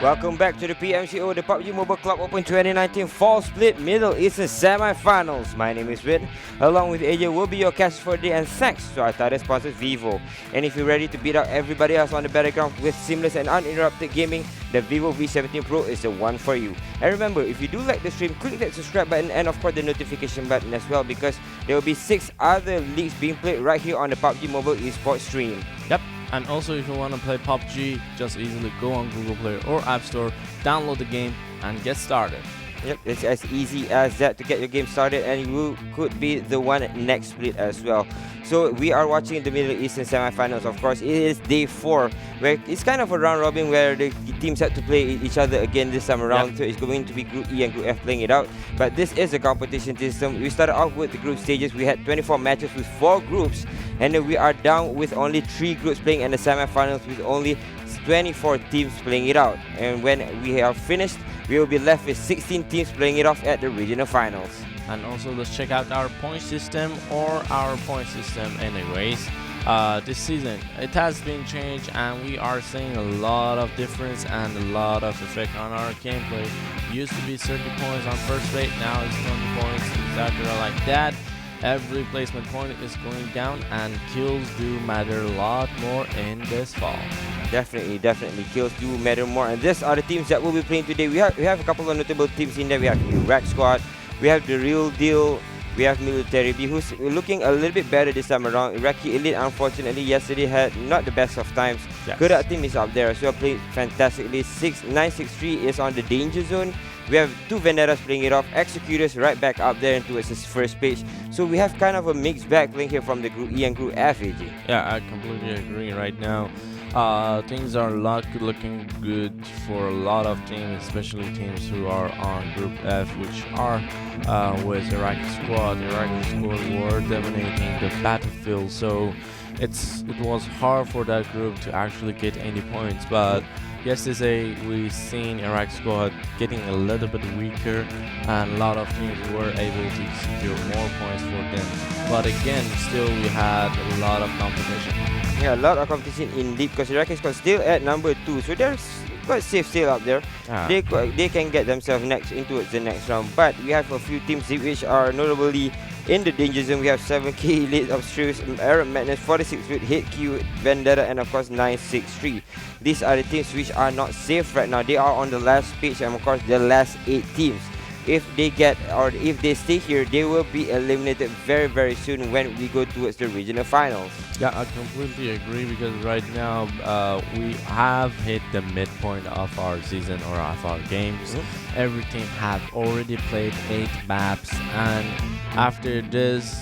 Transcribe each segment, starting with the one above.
Welcome back to the PMCO, the PUBG Mobile Club Open 2019 Fall Split Middle Eastern Semifinals. My name is Win. Along with AJ will be your cast for the day, and thanks to our title sponsors Vivo. And if you're ready to beat out everybody else on the battleground with seamless and uninterrupted gaming, the Vivo V17 Pro is the one for you. And remember, if you do like the stream, click that subscribe button and of course the notification button as well, because there will be 6 other leagues being played right here on the PUBG Mobile esports stream. Yep. And also, if you want to play PUBG, just easily go on Google Play or App Store, download the game, and get started. Yep, it's as easy as that to get your game started, and you could be the one next split as well. So we are watching the Middle Eastern Semifinals. Of course, it is day 4, where it's kind of a round robin where the teams have to play each other again this time around. Yep. So it's going to be Group E and Group F playing it out. But this is a competition system. We started off with the group stages. We had 24 matches with 4 groups, and then we are down with only 3 groups playing in the semifinals with only 24 teams playing it out. And when we are finished, we will be left with 16 teams playing it off at the regional finals. And also, let's check out our point system anyways. This season it has been changed, and we are seeing a lot of difference and a lot of effect on our gameplay. It used to be 30 points on first plate, now it's 20 points, etc. like that. Every placement point is going down, and kills do matter a lot more in this fall. Definitely, kills do matter more. And these are the teams that we'll be playing today. We have a couple of notable teams in there. We have the IRAQI squad, we have the Real Deal, we have MiliTaryB, who's looking a little bit better this time around. IRAQI Elite, unfortunately, yesterday had not the best of times. Yes. Kurd team is up there as well, playing fantastically. 963 is on the danger zone. We have 2 Vendettas playing it off. Executors right back up there towards his first page. So we have kind of a mixed bag playing here from the Group E and Group F, AJ. Yeah, I completely agree right now. Things are looking good for a lot of teams, especially teams who are on Group F, which are with IRAQI squad. IRAQI squad were dominating the battlefield, so it was hard for that group to actually get any points. But yesterday we seen IRAQI squad getting a little bit weaker, and a lot of teams were able to secure more points for them. But again, still we had a lot of competition. Yeah, a lot of competition indeed, because IRAQI squad still at number 2, so they're quite safe still up there. They can get themselves into the next round. But we have a few teams which are notably in the danger zone. We have 7K Elite, Abstruse, Arab Madness, 46 with HQ, Vendetta, and of course 963. These are the teams which are not safe right now. They are on the last page, and of course the last 8 teams. If they stay here, they will be eliminated very, very soon when we go towards the regional finals. Yeah, I completely agree, because right now we have hit the midpoint of our season or of our games. Every team have already played 8 maps, and after this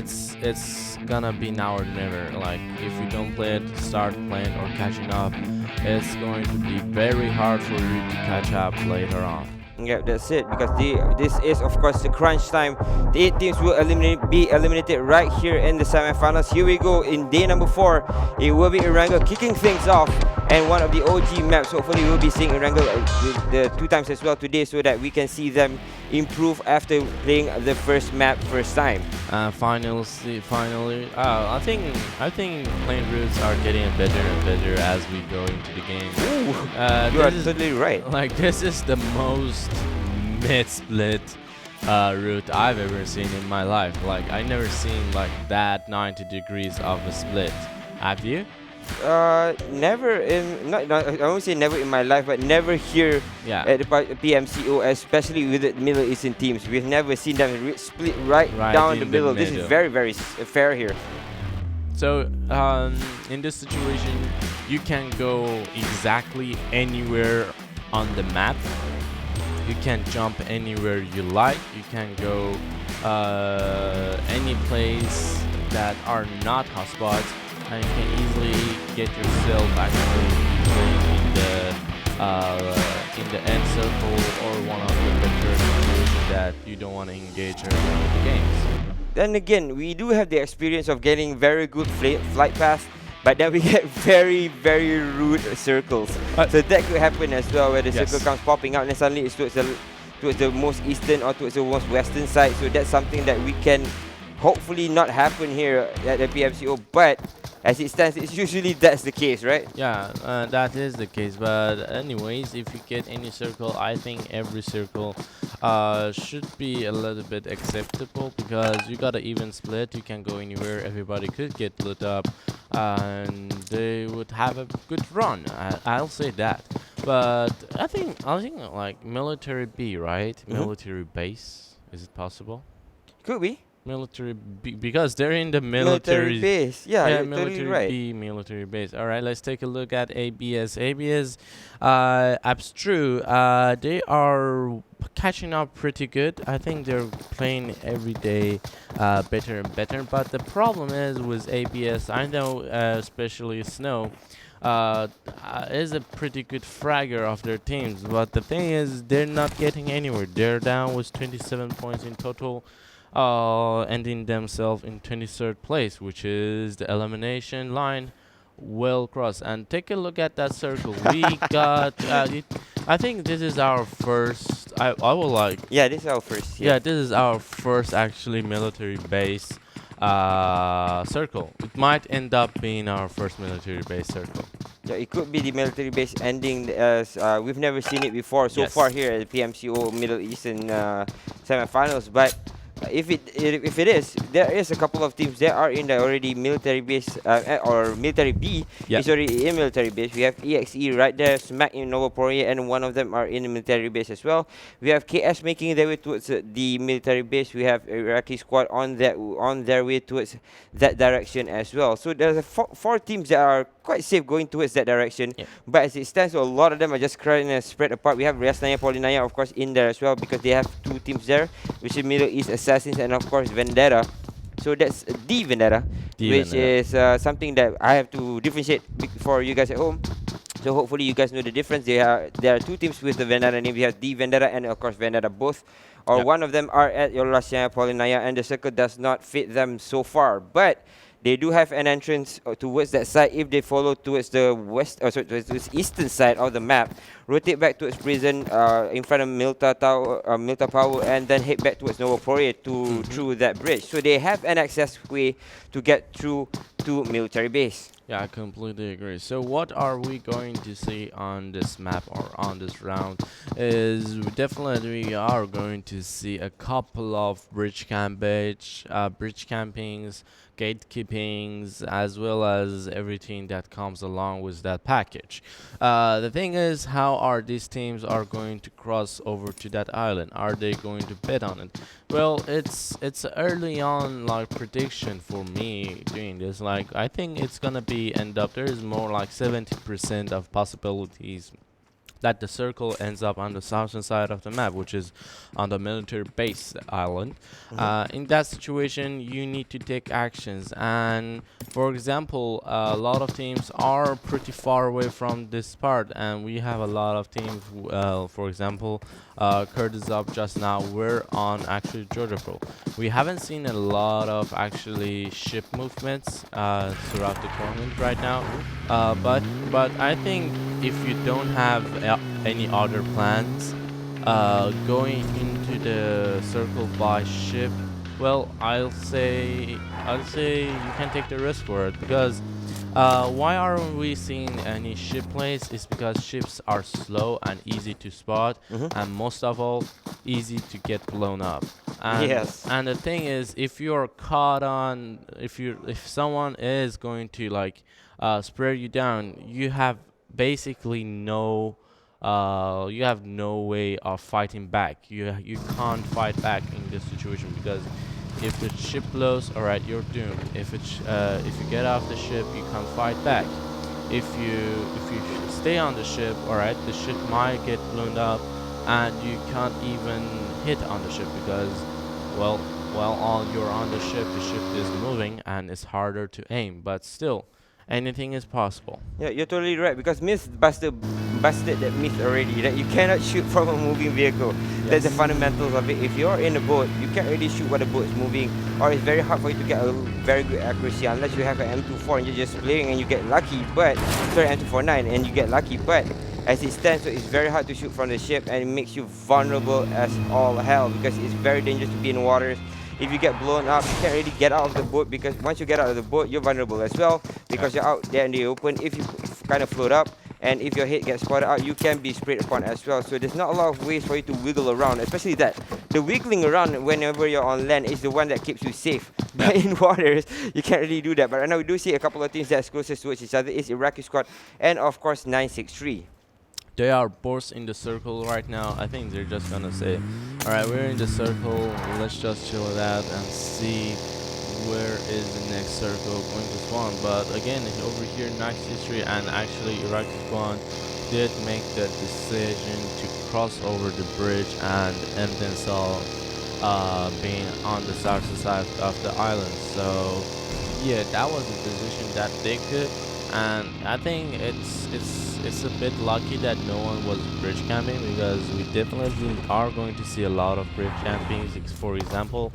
it's gonna be now or never. Like, if you don't play it, start playing or catching up, it's going to be very hard for you to catch up later on. Yeah, that's it, because this is of course the crunch time. The 8 teams will be eliminated right here in the semifinals. Here we go in day number 4. It will be Erangel kicking things off, and one of the OG maps. Hopefully we'll be seeing Erangel the 2 times as well today, so that we can see them improve after playing the first map first time. Finally, I think playing routes are getting better and better as we go into the game. You are totally right. Like, this is the most mid-split route I've ever seen in my life. Like, I never seen like that 90 degrees of a split. Have you? Never in I won't say never in my life, but never here at the PMCO, especially with the Middle Eastern teams. We've never seen them split right down the middle. This is very, very fair here. So in this situation, you can go exactly anywhere on the map. You can jump anywhere you like. You can go any place that are not hotspots, and you can easily get yourself actually playing in the end circle or one of the better situations that you don't want to engage in the games. Then again, we do have the experience of getting very good flight paths, but then we get very, very rude circles. So that could happen as well, where the circle comes popping out and suddenly it's towards the most eastern or towards the most western side. So that's something that we can hopefully not happen here at the PMCO, but as it stands, it's usually that's the case, right? Yeah, that is the case. But anyways, if you get any circle, I think every circle should be a little bit acceptable because you got an even split. You can go anywhere. Everybody could get lit up, and they would have a good run. I'll say that. But I think like military B, right? Military base. Is it possible? Could be. Military B, because they're in the Military base. Yeah, yeah, you're totally military right. B, military base. All right, let's take a look at ABS. ABS, Abstruse, they are catching up pretty good. I think they're playing every day better and better. But the problem is with ABS, I know especially Snow is a pretty good fragger of their teams. But the thing is, they're not getting anywhere. They're down with 27 points in total. Ending themselves in 23rd place, which is the elimination line well crossed. And take a look at that circle. We got, I think this is our first, I will like, Yeah, this is our first. yeah, this is our first actually military base circle. It might end up being our first military base circle. Yeah, it could be the military base ending as we've never seen it before so Yes. far here at the PMCO Middle Eastern semifinals. But if it is, there is a couple of teams that are in the already military base or military B. Yeah. Is already in military base. We have EXE right there, smack in Novoporia, and one of them are in the military base as well. We have KS making their way towards the military base. We have Iraqi squad on their way towards that direction as well. So there's four teams that are quite safe going towards that direction. Yeah. But as it stands, a lot of them are just kind of spread apart. We have Riasnaya Polinaya, of course, in there as well because they have two teams there, which is Middle East Assassins and of course Vendetta. So that's the Vendetta, which is something that I have to differentiate for you guys at home. So hopefully you guys know the difference. There are two teams with the Vendetta name. We have the Vendetta and of course Vendetta both. Or Yep. one of them are at Riasnaya Polinaya and the circle does not fit them so far. But they do have an entrance towards that side if they follow towards the west, or sorry, towards the eastern side of the map. Rotate back towards prison in front of Milta Tower, Milta Power, and then head back towards Novoporia to through that bridge. So they have an access way to get through to military base. Yeah, I completely agree. So what are we going to see on this map or on this round is definitely we are going to see a couple of bridge campings, gatekeepings, as well as everything that comes along with that package. The thing is, how are these teams are going to cross over to that island? Are they going to bet on it? Well, it's early on like prediction for me doing this. Like I think it's gonna be end up there is more like 70% of possibilities that the circle ends up on the southern side of the map, which is on the military base island. In that situation, you need to take actions. And for example, a lot of teams are pretty far away from this part, and we have a lot of teams. For example, Kurd is up just now. We're on actually Georgia Pro. We haven't seen a lot of actually ship movements throughout the tournament right now. But I think if you don't have any other plans, going into the circle by ship, well, I'll say you can take the risk for it because why aren't we seeing any ship plays? Is because ships are slow and easy to spot, and most of all, easy to get blown up. And Yes. and the thing is, if you're caught on, if someone is going to like spray you down, you have basically no way of fighting back. You can't fight back in this situation because if the ship blows, all right, you're doomed. If you get off the ship, you can't fight back. If you stay on the ship, all right, the ship might get blown up, and you can't even hit on the ship because, well, while you're on the ship is moving and it's harder to aim. But still, anything is possible. Yeah, you're totally right because Mythbuster busted that myth already that you cannot shoot from a moving vehicle. That's the fundamentals of it. If you're in a boat, you can't really shoot while the boat is moving, or it's very hard for you to get a very good accuracy unless you have an M24 and you're just playing and you get lucky. But sorry, M249 and you get lucky. But as it stands, so it's very hard to shoot from the ship and it makes you vulnerable as all hell because it's very dangerous to be in waters. If you get blown up, you can't really get out of the boat, because once you get out of the boat, you're vulnerable as well, because you're out there in the open. If you kind of float up, and if your head gets spotted out, you can be sprayed upon as well. So there's not a lot of ways for you to wiggle around, especially that. The wiggling around whenever you're on land is the one that keeps you safe. But in waters, you can't really do that. But right now we do see a couple of teams that's closest towards each other. It's Iraqi squad and of course 963. They are both in the circle right now. I think they're just gonna say, alright, we're in the circle, let's just chill it out and see where is the next circle going to spawn. But again, over here, 963 and actually Iraqi squad did make the decision to cross over the bridge and end themselves being on the south side of the island. So yeah, that was a decision that they could, and I think it's a bit lucky that no one was bridge camping, because we definitely are going to see a lot of bridge camping. For example,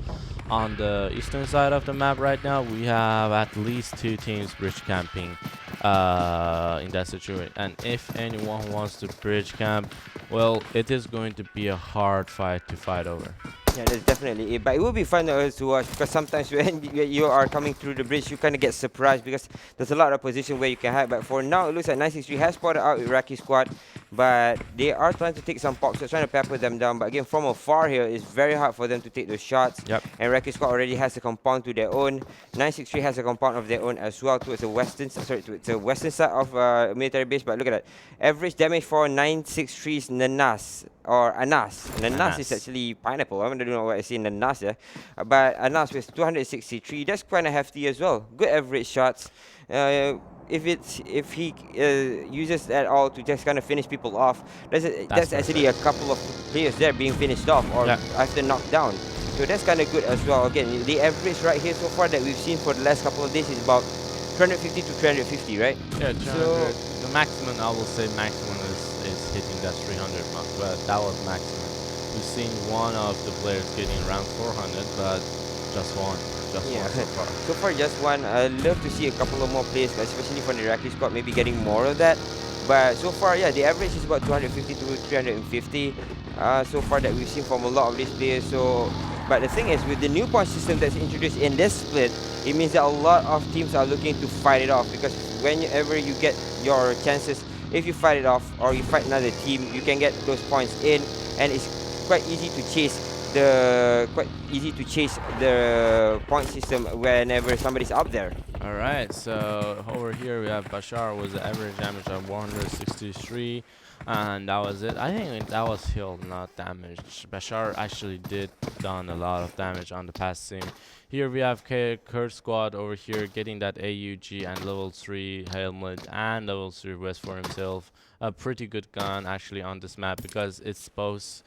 on the eastern side of the map right now, we have at least 2 teams bridge camping in that situation. And if anyone wants to bridge camp, well, it is going to be a hard fight to fight over. Yeah, that's definitely it. But it will be fun to watch, because sometimes when you are coming through the bridge, you kind of get surprised because there's a lot of position where you can hide. But for now, it looks like 963 has spotted out Iraqi squad, but they are trying to take some pops, so trying to pepper them down. But again, from afar here, it's very hard for them to take those shots. Yep. And Iraqi squad already has a compound to their own. 963 has a compound of their own as well towards the western side of military base. But look at that, average damage for 963's Nanas. Or Anas. Nanas is actually pineapple. I don't know what I see in Nanas there. But Anas with 263. That's kind of hefty as well. Good average shots. If he uses that all to just kind of finish people off, that's actually a couple of players there being finished off or after knocked down. So that's kind of good as well. Again, the average right here so far that we've seen for the last couple of days is about 350 to 350, right? Yeah, 200. So the maximum, I will say maximum is hitting that 300 mark, but that was maximum. We've seen one of the players getting around 400, but just one. Just one so far. So far, just one. I'd love to see a couple of more players, especially from the Iraqi squad, maybe getting more of that. But so far, yeah, the average is about 250 to 350 so far that we've seen from a lot of these players. So, but the thing is, with the new point system that's introduced in this split, it means that a lot of teams are looking to fight it off, because whenever you get your chances, if you fight it off or you fight another team, you can get those points in, and it's quite easy to chase the point system whenever somebody's up there. All right, so over here we have Bashar with the average damage of 163, and that was it. I think that was healed, not damaged. Bashar actually did done a lot of damage on the past scene. Here we have Kurd squad over here getting that AUG and level 3 helmet and level 3 vest for himself. A pretty good gun actually on this map, because it's both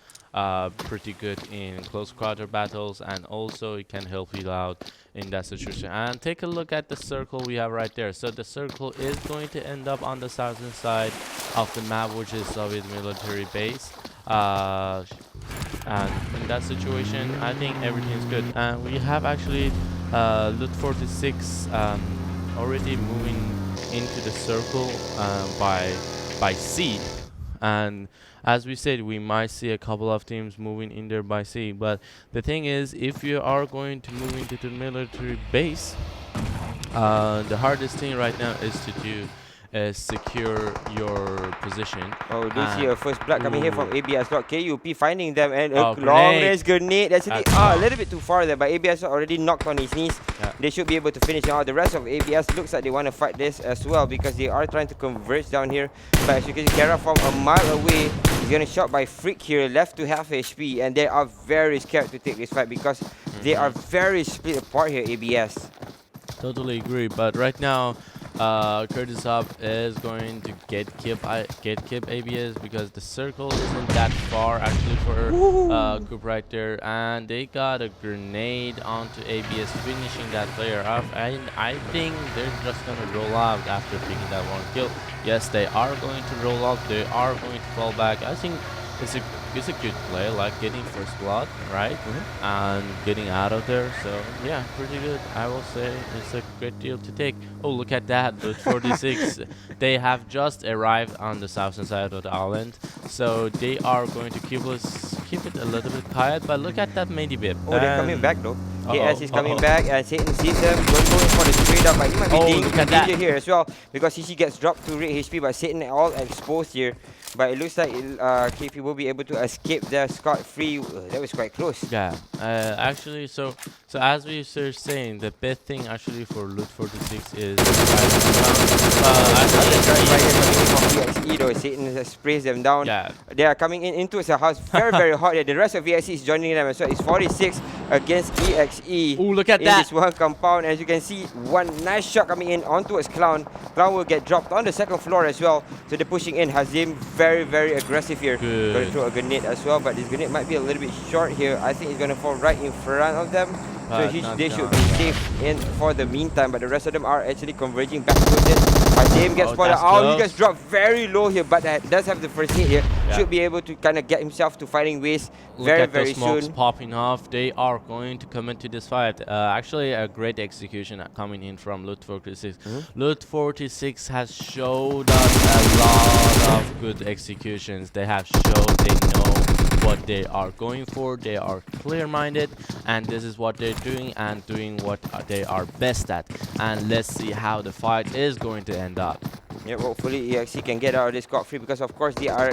pretty good in close quarter battles, and also it can help you out in that situation. And take a look at the circle we have right there. So the circle is going to end up on the southern side of the map, which is Soviet military base. And in that situation, I think everything's good. And we have actually Loot 46 already moving into the circle by sea. And as we said, we might see a couple of teams moving in there by sea. But the thing is, if you are going to move into the military base, the hardest thing right now is to do is secure your position. Oh, do you see a first blood coming here from ABS? KUP finding them, and a long grenade. range grenade. Actually, a little bit too far there, but ABS already knocked on his knees. They should be able to finish out. The rest of ABS looks like they want to fight this as well, because they are trying to converge down here. But as you can see, Kara from a mile away is getting shot by Freak here, left to half HP, and they are very scared to take this fight because they are very split apart here, ABS. Totally agree, but right now Curtis Hub is going to get kip ABS, because the circle isn't that far actually for group right there, and they got a grenade onto ABS, finishing that player off. And I think they're just gonna roll out after picking that one kill. Yes, they are going to roll out, they are going to fall back. I think it's a good play, like getting first blood, right? And getting out of there. So yeah, pretty good. I will say it's a good deal to take. Oh, look at that, Loot 46. They have just arrived on the southern side of the island, so they are going to keep it a little bit quiet. But look at that mini bit. Oh, they're coming back though. KS is coming back and Satan sees them, going for the straight up, but he might be look at that. danger here as well because CC gets dropped to rate HP, but Satan all exposed here. But it looks like KP will be able to escape there scot-free. That was quite close. Yeah, actually, so as we were saying, the best thing actually for Loot 46 is VXE though, Satan sprays them down. Yeah. They are coming into the house very hard here. The rest of VXE is joining them as well. It's 46 against EXE. Ooh, look at in that. this one compound. As you can see, one nice shot coming in on towards Clown. Clown will get dropped on the second floor as well. So they're pushing in. Hazim very aggressive here. Good. Going to throw a grenade as well, but this grenade might be a little bit short here. I think it's going to fall right in front of them. So they should be safe in for the meantime, but the rest of them are actually converging back towards it. Hazim gets spotted out. He gets dropped very low here, but does have the first hit here. Yeah. Should be able to kind of get himself to fighting ways Look at very the smokes soon. popping off. They are going to come into this fight. Actually, a great execution coming in from Loot 46. Loot 46 has showed us a lot of good executions. They have showed they know what they are going for. They are clear-minded, and this is what they're doing and doing what they are best at. And let's see how the fight is going to end up. Yeah, hopefully EXE can get out of this scot-free because of course they are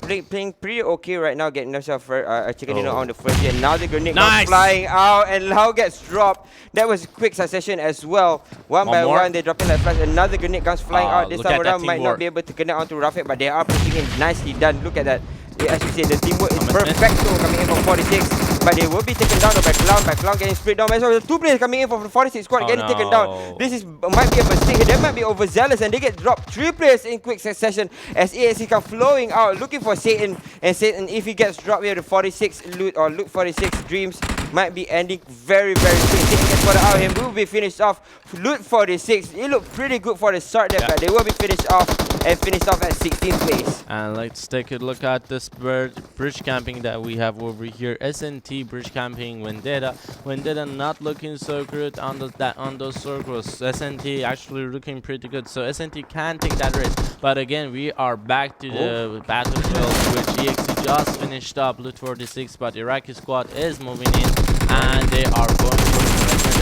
playing pretty okay right now, getting themselves a chicken dinner on the first hit. Now the grenade goes flying out and Lau gets dropped. That was a quick succession as well. One by one, they drop in like flash. Another grenade comes flying out. This time around might not be able to connect onto Rafik, but they are pushing in. Nicely done. Look at that. As you say, the teamwork is perfecto coming in from 46, but they will be taken down by Clown getting split down. So the two players coming in from the 46 squad getting taken down. This might be a mistake here. They might be overzealous and they get dropped. 3 players in quick succession as ASC come flowing out looking for Satan. And Satan, if he gets dropped here, the 46 loot or Loot 46 dreams might be ending very quick. Satan gets spotted out here. Will be finished off. Loot 46. It looked pretty good for the start there, but they will be finished off and finished off at 16th place. And let's take a look at this bridge camping that we have over here. SNT bridge camping Vendetta. Vendetta not looking so good on those circles. SNT actually looking pretty good. So SNT can take that risk. But again, we are back to the battlefield, which EXE just finished up Loot 46, but Iraqi squad is moving in and they are going for the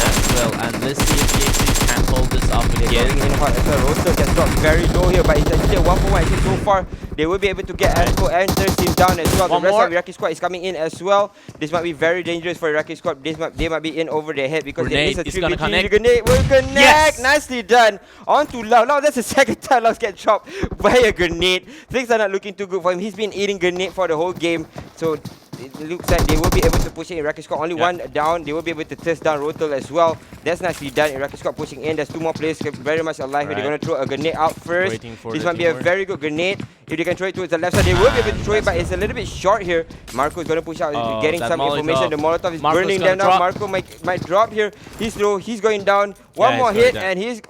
as well. And let's see if EXE can hold this up again. In hot as well. Roaster gets dropped very low here, but it's actually a 1-for-1 actually so far. They will be able to get Asco and him down as well. The rest of Iraqi squad is coming in as well. This might be very dangerous for Iraqi squad. They might be in over their head because grenade they miss a 3v3. connect. Grenade will connect. Yes! Nicely done. On to Lau. Lau, that's the second time Lau gets dropped by a grenade. Things are not looking too good for him. He's been eating grenade for the whole game. So it looks like they will be able to push in. Iraqi squad only one down. They will be able to test down Rotel as well. That's nicely done. Iraqi squad pushing in. There's 2 more players very much alive. They're going to throw a grenade out first. This might be a very good grenade. If they can throw it towards the left side, they will be able to throw it, but it's a little bit short here. Marco is going to push out, getting some information. The Molotov is burning them now. Marco might drop here. He's low. He's going down. One more hit, and he's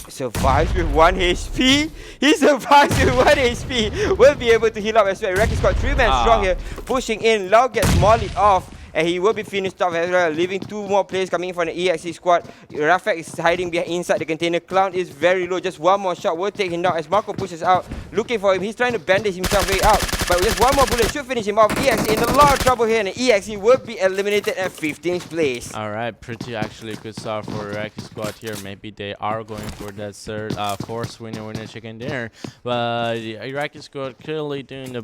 survives with 1 HP. He survives with 1 HP. Will be able to heal up as well. Iraqi squad 3 men strong here, pushing in. Lau gets mollied off, and he will be finished off as well, leaving 2 more players coming in from the EXE squad. Rafik is hiding inside the container. Clown is very low. Just 1 more shot will take him down as Marco pushes out, looking for him. He's trying to bandage himself way out, but just 1 more bullet should finish him off. EXE in a lot of trouble here, and the EXE will be eliminated at 15th place. Alright, pretty actually good start for Iraqi squad here. Maybe they are going for that third, fourth winner chicken dinner. But the Iraqi squad clearly doing the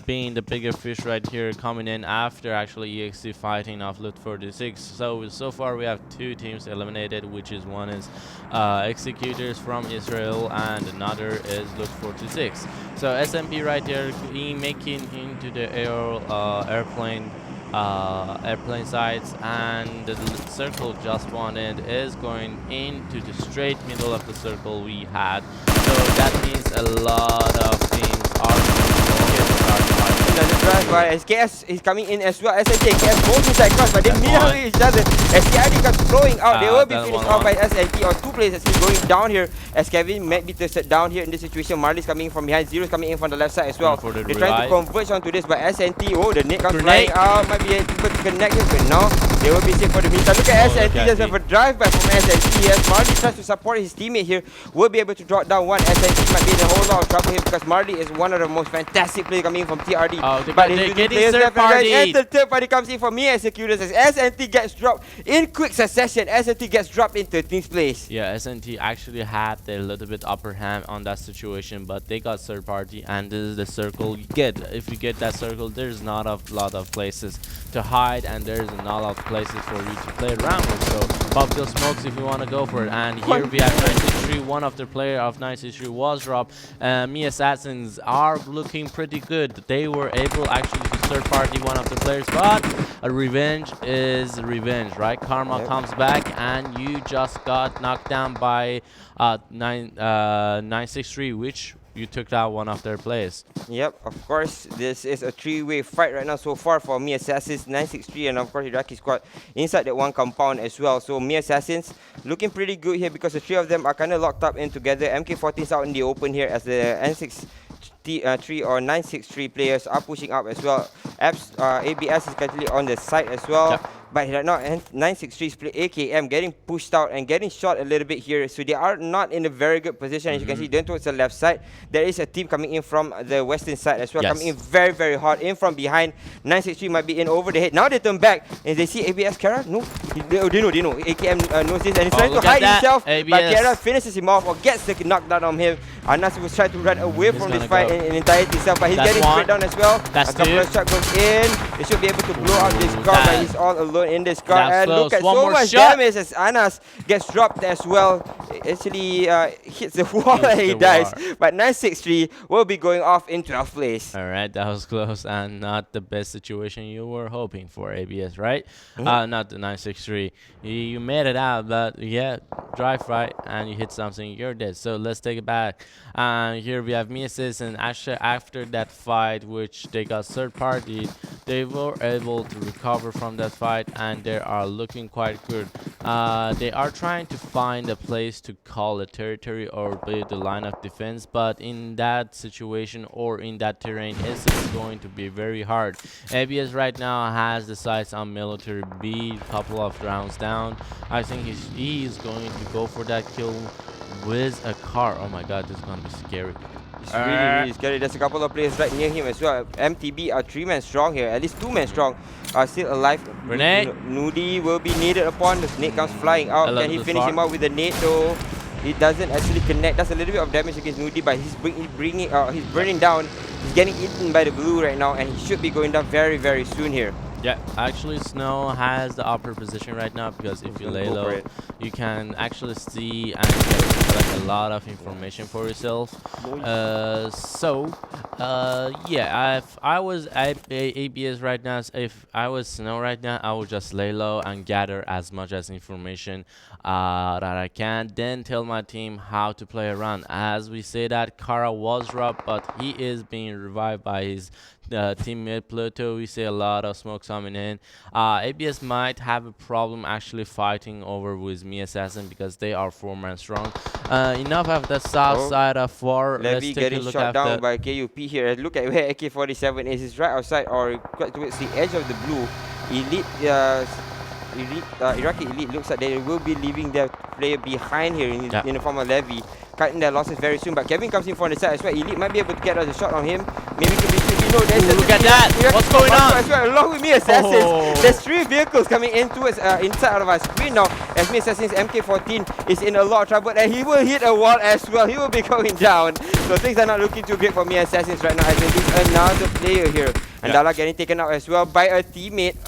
being the bigger fish right here, coming in after actually EXE fighting off Loot 46. So far we have 2 teams eliminated, which is one is Executors from Israel and another is Loot 46. So SMP right here, making into the airplane sides, and the circle just wanted is going into the straight middle of the circle we had. So that means a lot of teams are going to start fighting. Another drive by SKS is coming in as well. SNT KS both inside cross, but they mirror each other. SKRD comes flowing out. They will be finished off by SNT, or 2 players actually going down here as Kevin might be tested down here in this situation. Marley's coming in from behind. Zero's coming in from the left side as well. They're trying to converge onto this, but SNT, the net comes flying out. Might be able to connect him, but no, they will be safe for the meantime. Look at SNT, just have a drive by from SNT. As Marley tries to support his teammate here, will be able to drop down one. SNT might be in a whole lot of trouble here because Marley is one of the most fantastic players coming in from TRD. Oh, but they're it's getting players third left and right. party. And the third party comes in for me executors as SNT gets dropped in quick succession. SNT gets dropped in 13th place. Yeah, SNT actually had a little bit upper hand on that situation, but they got third party, and this is the circle you get. If you get that circle, there's not a lot of places to hide, and there's not a lot of places for you to play around with. So pop those smokes if you want to go for it. And here we have 93. One of the player of 93 was dropped. Me Assassins are looking pretty good. They were able actually to third party one of the players, but a revenge is revenge, right? Karma comes back, and you just got knocked down by 963, which you took out one of their players. Yep, of course, this is a three-way fight right now so far for Me Assassins, 963, and of course Iraqi squad inside that one compound as well. So Me Assassins looking pretty good here because the three of them are kind of locked up in together. MK14 is out in the open here as the N63 or 963 players are pushing up as well. ABS is currently on the side as well. Yep. But right now, 963's play AKM getting pushed out and getting shot a little bit here. So they are not in a very good position. As you can see, then towards the left side, there is a team coming in from the western side as well. Yes. Coming in very, very hard. In from behind. 963 might be in over the head. Now they turn back and they see ABS Kara. No, they know. AKM knows this and he's trying to hide himself. ABS. But Kara finishes him off or gets the knockdown on him. Anas was trying to run away from this fight in entirety itself, but he's getting straight down as well. That's a couple of shots goes in. They should be able to blow out this car, but he's all alone in this car. And look at so much damage as Anas gets dropped as well. Actually hits the wall and he dies. But 963 will be going off in 12th place. Alright, that was close and not the best situation you were hoping for, ABS, right? Not the 963. You made it out, but yeah, drive right and you hit something, you're dead. So let's take it back. And here we have Miasis, and after that fight, which they got third party, they were able to recover from that fight and they are looking quite good. They are trying to find a place to call a territory or build a line of defense, but in that situation or in that terrain, it's going to be very hard. ABS right now has the sights on MiliTaryB, couple of rounds down. I think he is going to go for that kill with a car. Oh my god, this is gonna be scary. It's really scary. There's a couple of players right near him as well. MTB are 3 men strong here. At least 2 men strong are still alive. Grenade. Nudie will be needed upon. The snake comes flying out. Can he finish him out with the nade though? It doesn't actually connect. That's a little bit of damage against Nudie, but he's burning down. He's getting eaten by the blue right now, and he should be going down very, very soon here. Yeah, actually Snow has the upper position right now because if you lay low, you can actually see and collect a lot of information for yourself. Yeah, if I was ABS right now, if I was Snow right now, I would just lay low and gather as much as information that I can, then tell my team how to play around. As we say that Kara was dropped, but he is being revived by his teammate Pluto. We see a lot of smoke coming in. ABS might have a problem actually fighting over with Me Assassin because they are 4 men strong. Enough of the south side of 4. Let's take getting a look shot down by KUP here. Look at where AK-47 is. It's right outside or quite towards the edge of the blue. Elite Iraqi Elite looks like they will be leaving their player behind here in the form of Levy, cutting their losses very soon. But Kevin comes in from the side as well. Elite might be able to get a shot on him. Maybe could be look at that! What's going on? As well, along with Me Assassins, there's 3 vehicles coming in towards inside of our screen now. As Me Assassins MK14 is in a lot of trouble, and he will hit a wall as well. He will be going down. So things are not looking too great for Me Assassins right now. As they lose another player here, and Dala getting taken out as well by a teammate.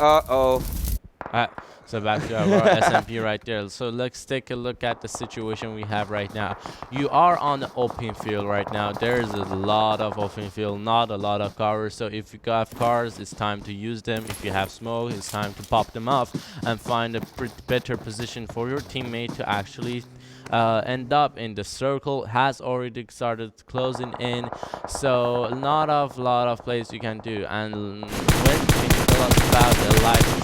So back to our SMP right there. So let's take a look at the situation we have right now. You are on the open field right now. There's a lot of open field, not a lot of cars. So if you have cars, it's time to use them. If you have smoke, it's time to pop them off and find a better position for your teammate to actually end up in the circle. Has already started closing in, so not a lot of plays you can do. And when can you tell us about the live situation?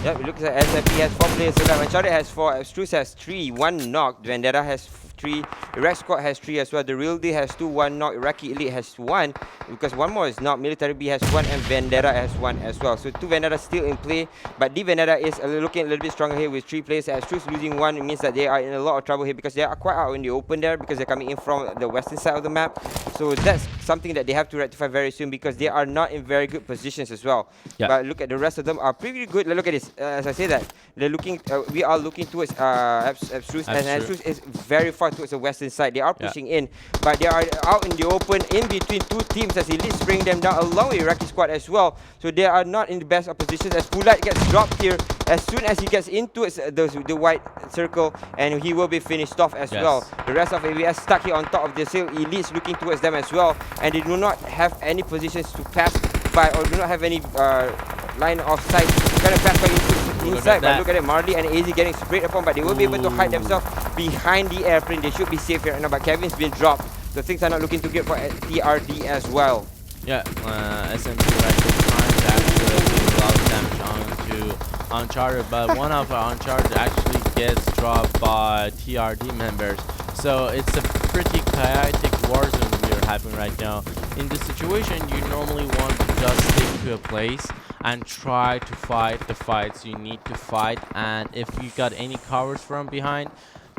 Yep, it looks like SMP has 4 players. So that Uncharted has 4, Abstruse has 3, 1 knocked. Vendetta has 3. Iraq squad has 3 as well. The Real Deal has 2, 1 knock. Iraqi Elite has 1 because one more is not. MiliTaryB has 1 and Vendetta has 1 as well. So 2 Vendetta still in play, but the Vendetta is looking a little bit stronger here with 3 players. Abstruse losing 1, it means that they are in a lot of trouble here because they are quite out in the open there because they're coming in from the western side of the map. So that's something that they have to rectify very soon because they are not in very good positions as well. Yeah. But look at the rest of them are pretty good. Look at this. As I say that, they're looking. We are looking towards Abstruse, and Abstruse is very far towards the western side. They are pushing in, but they are out in the open in between 2 teams as Elite bring them down along with Iraqi squad as well. So they are not in the best of positions as Pulat gets dropped here as soon as he gets into the white circle, and he will be finished off as well. The rest of ABS stuck here on top of the hill. Elite's looking towards them as well, and they do not have any positions to pass by or do not have any line of sight kind of pass by inside. But look at it, Marley and AZ getting sprayed upon, but they will be able to hide themselves behind the airplane. They should be safe here right now, but Kevin's been dropped, so things are not looking too good for TRD as well. Yeah, SMP right this time to actually do a lot of damage onto Uncharted, but one of our Uncharted actually gets dropped by TRD members. So it's a pretty chaotic war zone we are having right now. In this situation, you normally want to just stick to a place and try to fight the fights you need to fight, and if you got any covers from behind,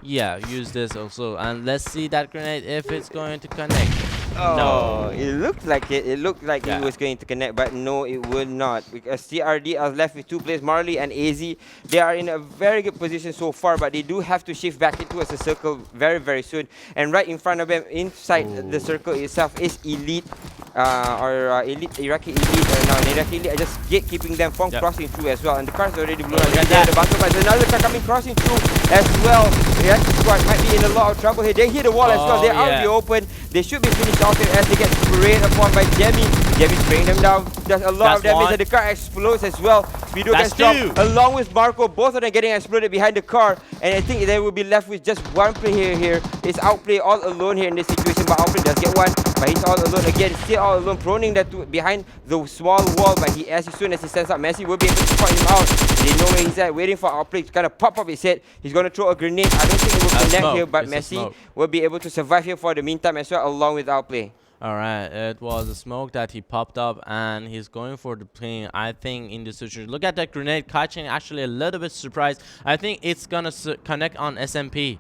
yeah, use this also. And let's see that grenade if it's going to connect. Oh, no, it looked like it. It looked like it was going to connect, but no, it would not. Because TRD are left with 2 players, Marley and AZ. They are in a very good position so far, but they do have to shift back into a circle very, very soon. And right in front of them, inside the circle itself, is Elite, Elite, Iraqi Elite. Now, Iraqi Elite are just gatekeeping them from crossing through as well. And the car's already blown out. The battle, but there's another car coming crossing through as well. The Iraqi squad might be in a lot of trouble here. They hit the wall as well. They're out in the open. They should be finished off here as they get sprayed upon by Jemmy. Jemmy spraying them down. There's a lot of damage and the car explodes as well. Speedo gets dropped along with Marco. Both of them getting exploded behind the car. And I think they will be left with just one player here. It's Outplay all alone here in this situation. But Outplay does get one. But he's all alone again. Still all alone. Proning that behind the small wall. But as soon as he stands up, Messi will be able to spot him out. They know where he's at. Waiting for Outplay to kind of pop up his head. He's going to throw a grenade. I don't think it will connect here. But Messi will be able to survive here for the meantime as well, along with Outplay. Alright, it was a smoke that he popped up and he's going for the plane, I think, in this situation. Look at that grenade catching, actually a little bit surprised. I think it's gonna connect on SMP.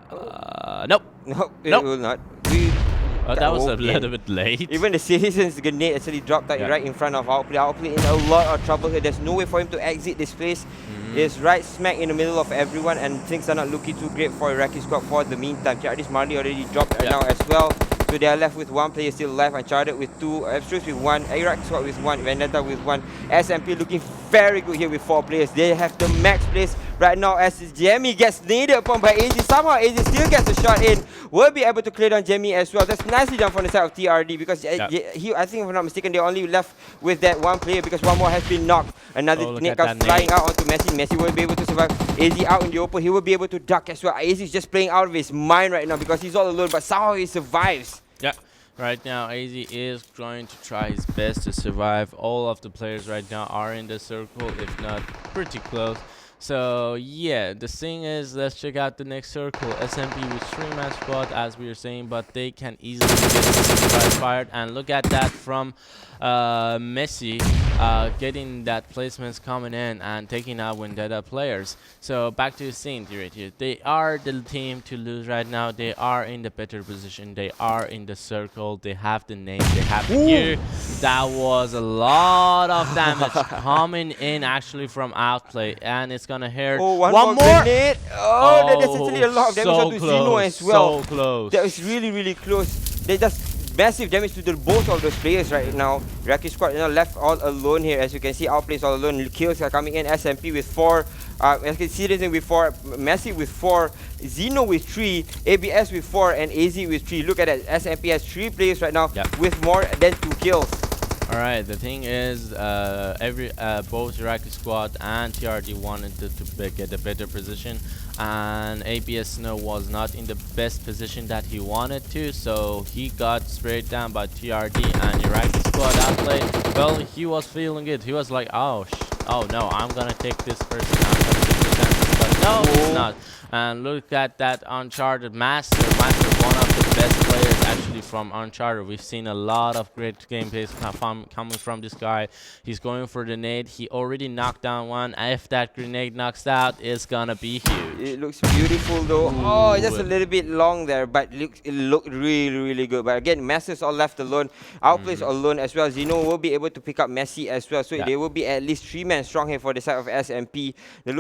Nope. Nope, it will not. That was a little bit late. Even the Citizens grenade actually dropped out right in front of Outplay. Outplay in a lot of trouble here. There's no way for him to exit this place. It's right smack in the middle of everyone, and things are not looking too great for Iraqi squad for the meantime. This Marley already dropped right now as well. So they are left with 1 player still alive. Uncharted with 2, Abstruse with 1, Iraqi squad with 1, Vendetta with 1. SMP looking very good here with 4 players. They have the max place right now as Jamie gets naded upon by AZ. Somehow AZ still gets a shot in. Will be able to clear down Jamie as well. That's nicely done from the side of TRD because I think if I'm not mistaken, they're only left with that 1 player because 1 more has been knocked. Another grenade comes flying out onto Messi. Messi will be able to survive. AZ out in the open. He will be able to duck as well. AZ is just playing out of his mind right now because he's all alone, but somehow he survives. Yeah, right now AZ is going to try his best to survive. All of the players right now are in the circle, if not pretty close. So yeah, the thing is, let's check out the next circle. SMP with 3-man squad, as we were saying, but they can easily get surprise fired. And look at that from Messi getting that placements coming in and taking out Vendetta players. So back to the scene right here. They are the team to lose right now. They are in the better position. They are in the circle. They have the name. They have the gear. That was a lot of damage coming in actually from Outplay, and it's gonna hurt. Oh, one more grenade. Oh, that's actually a lot of damage onto Zeno as well. So close. That was really, really close. They just massive damage to both of those players right now. Iraqi squad left all alone here. As you can see, Outplays all alone. Kills are coming in. SMP with 4. Citizen with 4. Messi with 4. Zeno with 3. ABS with 4. And AZ with 3. Look at that. SMP has 3 players right now with more than 2 kills. Alright, the thing is, both Iraqi squad and TRD wanted to get a better position, and ABS Snow was not in the best position that he wanted to, so he got sprayed down by TRD, and Iraqi squad outplayed. Well, he was feeling it. He was like, oh, oh no, I'm gonna take this person, I'm gonna take the chances, but no, it's not. And look at that Uncharted Master, one of the best players actually from Uncharted. We've seen a lot of great gameplays coming from this guy. He's going for the nade. He already knocked down one. If that grenade knocks out, it's gonna be huge. It looks beautiful though. Ooh. Oh, just a little bit long there, but it looked really good. But again, Masters all left alone. Outplays alone as well. Zeno will be able to pick up Messi as well. So they will be at least 3 men strong here for the side of SMP. The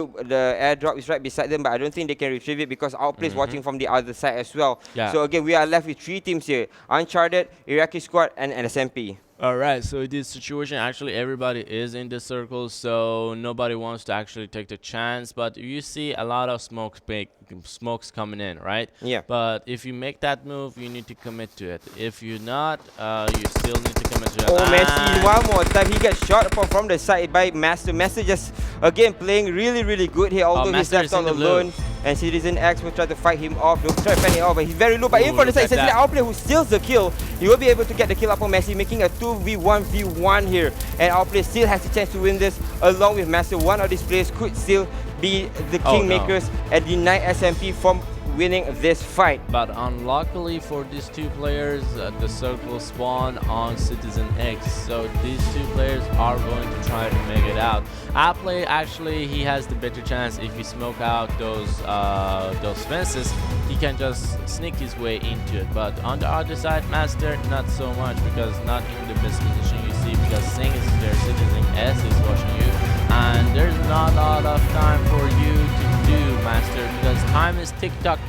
airdrop is right beside them, but I don't think they can retrieve it because Outplay is watching from the other side as well. So again, we are left with 3 teams here: Uncharted, IRAQI squad, and SMP. Alright, so in this situation, actually everybody is in the circle, so nobody wants to actually take the chance, but you see a lot of smokes coming in, right? Yeah. But if you make that move, you need to commit to it. If you're not, you still need to commit to it. Oh, Messi, one more time. He gets shot upon from the side by Master. Master just, again, playing really good here, although he's left all alone. And Citizen X will try to fight him off. He'll try to fend it off, but he's very low. But in from the side, it's actually Outplay who steals the kill. He will be able to get the kill upon Messi, making a 2v1v1 here. And Outplay still has a chance to win this along with Master. One of these players could still be the kingmakers and deny SMP from winning this fight. But unluckily for these 2 players, the circle spawned on Citizen X, so these 2 players are going to try to make it out. Outplay, actually, he has the better chance. If he smoke out those fences, he can just sneak his way into it. But on the other side, Master, not so much, because not in the best position you see, because Sing is there, Citizen S is watching you, and there's not a lot of time for you to do, Master, because time is tick-tock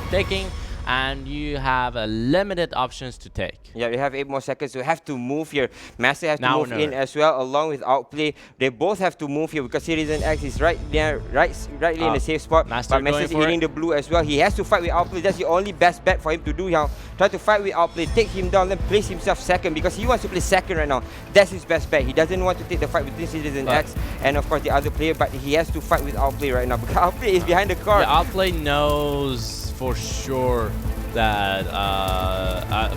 ticking, and you have limited options to take. Yeah, we have 8 more seconds. We have to move here. Master has to move in as well, along with Outplay. They both have to move here because Citizen X is right there, rightly in the safe spot. Master but Master's hitting the blue as well. He has to fight with Outplay. That's the only best bet for him to do now. Try to fight with Outplay, take him down, then place himself second because he wants to play second right now. That's his best bet. He doesn't want to take the fight between Citizen X and of course the other player, but he has to fight with Outplay right now because Outplay is behind the car. Yeah, Outplay knows for sure that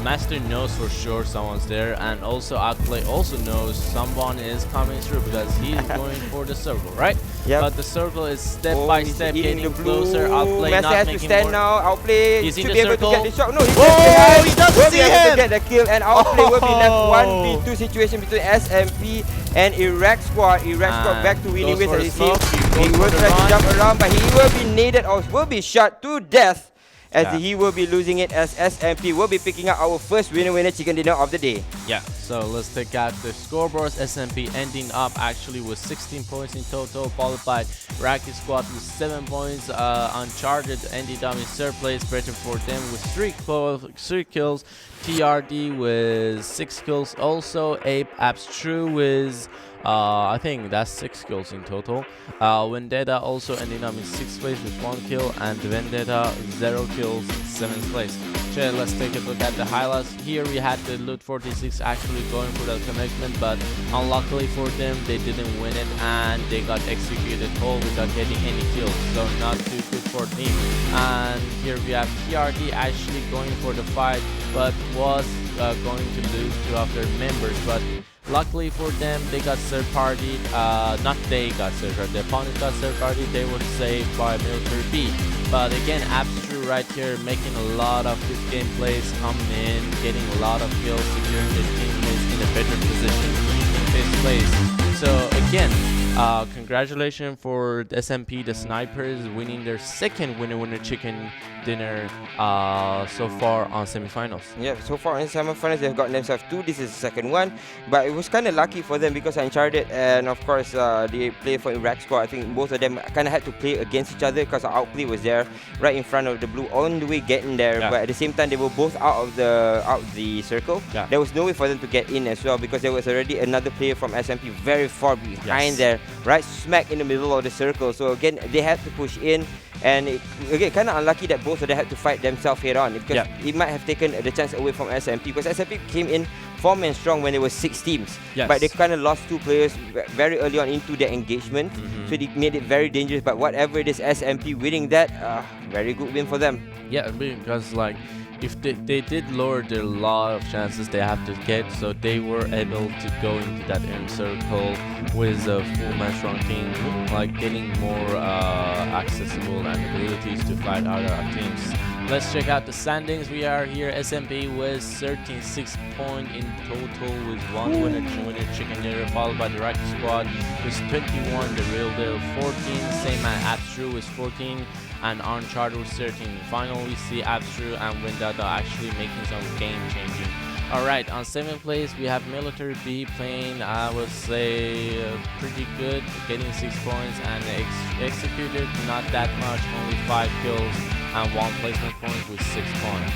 Master knows for sure someone's there, and also Outplay also knows someone is coming through because he's going for the circle, right? Yep. But the circle is step by step getting closer. Outplay Master not has making to stand more. now. Outplay He's should in be the able circle. to get the shot. No, he doesn't will see be able him. to get the kill, and Outplay will be left 1v2 situation between SMP and Iraq squad. Iraq squad back to winning ways as you see. He will try to jump around, but he will be naded or will be shot to death. As he will be losing it, as SMP will be picking up our first winner chicken dinner of the day. Yeah, so let's take out the scoreboards. SMP ending up actually with 16 points in total, followed by IRAQI squad with 7 points. Uncharted ended up in 3rd place, better for them with 3 kills. TRD with 6 kills also. Abstruse with I think that's 6 kills in total. Vendetta also ending up in 6th place with 1 kill, and Vendetta 0 kills, 7th place. Okay, let's take a look at the highlights. Here we had the Loot 46 actually going for the commitment, but unluckily for them, they didn't win it and they got executed whole without getting any kills. So not too good for them. And here we have TRD actually going for the fight, but was going to lose 2 of their members. But luckily for them, they got third party. Not they got third party. The opponent got third party. They were saved by MiliTaryB. But again, Abstruse right here making a lot of good gameplays, coming in, getting a lot of kills, securing their teammates in a better position in 5th place. So again, congratulations for the SMP, the snipers, winning their 2nd winner chicken dinner so far on semifinals. Yeah, so far in semifinals they've gotten themselves 2. This is the 2nd one, but it was kind of lucky for them because Uncharted and of course they play for Iraq squad. I think both of them kind of had to play against each other because Outplay was there right in front of the blue on the way getting there, but at the same time they were both out of the circle. There was no way for them to get in as well because there was already another player from SMP very far behind there, right smack in the middle of the circle. So again, they had to push in, and again, kind of unlucky that both of them had to fight themselves head on because it might have taken the chance away from SMP because SMP came in 4 men strong when there were 6 teams, but they kind of lost 2 players very early on into their engagement, so they made it very dangerous. But whatever it is, SMP winning that, very good win for them. Yeah, because like if they did lower their lot of chances they have to get, so they were able to go into that inner circle with a full match strong team, like getting more accessible and abilities to fight other teams. Let's check out the standings. We are here SMP with 36 points in total with 1 winner chicken dinner, followed by the IRAQI squad with 21, the Real Deal 14, same as Abstruse with 14, and Uncharted with 13. Finally, we see Abstruse and Vendetta actually making some game-changing. Alright, on 7th place we have MiliTaryB playing, I would say, pretty good, getting 6 points, and executed not that much, only 5 kills and 1 placement point with 6 points.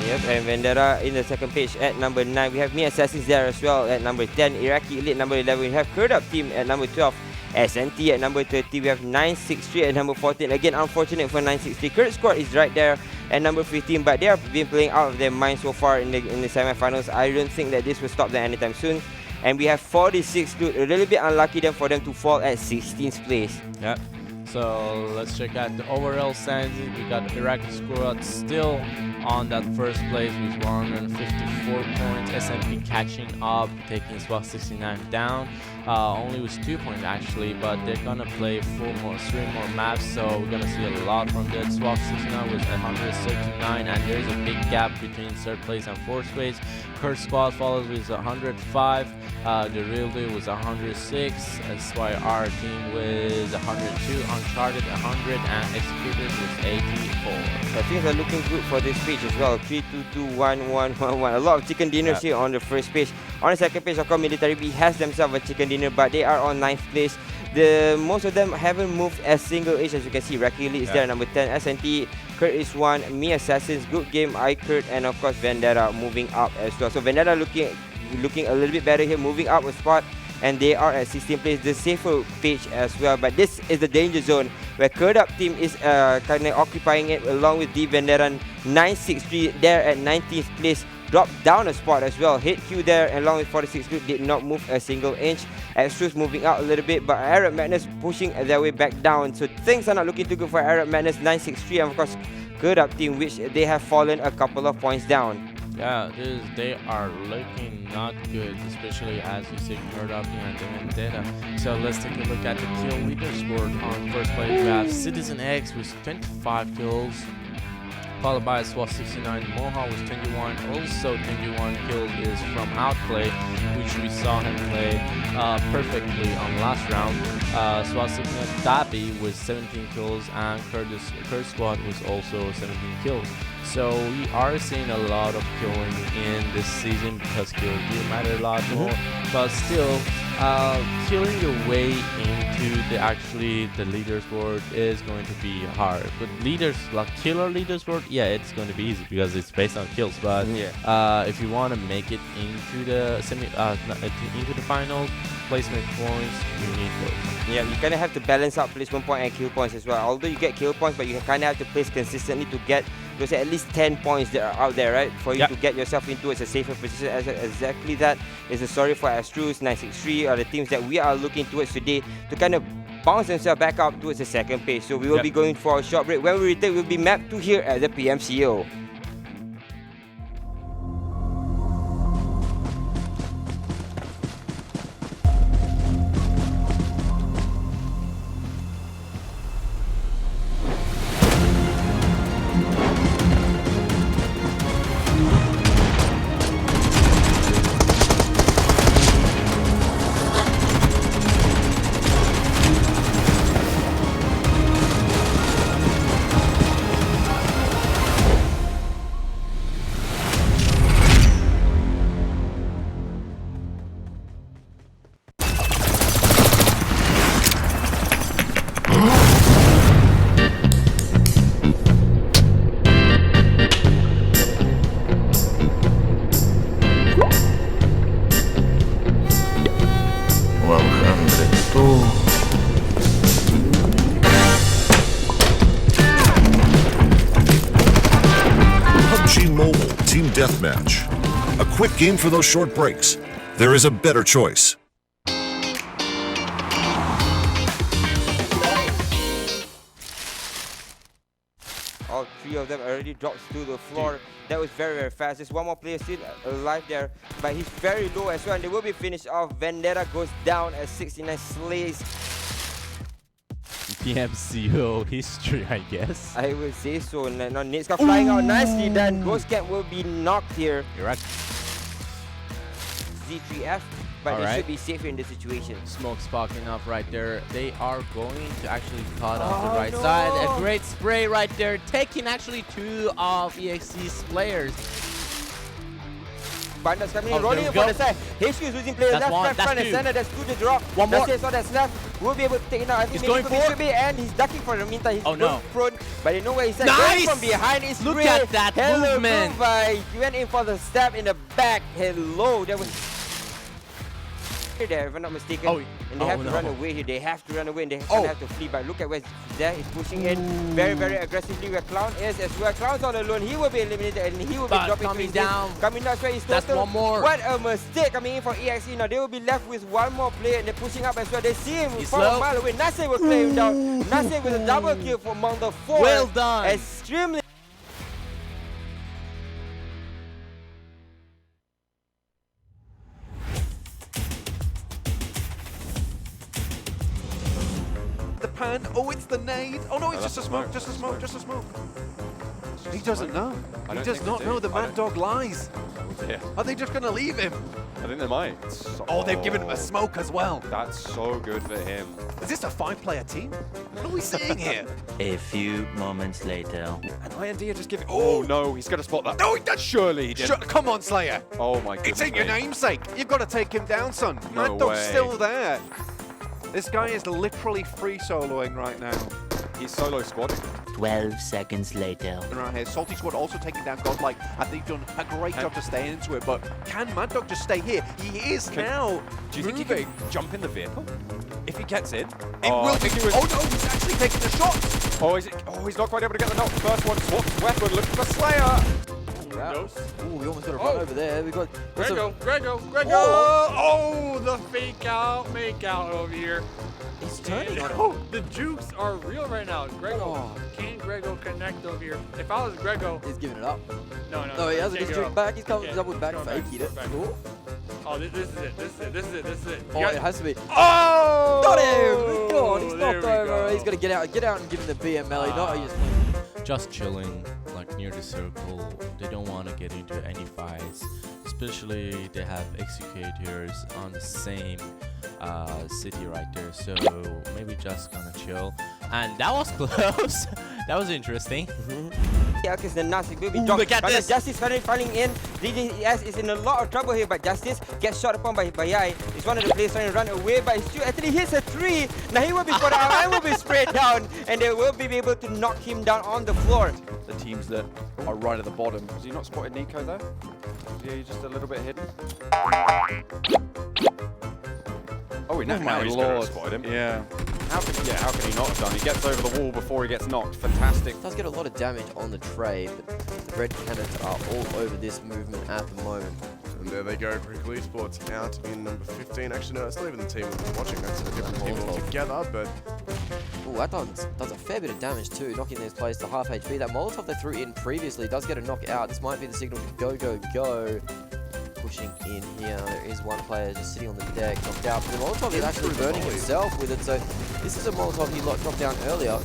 Yep, and Vendetta in the second page at number 9. We have Assassains there as well at number 10. IRAQI Elite number 11. We have Kurd team at number 12. SNT at number 30. We have 963 at number 14. Again, unfortunate for 963. Kurd squad is right there at number 15, but they have been playing out of their mind so far in the semifinals. I don't think that this will stop them anytime soon. And we have 46 good. A little bit unlucky then for them to fall at 16th place. Yep. So let's check out the overall standings. We got IRAQI squad still on that first place with 154 points. SMP catching up, taking SWAT 69 down. Only with 2 points actually, but they're gonna play 3 more maps, so we're gonna see a lot from that. SWAT 69 with 139, and there's a big gap between 3rd place and 4th place. Kurd squad follows with 105. The Real Deal was 106. SYR team with 102. Uncharted 100, and Executed with 84. Things are looking good for this page as well. 3, 2, 2, 1, 1, 1, 1. A lot of chicken dinners here on the first page. On the second page, of course, MiliTaryB has themselves a chicken dinner, but they are on 9th place. Most of them haven't moved a single inch, as you can see. IRAQI is there, number 10. SNT, Kurd is 1. Assassins, good game. Kurd, and of course Vendetta moving up as well. So Vendetta looking a little bit better here, moving up a spot, and they are at 16th place, the safer page as well. But this is the danger zone where Kurd team is kind of occupying it along with the Vendetta. 963 there at 19th place, dropped down a spot as well. HQ there along with 46 good did not move a single inch. Abstruse moving out a little bit, but Arab Madness pushing their way back down. So things are not looking too good for Arab Madness. 963, and of course Kurd team, which they have fallen a couple of points down. Yeah, they are looking not good, especially as you see Kurd and Vendetta. So let's take a look at the kill leaderboard. On first place we have Citizen X with 25 kills, followed by SWAT 69. Moha with 21. Also 21 kills is from Outplay, which we saw him play perfectly on last round. SWAT 69 Dabi with 17 kills, and Kurd squad was also 17 kills. So we are seeing a lot of killing in this season because kills do matter a lot more, but still killing your way into the leaderboard is going to be hard. But killer leaderboard, yeah, it's going to be easy because it's based on kills. But if you want to make it into the into the final, placement points, you need those. Yeah, you kind of have to balance out placement point and kill points as well. Although you get kill points, but you kind of have to place consistently to get those at least 10 points that are out there, right? For you to get yourself into a safer position. Exactly that is the story for Abstruse, 963, or the teams that we are looking towards today to kind of bounce themselves back up towards the second page. So we will be going for a short break. When we return, we'll be mapped to here at the PMCO. PUBG Mobile Team Deathmatch. A quick game for those short breaks. There is a better choice. All three of them already drops to the floor. That was very, very fast. There's one more player still alive there, but he's very low as well, and they will be finished off. Vendetta goes down as 69 slays. PMCO history, I guess. I will say so. Now Nitska flying out nicely done. Ghost Cat will be knocked here. You're right. Z3F, but they should be safer in this situation. Smoke sparking up right there. They are going to actually cut off the right side. A great spray right there, taking actually 2 of EXC's players. Banda's coming in, rolling in for the side. HQ is losing players left, right, front, and center. There's 2 to drop. One more. That's that's left. We'll be able to take it now. I think He's going for should be, and he's ducking for the meantime. He's no. prone, but they know where he's at. Nice! Going from behind is Look great. at that Hello, movement. He went in for the stab in the back. Hello, that was there, if I'm not mistaken. And they have to run away here. They have to run away, and they have to flee. But look at where Zed is pushing in very, very aggressively. Where Clown is as well. Clown's all alone. He will be eliminated, and he will be dropping coming down. Coming down, where he's total. That's one more. What a mistake coming in for EXE. Now they will be left with one more player, and they're pushing up as well. They see him from a mile away. Nase will clear him down. Nase with a double kill for Mount 4. Well done. Extremely. The pan. Oh, it's the nade. Oh no, it's just a smoke. Just a smoke. Just a smoke. He doesn't know. He does not know the Mad Dog lies. Yeah. Are they just going to leave him? I think they might. Oh, they've given him a smoke as well. That's so good for him. Is this a 5-player team? What are we seeing here? A few moments later. And IND are just giving. Oh no, he's going to spot that. No, he does. Surely he didn't. Come on, Slayer. Oh my goodness. It's in your namesake. You've got to take him down, son. No Mad Dog's way. still there. This guy is literally free soloing right now. He's solo squadding. 12 seconds later. Around here, Salty Squad also taking down Godlike, and they've done a great job to stay into it. But can Mad Dog just stay here? He is now. Do you think he can jump in the vehicle? If he gets in, It will be. Oh no, he's actually taking the shot. Oh, he's not quite able to get the knock. First one swaps weapon, looking for Slayer. Ooh, we almost got a run over there. We got Grego. Oh, the fake out, make out over here. He's turning on him. The jukes are real right now. Grego, can Grego connect over here? If I was Grego, He's giving it up. no, No, he hasn't. take He's it jumped off. back. He's coming Yeah, double back. going Fake back, it. going back. Cool. Oh, this is it. This is it. Oh, it has to be. Oh! Got him! God, he's There knocked we over. go. He's got to get out and give him the BML. Just chilling, like near the circle. They don't want to get into any fights. Especially they have executors on the same city right there. So maybe just gonna chill. And that was close. That was interesting. Yeah, because the Nasik will be dropped. Look at this. Justice finally falling in. DDS is in a lot of trouble here, but Justice gets shot upon by Yai. He's one of the players trying to run away, but he still actually hits a 3. Now he will be put out and will be sprayed down, and they will be able to knock him down on the floor. The teams that are right at the bottom. Has he not spotted Nico though? Yeah, he's just a little bit hidden. Oh, now he's going to spotted him. Yeah. How can he not have done? He gets over the wall before he gets knocked. Fantastic. Does get a lot of damage on the trade, but the red cannons are all over this movement at the moment. And there they go, Critical Esports out in number 15. Actually, no, it's not even the team we've been watching. That's a different team altogether, but... Oh, that does a fair bit of damage too, knocking these players to half HP. That Molotov they threw in previously does get a knockout. This might be the signal to go. Pushing in here. There is one player just sitting on the deck, knocked out. But the Molotov is actually burning himself with it, so this is a Molotov he dropped down earlier.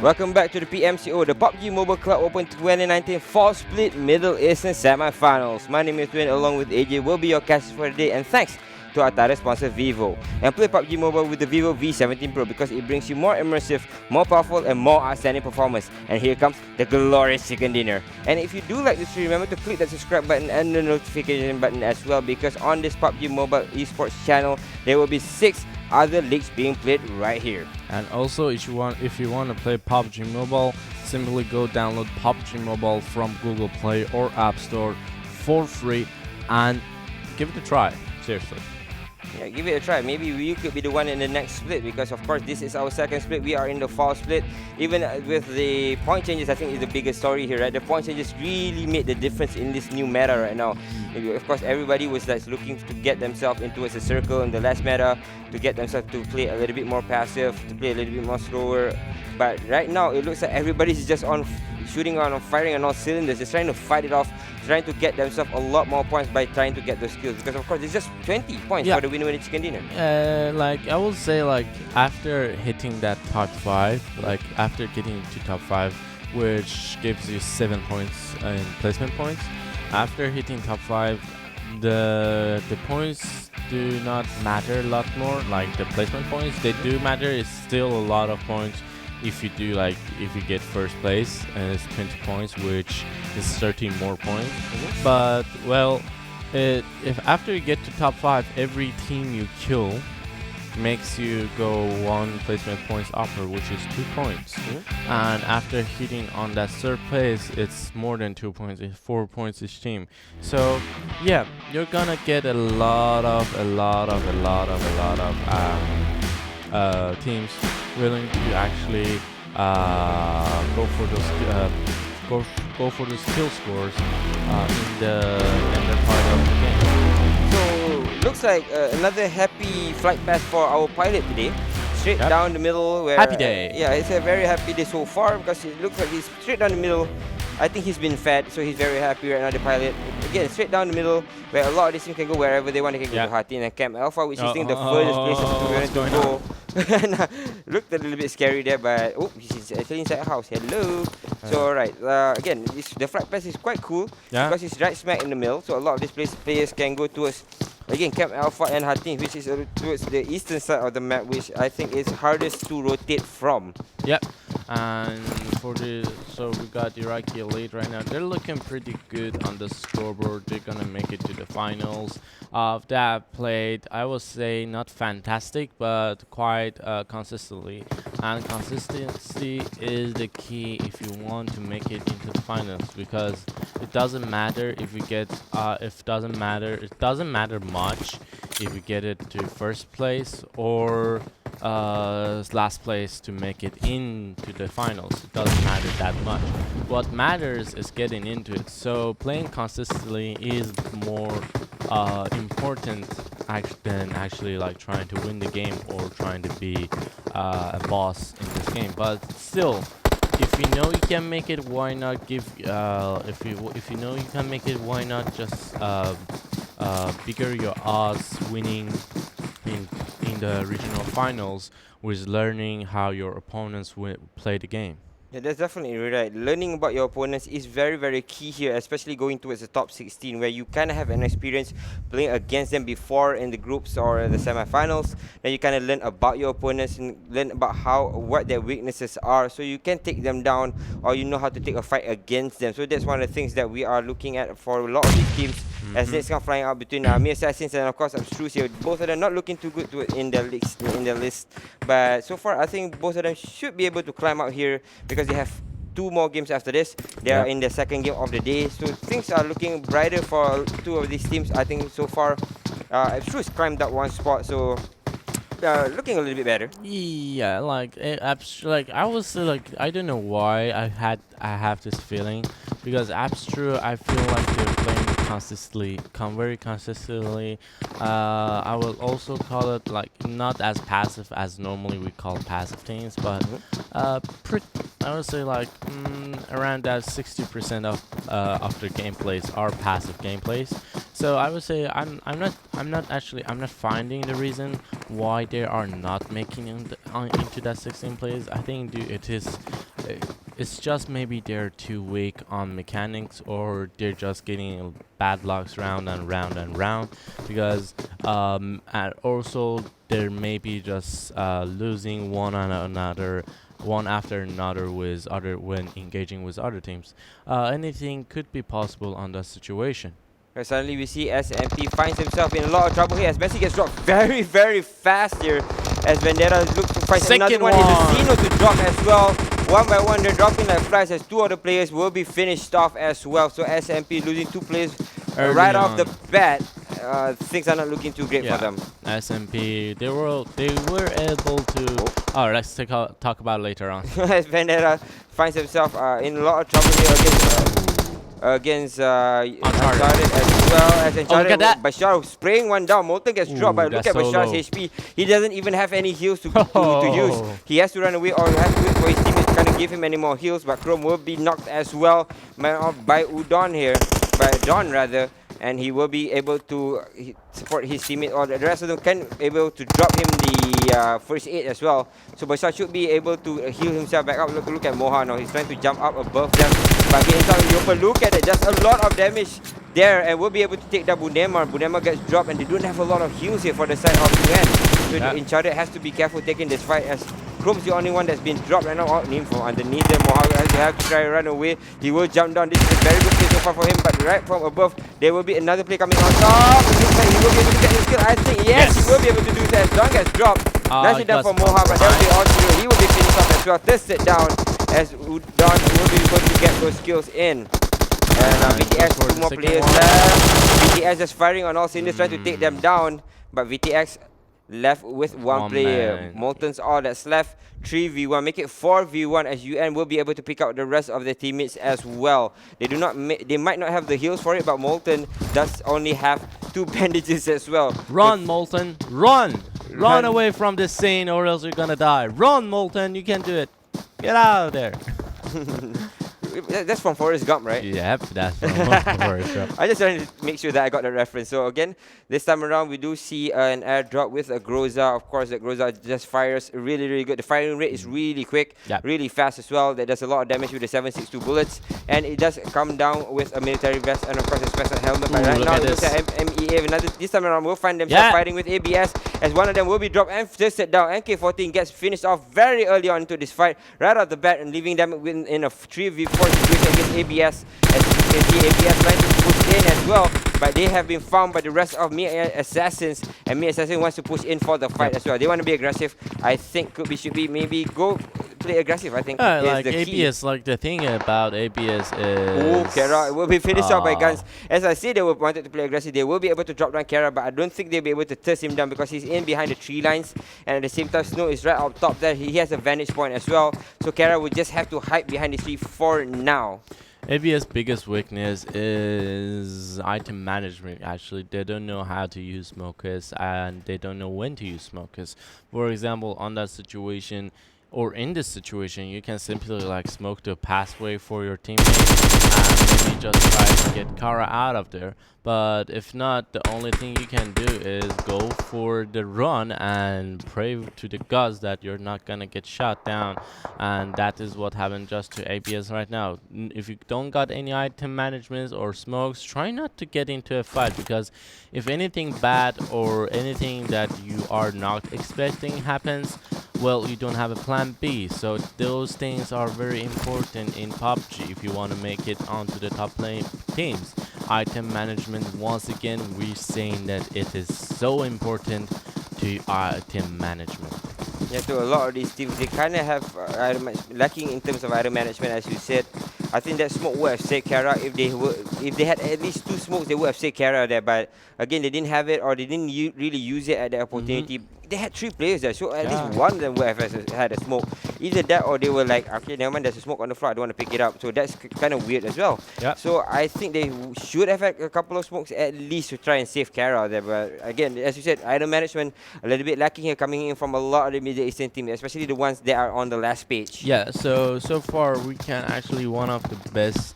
Welcome back to the PMCO, the PUBG Mobile Club Open 2019 Fall Split Middle Eastern Semifinals. My name is Wayne, along with AJ will be your cast for the day, and thanks to our title sponsor Vivo. And play PUBG Mobile with the Vivo V17 Pro because it brings you more immersive, more powerful, and more outstanding performance. And here comes the glorious chicken dinner. And if you do like this, remember to click that subscribe button and the notification button as well, because on this PUBG Mobile esports channel, there will be 6 other leagues being played right here. And also, if you want to play PUBG Mobile, simply go download PUBG Mobile from Google Play or App Store for free and give it a try. Seriously. Yeah, give it a try. Maybe we could be the one in the next split, because of course this is our second split. We are in the fall split. Even with the point changes, I think is the biggest story here, right? The point changes really made the difference in this new meta right now. Of course, everybody was like looking to get themselves into a circle in the last meta, to get themselves to play a little bit more passive, to play a little bit more slower. But right now, it looks like everybody's just on shooting on, firing on all cylinders. Just trying to fight it off, trying to get themselves a lot more points by trying to get those kills. Because of course, it's just 20 points for the winner with the chicken dinner. Like I will say, like after hitting that top 5, like after getting to top 5, which gives you 7 points in placement points. After hitting top 5, the points do not matter a lot more. Like the placement points, they do matter. It's still a lot of points. If you do, like, if you get first place, and it's 20 points, which is 13 more points. But well, if after you get to top 5, every team you kill makes you go 1 placement points upper, which is 2 points. And after hitting on that third place, it's more than 2 points. It's 4 points each team. So yeah, you're gonna get a lot of teams willing to actually go for those kill scores in the part of the game. So looks like another happy flight path for our pilot today. Straight down the middle. Where, happy day. Yeah, it's a very happy day so far, because it looks like he's straight down the middle. I think he's been fed, so he's very happy right now, the pilot. Again, straight down the middle, where a lot of these teams can go wherever they want. They can go to Hatin and Camp Alpha, which is I think the furthest places to go. Looked a little bit scary there, but he's actually inside a house. Hello. So alright, again, the flight path is quite cool because it's right smack in the middle. So a lot of these players can go towards, again, Camp Alpha and Hatin, which is towards the eastern side of the map, which I think is hardest to rotate from. Yep. And so we got IRAQI lead right now. They're looking pretty good on the scoreboard. They're gonna make it to the finals. Of that played, I would say not fantastic, but quite consistently. And consistency is the key if you want to make it into the finals, because it doesn't matter if you get it doesn't matter much if you get it to first place or last place to make it into the finals. It doesn't matter that much. What matters is getting into it. So playing consistently is more important than actually like trying to win the game or trying to be a boss in this game. But still, if you know you can make it, why not give? If you know you can make it, why not just bigger your odds winning in the regional finals with learning how your opponents play the game. Yeah, that's definitely right. Learning about your opponents is very, very key here, especially going towards the top 16, where you kind of have an experience playing against them before in the groups or the semifinals. Then you kind of learn about your opponents and learn about what their weaknesses are, so you can take them down, or you know how to take a fight against them. So that's one of the things that we are looking at for a lot of these teams. As next come flying out between Assassains and of course Abstruse here. Both of them not looking too good in the list, but so far I think both of them should be able to climb out here, because they have 2 more games after this. They are in the second game of the day, so things are looking brighter for 2 of these teams. I think so far Abstruse climbed up 1 spot, so looking a little bit better. Yeah, like I was like, I don't know why I have this feeling, because Abstruse, I feel like they're playing very consistently. I will also call it like not as passive as normally we call passive teams, but I would say like around that 60% of their gameplays are passive gameplays. So I would say I'm not finding the reason why they are not making into that 16 plays. I think it's just maybe they're too weak on mechanics, or they're just getting bad lucks round and round and round, because and also they're maybe just losing one after another with other when engaging with other teams. Anything could be possible on that situation. Suddenly we see SMP finds himself in a lot of trouble here as Messi gets dropped very, very fast here as Vendetta looks to find another one. Here's a Zeno to drop as well. One by one, they're dropping like flies as two other players will be finished off as well. So SMP losing two players right off the bat. Things are not looking too great for them. SMP, they were able to. Oh, let's talk about it later on. As Vendetta finds himself in a lot of trouble here against Uncharted as well. As Uncharted, Bashar spraying one down. Molten gets dropped, but look at Bashar's HP. He doesn't even have any heals to use. He has to run away, or he has to wait for his teammates to kind of give him any more heals. But Chrome will be knocked as well by Udon here, by Don rather. And he will be able to support his teammate, or the rest of them can be able to drop him the first aid as well. So Bashar should be able to heal himself back up. Look at Moha now. He's trying to jump up above them, but getting himself in the open. Look at it, just a lot of damage there, and we'll be able to take down Bunemar. Bunemar gets dropped, and they don't have a lot of heals here for the side of UN. So the Uncharted has to be careful taking this fight, as Chrome's the only one that's been dropped right now. Name from underneath them. Moha has to have to try to run away. He will jump down. This is a very good play so far for him, but right from above, there will be another play coming on top. It looks like he will be able to get his kill. I think, yes, he will be able to do that. Don gets dropped. Nicely done for Moha, but that will be all zero. He will be finished off as well. Tested down as Don will be able to get those kills in. And VTX, two more players left. VTX just firing on all cylinders, trying to take them down, but VTX left with one player. Molten's all that's left. 3v1, make it 4v1 as UN will be able to pick out the rest of their teammates as well. They do not, they might not have the heals for it, but Molten does only have 2 bandages as well. Run, Molten, run! Run away from this scene, or else you're gonna die. Run, Molten, you can do it. Get out of there. That's from Forrest Gump, right? Yep, that's from Forrest Gump. I just wanted to make sure that I got the reference. So again, this time around, we do see an airdrop with a Groza. Of course, the Groza just fires really, really good. The firing rate is really quick, really fast as well. That does a lot of damage with the 7.62 bullets. And it does come down with a military vest and, of course, a special helmet. But right now, it looks at MEA. This time around, we'll find themselves fighting with ABS, as one of them will be dropped and tested down. NK14 gets finished off very early on into this fight, right off the bat, and leaving them in a 3v4 situation against ABS. As you can see, ABS trying to push in as well, but they have been found by the rest of Assassins, and Assassin wants to push in for the fight as well. They want to be aggressive. I think should be maybe go play aggressive. I think like the ABS, key. like the thing about ABS is Kara will be finished off by guns. As I say, they wanted to play aggressive. They will be able to drop down Kara, but I don't think they'll be able to test him down because he's in behind the tree lines, and at the same time Snow is right up top there. He has a vantage point as well, so Kara will just have to hide behind the tree for now. ABS' biggest weakness is item management. Actually, they don't know how to use smokers, and they don't know when to use smokers. For example, on that situation, or in this situation, you can simply like smoke the pathway for your teammates and maybe just try to get Kara out of there. But if not, the only thing you can do is go for the run and pray to the gods that you're not gonna get shot down. And that is what happened just to ABS right now. If you don't got any item management or smokes, try not to get into a fight, because if anything bad or anything that you are not expecting happens, well, you don't have a plan B. So those things are very important in PUBG if you want to make it onto the top lane teams. Item management, once again, we're saying that it is so important to item management. Yeah, to a lot of these teams, they kind of have lacking in terms of item management, as you said. I think that smoke would have saved Kara. If they had at least 2 smokes, they would have saved Kara there. But again, they didn't have it, or they didn't really use it at the opportunity. They had 3 players there, so at least one of them would have had a smoke. Either that, or they were like, okay, never mind, there's a smoke on the floor, I don't want to pick it up. So that's kind of weird as well. So I think they should have had a couple of smokes at least to try and save Kara there. But again, as you said, item management a little bit lacking here, coming in from a lot of the Middle Eastern teams, especially the ones that are on the last page. Yeah, so far we can actually one of the best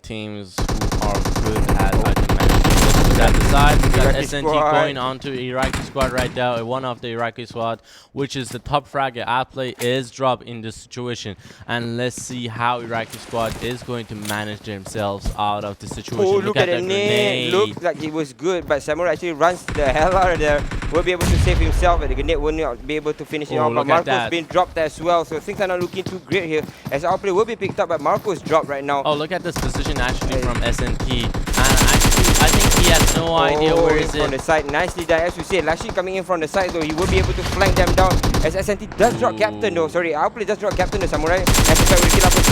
teams who are good at item management. at the side. We got Iraqi SNT squad. going on to Iraqi squad right now. One of the Iraqi squad, which is the top frag outplay, is dropped in this situation. And let's see how Iraqi squad is going to manage themselves out of the situation. Oh, look at the grenade. Looked like it was good, but Samurai actually runs the hell out of there. Will be able to save himself, and the grenade will not be able to finish it off. But Marco's been dropped as well, so things are not looking too great here. As outplay will be picked up, but Marco's dropped right now. Oh, look at this position actually from SNT. And actually, I think he has no idea where is it. From the side, nicely done. As we said, Lashi coming in from the side though, he will be able to flank them down. As SNT does drop captain though, sorry, outplay does drop captain the Samurai. And the fact we kill up they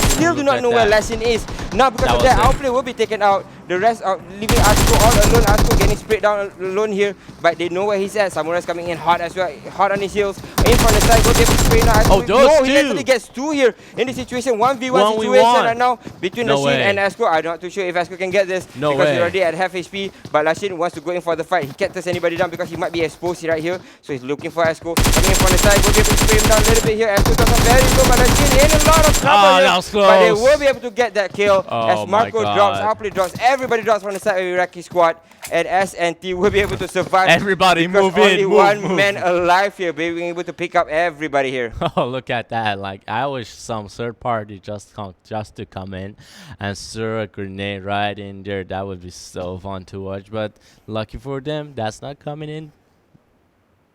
still do not know where Lashin is. Now because of that, outplay will be taken out. The rest are leaving Asko all alone. Asko getting sprayed down alone here, but they know where he's at. Samurai's coming in hot as well, hot on his heels. In from the side, go get him sprayed now. Oh, no, he actually gets 2 here in this situation. 1v1 situation right now between Lashin and Asko. I'm not too sure if Asko can get this because he's already at half HP. But Lashin wants to go in for the fight. He can't touch anybody down because he might be exposed right here. So he's looking for Asko. Coming in from the side, go get him sprayed down a little bit here. Asko does a very low, but Lashin in a lot of trouble here. That was close. But they will be able to get that kill as Marco God. drops, outplay drops, everybody drops from the side of the Iraqi squad, and SNT will be able to survive. Everybody move in, only one man alive here, being able to pick up everybody here. Oh, look at that. Like, I wish some third party just to come in and throw a grenade right in there. That would be so fun to watch, but lucky for them, that's not coming in.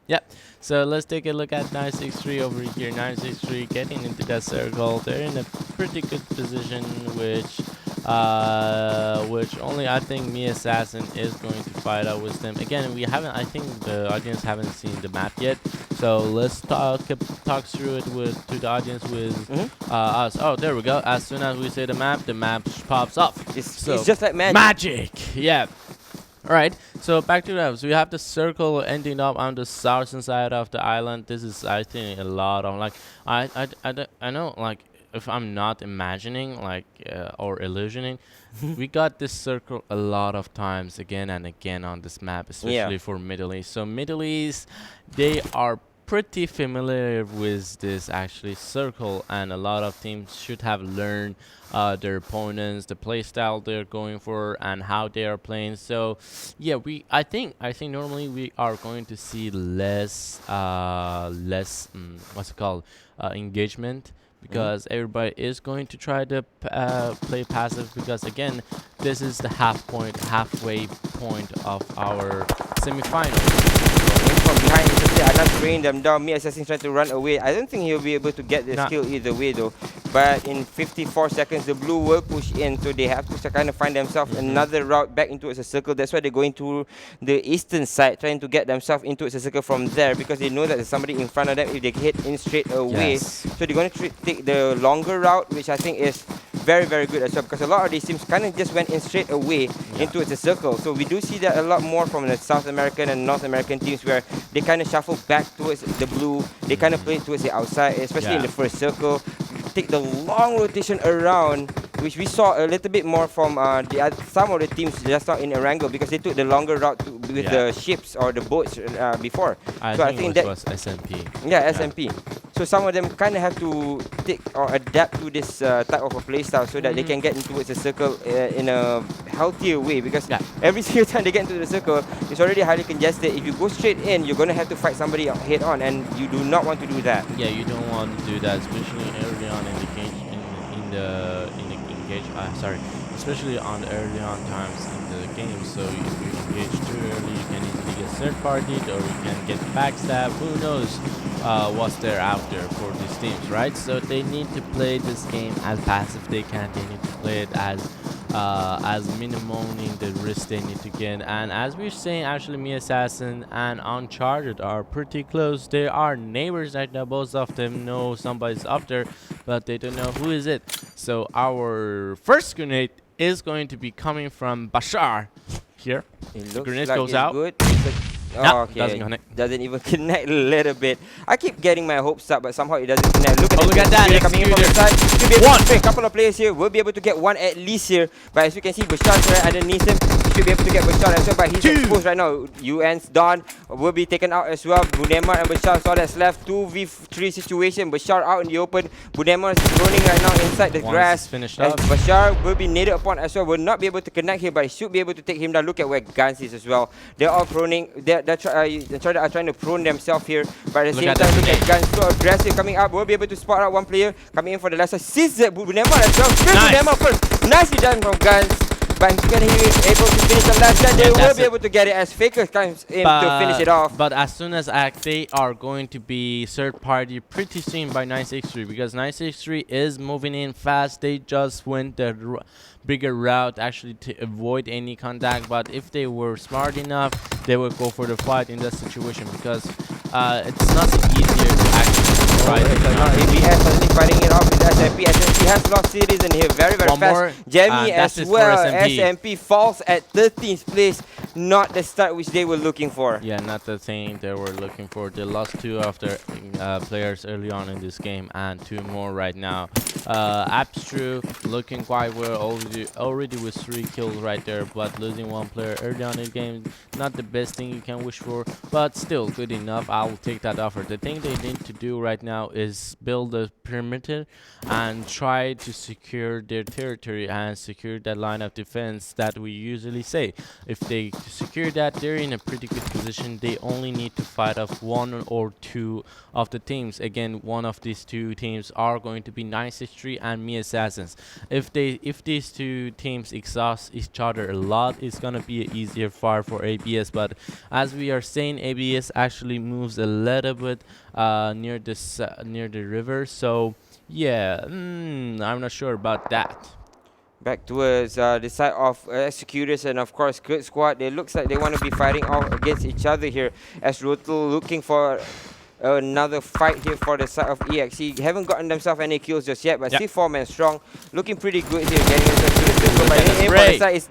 Yep, so let's take a look at 963 over here. 963 getting into that circle. They're in a pretty good position, which only I think Assassin is going to fight out with them. Again, I think the audience haven't seen the map yet, so let's talk through it to the audience with us. Oh, there we go. As soon as we say the map pops up. It's just like magic. Magic, yeah. Alright, so back to that. So we have the circle ending up on the southern side of the island. This is, I think, a lot of like I know, like, if I'm not imagining like or illusioning, we got this circle a lot of times again and again on this map, especially for Middle East. So Middle East, they are pretty familiar with this actually circle, and a lot of teams should have learned their opponents, the play style they're going for, and how they are playing. So yeah, I think normally we are going to see less what's it called, engagement, because everybody is going to try to play passive, because again, this is the halfway point of our semifinals. From behind, I'm not spraying them down. Assassin's trying to run away. I don't think he'll be able to get the skill either way though. But in 54 seconds, the blue will push in, so they have to kind of find themselves another route back into a circle. That's why they're going to the eastern side, trying to get themselves into a circle from there, because they know that there's somebody in front of them if they hit in straight away. So they're going to take the longer route, which I think is very, very good as well, because a lot of these teams kind of just went in straight away into a circle. So we do see that a lot more from the South American and North American teams, where they kind of shuffle back towards the blue. They kind of play towards the outside, especially in the first circle. Take the long rotation around, which we saw a little bit more from some of the teams just now in Erangel, because they took the longer route with the ships or the boats before. I think that was SMP. Yeah, SMP. So some of them kind of have to take or adapt to this type of a play style, so that they can get into the circle in a healthier way, because every single time they get into the circle, it's already highly congested. If you go straight in, you're going to have to fight somebody head on, and you do not want to do that. Yeah, you don't want to do that, especially early on in the game, especially on the early on times in the game. So if you engage too early, you can easily get third partied, or you can get backstab. Who knows what's there after for these teams, right? So they need to play this game as passive they can. They need to play it as minimuming the risk they need to get. And as we're saying, actually, Assassin and Uncharted are pretty close. They are neighbors right now. Both of them know somebody's up there, but they don't know who is it. So our first grenade is going to be coming from Bashar here. It the looks grenade like goes it's out. Good. Oh, okay. Doesn't connect. Doesn't even connect a little bit. I keep getting my hopes up, but somehow it doesn't connect. Look at Look at that. coming in from the side. Should be able to pick a couple of players here. We'll be able to get one at least here. But as you can see, Bashar's right underneath him. Should be able to get Bashar as well, but he's exposed right now. UN's Don will be taken out as well. Bunemar and Bashar, so that's left 2v3 situation. Bashar out in the open. Bunemar is running right now inside the grass. Finished As up. Bashar will be naded upon as well. Will not be able to connect here, but he should be able to take him down. Look at where Guns is as well. They're all proning. Uncharted are trying to prone themselves here, but at the same time, look at Guns so aggressive coming up. We'll be able to spot out one player coming in for the last side. Sees that Bunemar as well. Bunemar first. Nicely done from Guns. But he is able to finish the last shot. They will be able to get it as Faker comes in to finish it off. But as soon as they are going to be third party pretty soon by 963, because 963 is moving in fast. They just went the bigger route actually to avoid any contact. But if they were smart enough, they would go for the fight in that situation, because it's nothing easier to actually try it. ABS suddenly fighting it off with SMP. SMP has lost series in here very fast. More, Jamie as well. SMP. SMP falls at 13th place. Not the start which they were looking for. Yeah, not the thing they were looking for. They lost 2 of their players early on in this game, and 2 more right now. Abstruse looking quite well, already with 3 kills right there, but losing 1 player early on in the game, not the best thing you can wish for, but still good enough. I will take that offer. The thing they need to do right now is build a perimeter and try to secure their territory and secure that line of defense that we usually say. If they secure that, they're in a pretty good position. They only need to fight off 1 or 2 of the teams. Again, one of these 2 teams are going to be 963 and Me Assassins. If these 2 teams exhaust each other a lot, it's gonna be an easier fight for ABS. But as we are saying, ABS actually moves a little bit near the river, so yeah, I'm not sure about that. Back towards the side of Executors and of course Kurd squad. It looks like they want to be fighting off against each other here, as Rotel looking for another fight here for the side of EXE. Haven't gotten themselves any kills just yet, but still 4 men strong. Looking pretty good here, getting into the circle. But aim for the side is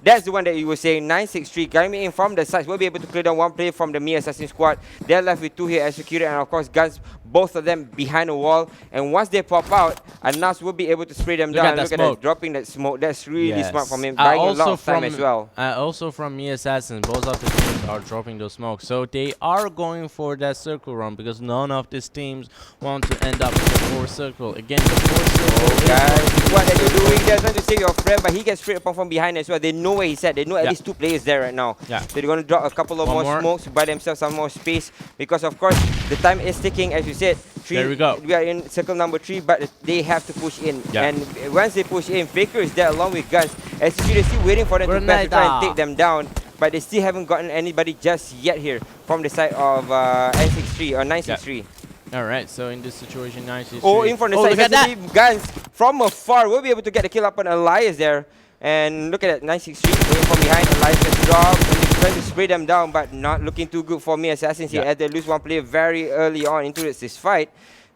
that's the one that you were saying. 963 coming in from the sides. We'll be able to clear down 1 player from the Me Assassin squad. They're left with 2 here, Executor and of course Guns, both of them behind a wall. And once they pop out, Anas will be able to spray them down. Look at that, dropping that smoke. That's really smart from him, buying a lot of time as well. Also from Me Assassin, both of the teams are dropping those smokes, so they are going for that circle run, because none of these teams want to end up in the 4 circle. Again, the 4 circle. Guys, what are you doing? They're trying to save your friend, but he gets straight upon from behind as well. They know where he's at. They know at least 2 players there right now. So they're going to drop a couple of more smokes to buy themselves some more space, because of course the time is ticking, as you said. There we go. We are in circle number 3, but they have to push in. And once they push in, Faker is there along with Guns. As you can see, waiting for them to pass to try and take them down. But they still haven't gotten anybody just yet here from the side of N63 or 963. Alright, so in this situation, 963. Oh, in from the side, look at that. Guns from afar will be able to get a kill up on Elias there. And look at that, 963 going from behind. Elias gets dropped, and they're trying to spray them down, but not looking too good for Me Assassins here, as they lose 1 player very early on into this fight.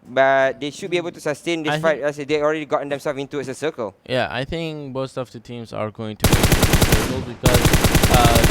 But they should be able to sustain this fight, as they already gotten themselves into a circle. Yeah, I think most of the teams are going to make it in the circle, because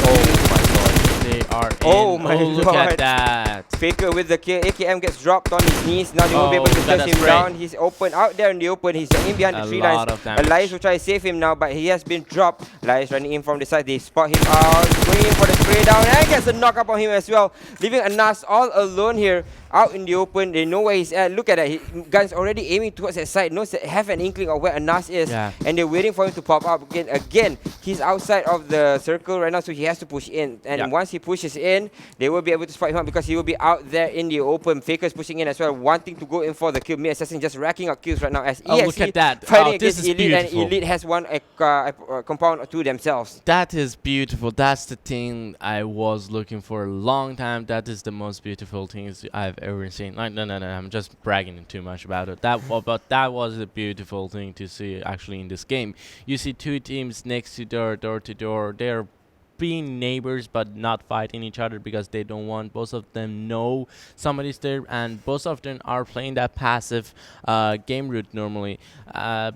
oh my god, they are in. Oh my god, look at that. Faker with the kill. AKM gets dropped on his knees. Now they won't be able to touch him down. He's open out there in the open. He's in behind the 3 lines. Elias will try to save him now, but he has been dropped. Elias running in from the side. They spot him out, going in for the spray down, and gets a knock up on him as well, leaving Anas all alone here out in the open. They know where he's at. Look at that. Guns already aiming towards that side. Knows that, have an inkling of where Anas is, and they're waiting for him to pop up again. Again, he's outside of the circle right now, so he has to push in. And once he pushes in, they will be able to spot him out, because he will be out there in the open. Faker's pushing in as well, wanting to go in for the kill. Me Assassin just racking up kills right now, as EXE look at that. fighting against Elite, and Elite has one compound to themselves. That is beautiful. That's the thing I was looking for a long time. That is the most beautiful things I've ever seen. Like, no, I'm just bragging too much about it. But that was a beautiful thing to see actually in this game. You see 2 teams next to door to door. They're being neighbors but not fighting each other because they don't want. Both of them know somebody's there, and both of them are playing that passive game route normally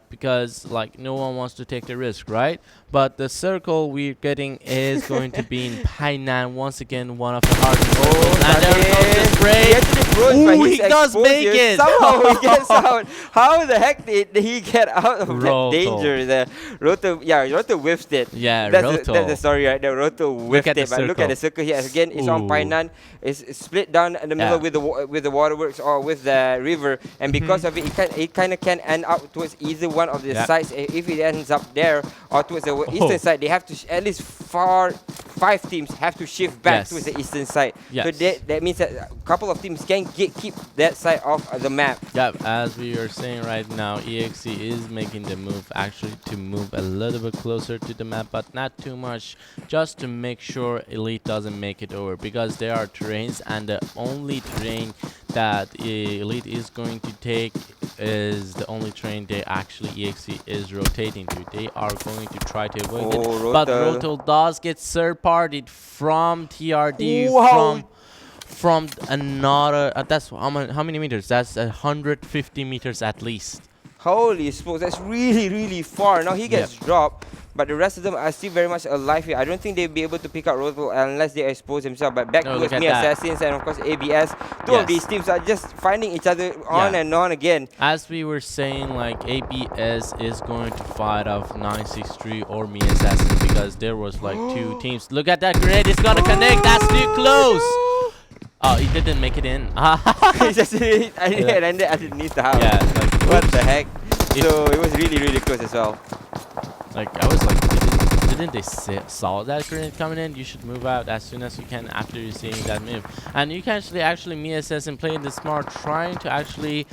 because like no one wants to take the risk, right? But the circle we're getting is going to be in Hainan once again, one of the hardest circles. And there goes the spray. Ooh, he does make it. Somehow he gets out. How the heck did he get out of that danger there? Roto, yeah, Roto whiffed it. Yeah, that's the story right there. Roto whiffed it. But look at the circle here. Again, it's on Painan. It's split down in the middle with the waterworks or with the river. And because of it, it kind of can end up towards either one of the sides. If it ends up there or towards the eastern side, they have to at least 5 teams have to shift back towards the eastern side. So that means that a couple of teams can keep that side of the map. Yeah, as we are saying right now, EXE is making the move actually to move a little bit closer to the map, but not too much, just to make sure Elite doesn't make it over, because there are terrains, and the only terrain that Elite is going to take is the only terrain they actually EXE is rotating to. They are going to try to avoid it, but Roto does get third-partied from TRD, from another, that's how many meters? That's 150 meters at least. Holy smokes, that's really far. Now he gets dropped, but the rest of them are still very much alive here. I don't think they'll be able to pick out Roto unless they expose himself. But back towards me, Assassins, and of course ABS. Two of these teams are just finding each other on and on again. As we were saying, like ABS is going to fight off 963 or me Assassins, because there was like 2 teams. Look at that grenade, it's gonna connect, that's too close. Oh, he didn't make it in. He just landed underneath the house. Yeah, like, what the heck? So it was really close as well. Like, I was like, didn't they saw that grenade coming in? You should move out as soon as you can after you seeing that move. And you can actually me assassin playing the smart, trying to actually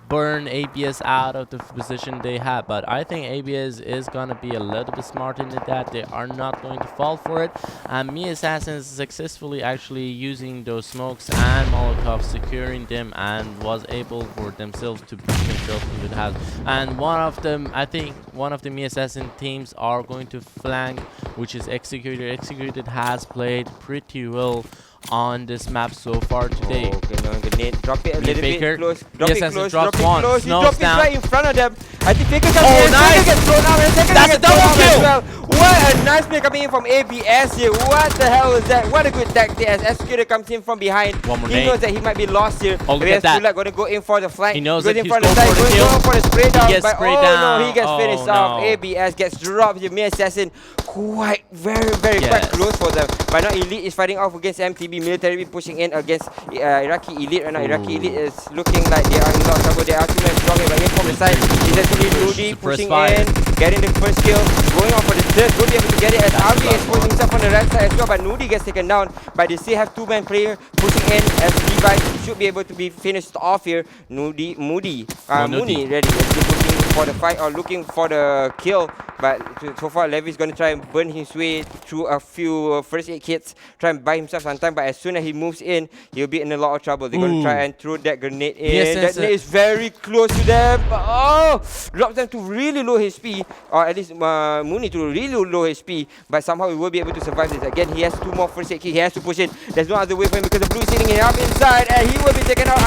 burn ABS out of the position they have. But I think ABS is gonna be a little bit smarter than that. They are not going to fall for it. And me assassin is successfully actually using those smokes and Molotovs, securing them, and was able for themselves to push themselves into the house. And one of them, I think one of the me assassin teams are going to flank, which is Executed. Executed has played pretty well on this map so far today. Okay, now grenade. Drop it a little bit close. Drop it close. Drop it close. He dropped it right in front of them. I think Faker comes in. Nice. Gets thrown out, and second that's a double kill. Well. What a nice play coming in from ABS here. What the hell is that? What a good tactic as Executed comes in from behind. He knows that he might be lost here. Oh, look at that. Going to go in for the flank. He knows goes that in he's front going of the for the side. kill. Going for the spray down. He gets sprayed down. No, he gets finished off. ABS gets dropped here. Me assassin quite quite close for them. But now Elite is fighting off against MTB. MiliTaryB pushing in against IRAQI Elite right now. IRAQI Elite is looking like they are in a lot of trouble. They are too much strong, but in from the side, it's actually Rudy pushing in, getting the first kill, going on for the third. Will be able to get it as Avi exposing himself on the right side as well, but Nudi gets taken down. But they still have 2-man player pushing in as Levi should be able to be finished off here. Moody ready, actually looking for the fight or looking for the kill. But so far, Levy's going to try and burn his way through a few first aid kits, try and buy himself some time. But as soon as he moves in, he'll be in a lot of trouble. They're going to try and throw that grenade in. That grenade is very close to them. Drops them to really low HP, or at least Mooney to really low HP. But somehow he will be able to survive this. Again, he has 2 more first aid kits. He has to push in. There's no other way for him because the blue is sitting up inside, and he will be taken out.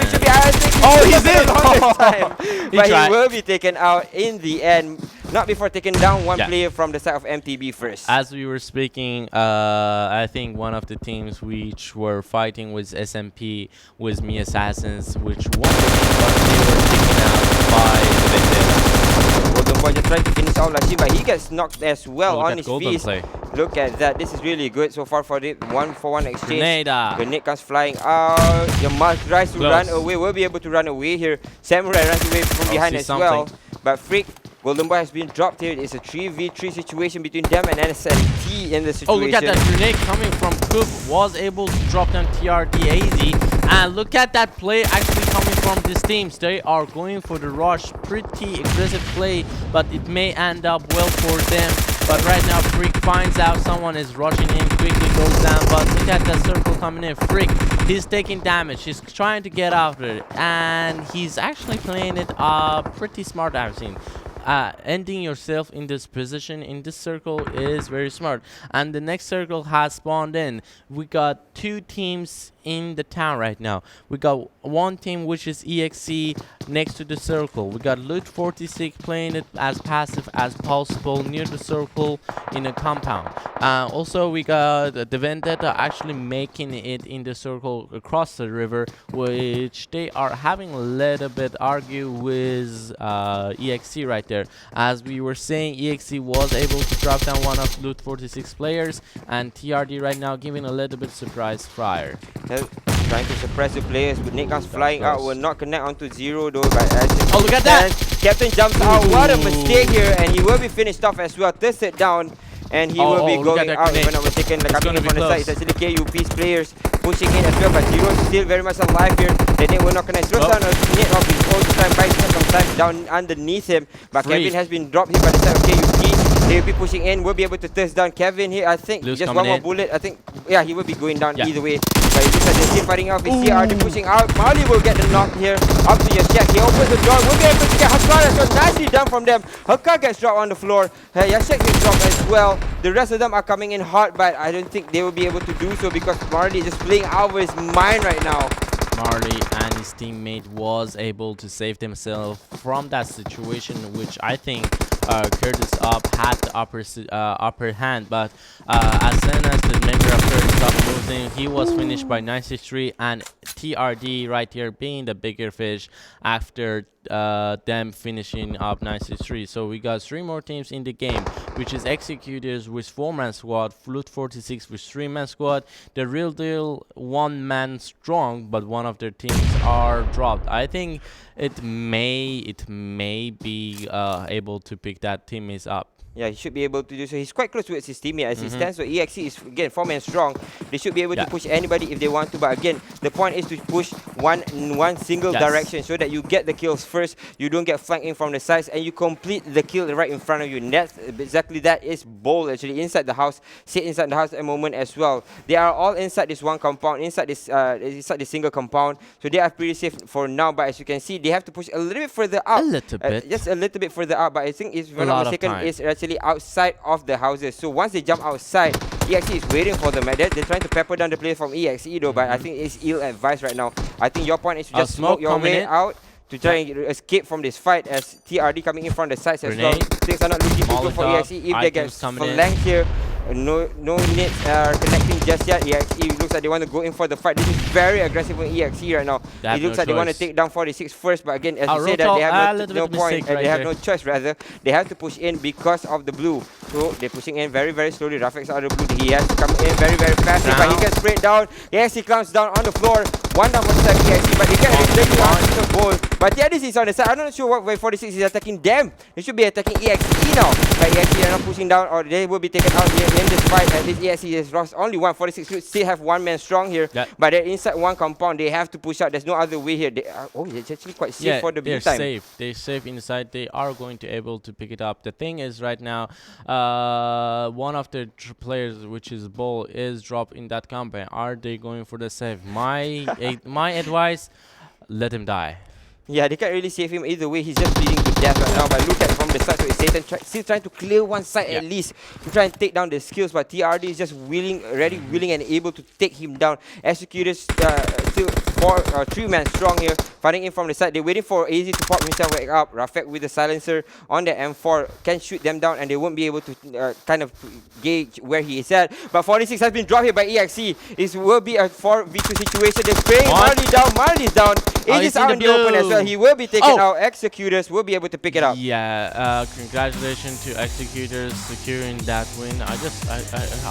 Should be. He's in. But he will be taken out in the end. Not before taking down one player from the side of MTB first. As we were speaking, I think one of the teams which were fighting with SMP was Me Assassins, which won, but they were taken out by the Vendetta. Golden Boy just trying to finish out Lashi, but he gets knocked as well on his feet. Look at that. This is really good so far for the 1-for-1 exchange. Grenade comes flying out. Yamal tries to run away. Will be able to run away here. Samurai runs away from behind as well. But Freak, Golden Boy has been dropped here. It's a 3v3 situation between them and NSNT in the situation. Oh, look at that grenade coming from Cook. Was able to drop them TRD easy. And look at that play actually coming from these teams. They are going for the rush. Pretty aggressive play, but it may end up well for them. But right now, Freak finds out someone is rushing in, quickly goes down. But look at that circle coming in. Freak, he's taking damage. He's trying to get out of it. And he's actually playing it pretty smart, I've seen. ending yourself in this position in this circle is very smart. And the next circle has spawned in. We got 2 teams in the town right now. We got one team which is EXE next to the circle. We got Loot46 playing it as passive as possible near the circle in a compound. Also we got the Vendetta actually making it in the circle across the river, which they are having a little bit argue with EXE right there. As we were saying, EXE was able to drop down one of Loot46 players, and TRD right now giving a little bit surprise fire. Trying to suppress the players, but Nick comes flying out, will not connect onto 0 though. But as look at that! Captain jumps out, what a mistake here, and he will be finished off as well. Test it down, and he will be going out. If I'm not mistaken, coming in from the side, it's actually KUP's players pushing in as well, but Zero is still very much alive here. The Nick will not connect. Throws down a net of his own time, buys some time down underneath him, but Kevin has been dropped here by the side of KUP. They will be pushing in, will be able to test down Kevin here. I think just one more bullet. I think, yeah, he will be going down either way. But it looks like they're still fighting off. His CRD pushing out. Marley will get the knock here. Up to your Yashek. He opens the door. Will be able to get Hakara. So nicely done from them. Hakara gets dropped on the floor. Yashek gets dropped as well. The rest of them are coming in hard, but I don't think they will be able to do so because Marley is just playing out of his mind right now. Marley and his teammate was able to save themselves from that situation, which I think Curtis Up had the upper hand, but as soon as the member of Curtis stopped losing, he was finished by 93, and TRD right here being the bigger fish after them finishing up 93. So we got 3 more teams in the game, which is Executors with 4-man squad, Loot46 with 3-man squad. The real deal 1-man strong, but one of their teams are dropped. I think it may be able to pick that teammates up. Yeah, he should be able to do so. He's quite close towards his teammate as he stands. So EXE is again 4-man strong. They should be able to push anybody if they want to. But again, the point is to push one single direction so that you get the kills first. You don't get flanked in from the sides, and you complete the kill right in front of you. And that's exactly that is bold actually inside the house. Sit inside the house at the moment as well. They are all inside this one compound, inside this single compound. So they are pretty safe for now. But as you can see, they have to push a little bit further up. Just a little bit further up. But I think if I'm not mistaken, it's actually outside of the houses. So once they jump outside, EXE is waiting for them. They're trying to pepper down the player from EXE though, but I think it's ill advised right now. I think your point is to just smoke your way out to try and escape from this fight as TRD coming in from the sides as well. Things are not looking too good for EXE. If they get flanked here, no nits are connecting just yet. EXE looks like they want to go in for the fight. This is very aggressive from EXE right now. It looks like they want to take down 46 first, but again, as you say that they have no point, and they have no choice rather. They have to push in because of the blue. So they're pushing in very, very slowly. Rafek's out of the blue. He has to come in very, very fast, but he gets sprayed down. Yes, he comes down on the floor. One down for the side of EXE, but they get exactly on the goal. But the others is on the side. I'm not sure what way 46 is attacking them. They should be attacking EXE now. But EXE are not pushing down, or they will be taken out here in this fight. At least EXE has lost only one. 46 could still have 1-man strong here, but they're inside one compound. They have to push out. There's no other way here. It's actually quite safe for the big time. They're safe. They're safe inside. They are going to able to pick it up. The thing is right now, one of the players, which is Bull, is dropped in that campaign. Are they going for the save? My advice, let him die. Yeah, they can't really save him either way. He's just bleeding to death right now. But look at from the side, so it's Satan still trying to clear one side at least to try and take down the skills. But TRD is just willing and able to take him down. Executors still 3-man strong here, fighting in from the side. They're waiting for AZ to pop himself back up. Rafek with the silencer on the M4 can shoot them down, and they won't be able to kind of gauge where he is at. But 46 has been dropped here by EXE. It will be a 4v2 situation. They're spraying Marley down. Marley's down. AZ is out in the open as well. He will be taken out. Executors will be able to pick it up. Yeah, congratulations to Executors securing that win. I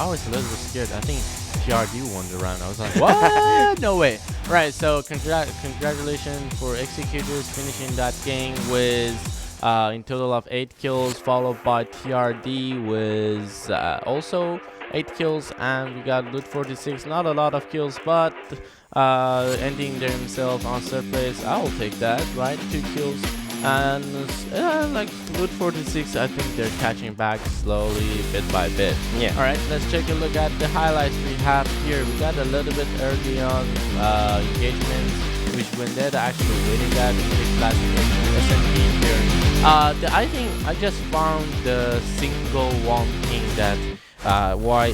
was a little bit scared. I think TRD won the round. I was like, what? No way. Right, so congratulations for Executors finishing that game with in total of 8 kills, followed by TRD with also 8 kills, and we got Loot46, not a lot of kills, but ending themselves on third place. I will take that, right? 2 kills, and like Loot46, I think they're catching back slowly, bit by bit. Yeah. All right, let's take a look at the highlights we have here. We got a little bit early on engagements, which Vendetta actually winning that in his last engagement SMT here. I think I just found the single one thing that why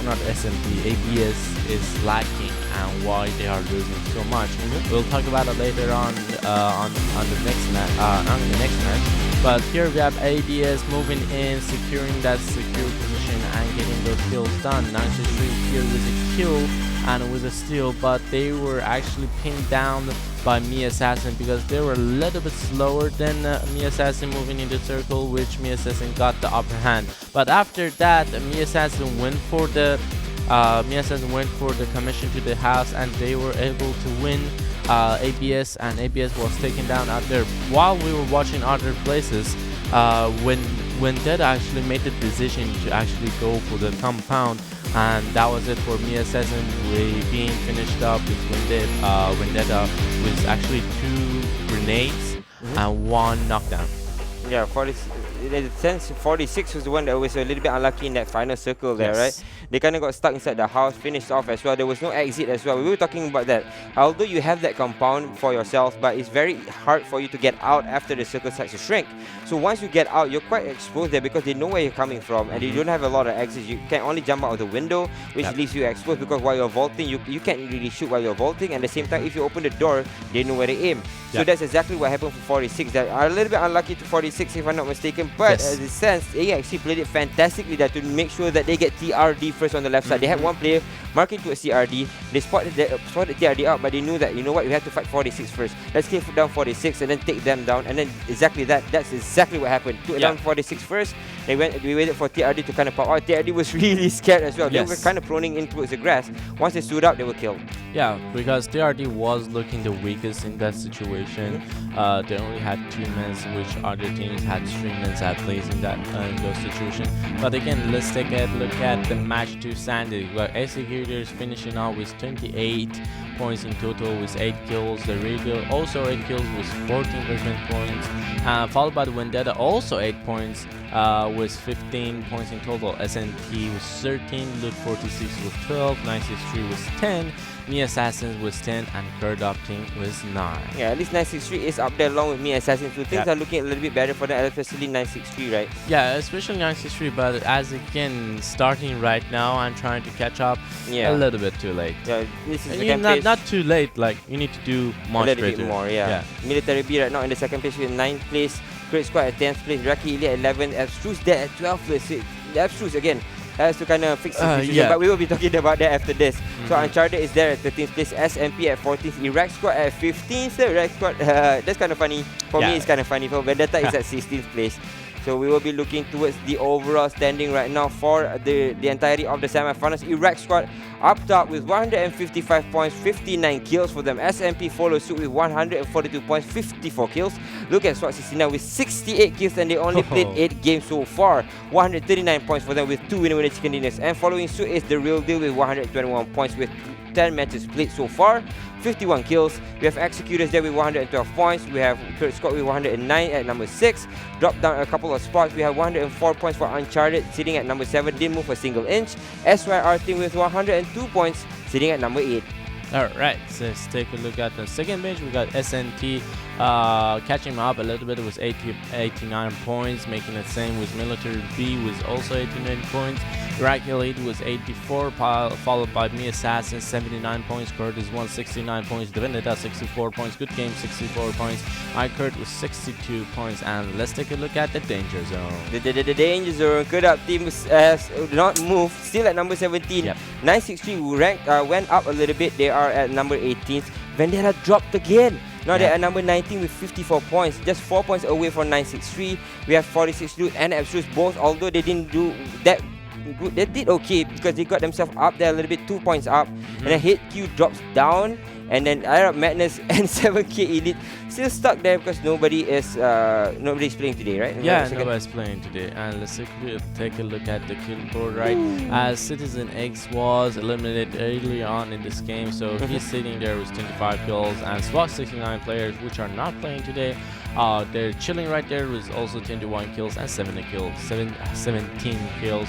not SMT, ABS is lacking and why they are losing so much. We'll talk about it later on the next match. But here we have ABS moving in, securing that secure position and getting those kills done. 93 here with a kill and with a steal, but they were actually pinned down by MiAssassin because they were a little bit slower than MiAssassin moving in the circle, which MiAssassin got the upper hand. But after that, MiAssassin went for the commission to the house, and they were able to win ABS, and ABS was taken down out there. While we were watching other places, when Dead actually made the decision to actually go for the compound, and that was it for MiAssassin. We being finished up with Vendetta with actually 2 grenades and 1 knockdown. Yeah, in a sense, 46 was the one that was a little bit unlucky in that final circle there, right? They kind of got stuck inside the house, finished off as well. There was no exit as well. We were talking about that. Although you have that compound for yourself, but it's very hard for you to get out after the circle starts to shrink. So once you get out, you're quite exposed there because they know where you're coming from, and you don't have a lot of exits. You can only jump out of the window, which leaves you exposed because while you're vaulting, you can't really shoot while you're vaulting. And at the same time, if you open the door, they know where to aim. So that's exactly what happened for 46. They are a little bit unlucky to 46 if I'm not mistaken, but as it stands, they actually played it fantastically there to make sure that they get TRD first on the left side. They had one player marking towards TRD. They spotted TRD out, but they knew that, you know what, we have to fight 46 first. Let's clear down 46 and then take them down, and then exactly that's exactly what happened. Took down 46 first. We waited for TRD to kind of pop out. TRD was really scared as well. They were kind of proning in towards the grass. Once they stood up, they were killed. Yeah, because TRD was looking the weakest in that situation. They only had 2 minutes, which other teams had 3 minutes at least in those situations. But again, let's take a look at the match to Sandy. Where Executors finishing out with 28 points in total with 8 kills. The Radio also 8 kills with 14% points. Followed by the Vendetta, also 8 points with 15 points in total. SNT was 13, Loot 46 with 12, 963 was 10, MiAssassin was 10, and Kurd Opting was 9. Yeah, at least 963 is up there along with MiAssassin, so things are looking a little bit better for them, especially 963, right? Yeah, especially 963, but as again, starting right now and trying to catch up, a little bit too late. Yeah, this is not too late, like you need to do much a little bit more, MiliTaryB right now in the 2nd place with 9th place, Kurd Squad at 10th place, IRAQI Elite at 11th, Abstruse there at 12th place. The Abstruse again has to kind of fix the situation, but we will be talking about that after this. So Uncharted is there at 13th place, SMP at 14th, Iraq Squad at 15th. So Iraq Squad, that's kind of funny. For me, it's kind of funny. For Vendetta is at 16th place. So we will be looking towards the overall standing right now for the entirety of the semifinals. Iraq Squad up top with 155 points, 59 kills for them. SMP follows suit with 142 points, 54 kills. Look at SWAT 69 with 68 kills, and they only played 8 games so far. 139 points for them with 2 winner chicken dinners. And following suit is the Real Deal with 121 points with 10 matches played so far, 51 kills. We have Executors there with 112 points. We have Kurd Squad with 109 at number 6. Dropped down a couple of spots. We have 104 points for Uncharted sitting at number 7. Didn't move a single inch. SYR team with 102 points sitting at number 8. Alright, so let's take a look at the second bench. We got SNT catching up a little bit with 89 points, making the same with MiliTaryB with also 89 points. IRAQI Elite was 84, followed by MiAssassin 79 points. Kurd is 169 points. Vendetta 64 points. Good Game 64 points. Kurd was 62 points. And let's take a look at the danger zone. The danger zone. Kurd Up team has not moved. Still at number 17. 963 ranked went up a little bit. They are at number 18th. Vendetta dropped again. Now they're at number 19 with 54 points, just 4 points away from 963. We have 46 Loot and Abstruse both, although they didn't do that good. They did okay because they got themselves up there a little bit, 2 points up, and then HQ drops down, and then Arab Madness and 7K Elite still stuck there because nobody's playing today, right? Yeah, nobody's playing today. And let's take a look at the kill board, right? As Citizen X was eliminated early on in this game, so he's sitting there with 25 kills, and SWAT 69 players, which are not playing today, they're chilling right there with also 21 kills and 17 kills,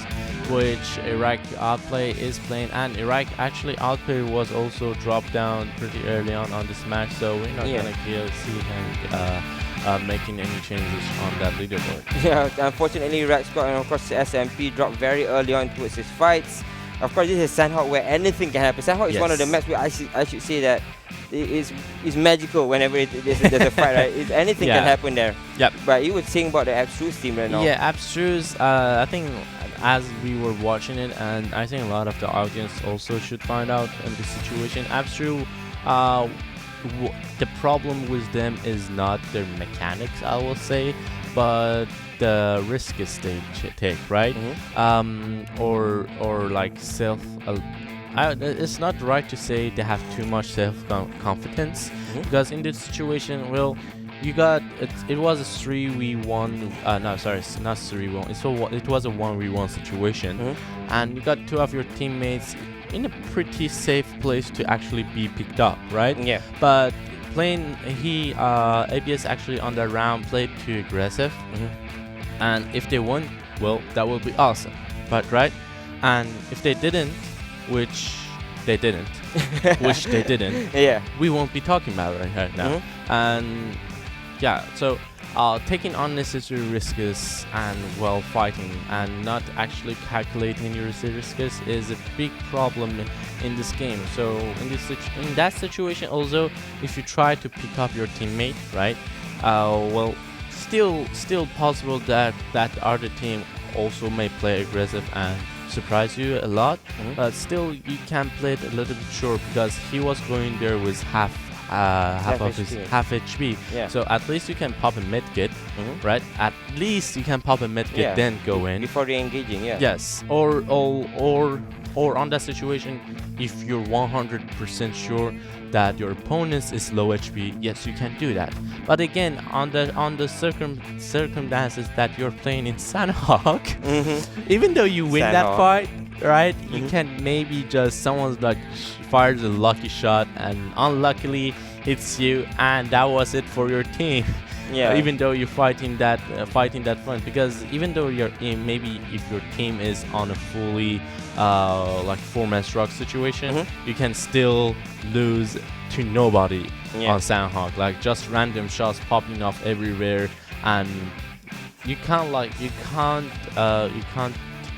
which Iraq outplay is playing, and Iraq actually outplay was also dropped down pretty early on this match, so we're not gonna see him making any changes on that leaderboard. Yeah, unfortunately Iraq squad and of course SMP dropped very early on towards his fights. Of course, this is Sanhok where anything can happen. Sanhok is one of the maps where I should say that is magical whenever there's a fight, right? Anything can happen there. Yep. But you were saying about the Abstruse team right now. Yeah, Abstruse, I think as we were watching it, and I think a lot of the audience also should find out in this situation, Abstruse, the problem with them is not their mechanics, I will say, but the risks they take, right? Or like it's not right to say they have too much self-confidence, because in this situation, well, you got it was a 3v1. No, sorry, not 3v1. It was a 1v1 situation, and you got two of your teammates in a pretty safe place to actually be picked up, right? Yeah. But ABS actually on that round played too aggressive, and if they won, well, that will be awesome. But right, and if they didn't, which they didn't, yeah, we won't be talking about it right now. And yeah, so taking unnecessary risks and fighting and not actually calculating your risks is a big problem in this game. So in that situation, also, if you try to pick up your teammate, right, well, still possible that other team also may play aggressive and surprise you a lot, but still you can play it a little bit short, because he was going there with half of his HP. Yeah. So at least you can pop a mid kit, right? At least you can pop a mid kit, then go in before re-engaging. Yeah. Yes. Or on that situation, if you're 100% sure that your opponent is low HP, yes, you can do that. But again, on the circumstances that you're playing in Sanhok, even though you win that fight, right, you can maybe just someone's like fires a lucky shot and unluckily hits you, and that was it for your team. Yeah. Even though you're fighting that front, because even though you're in, maybe if your team is on a fully like 4-man struck situation, you can still lose to nobody on Sanhok, like just random shots popping off everywhere, and you can't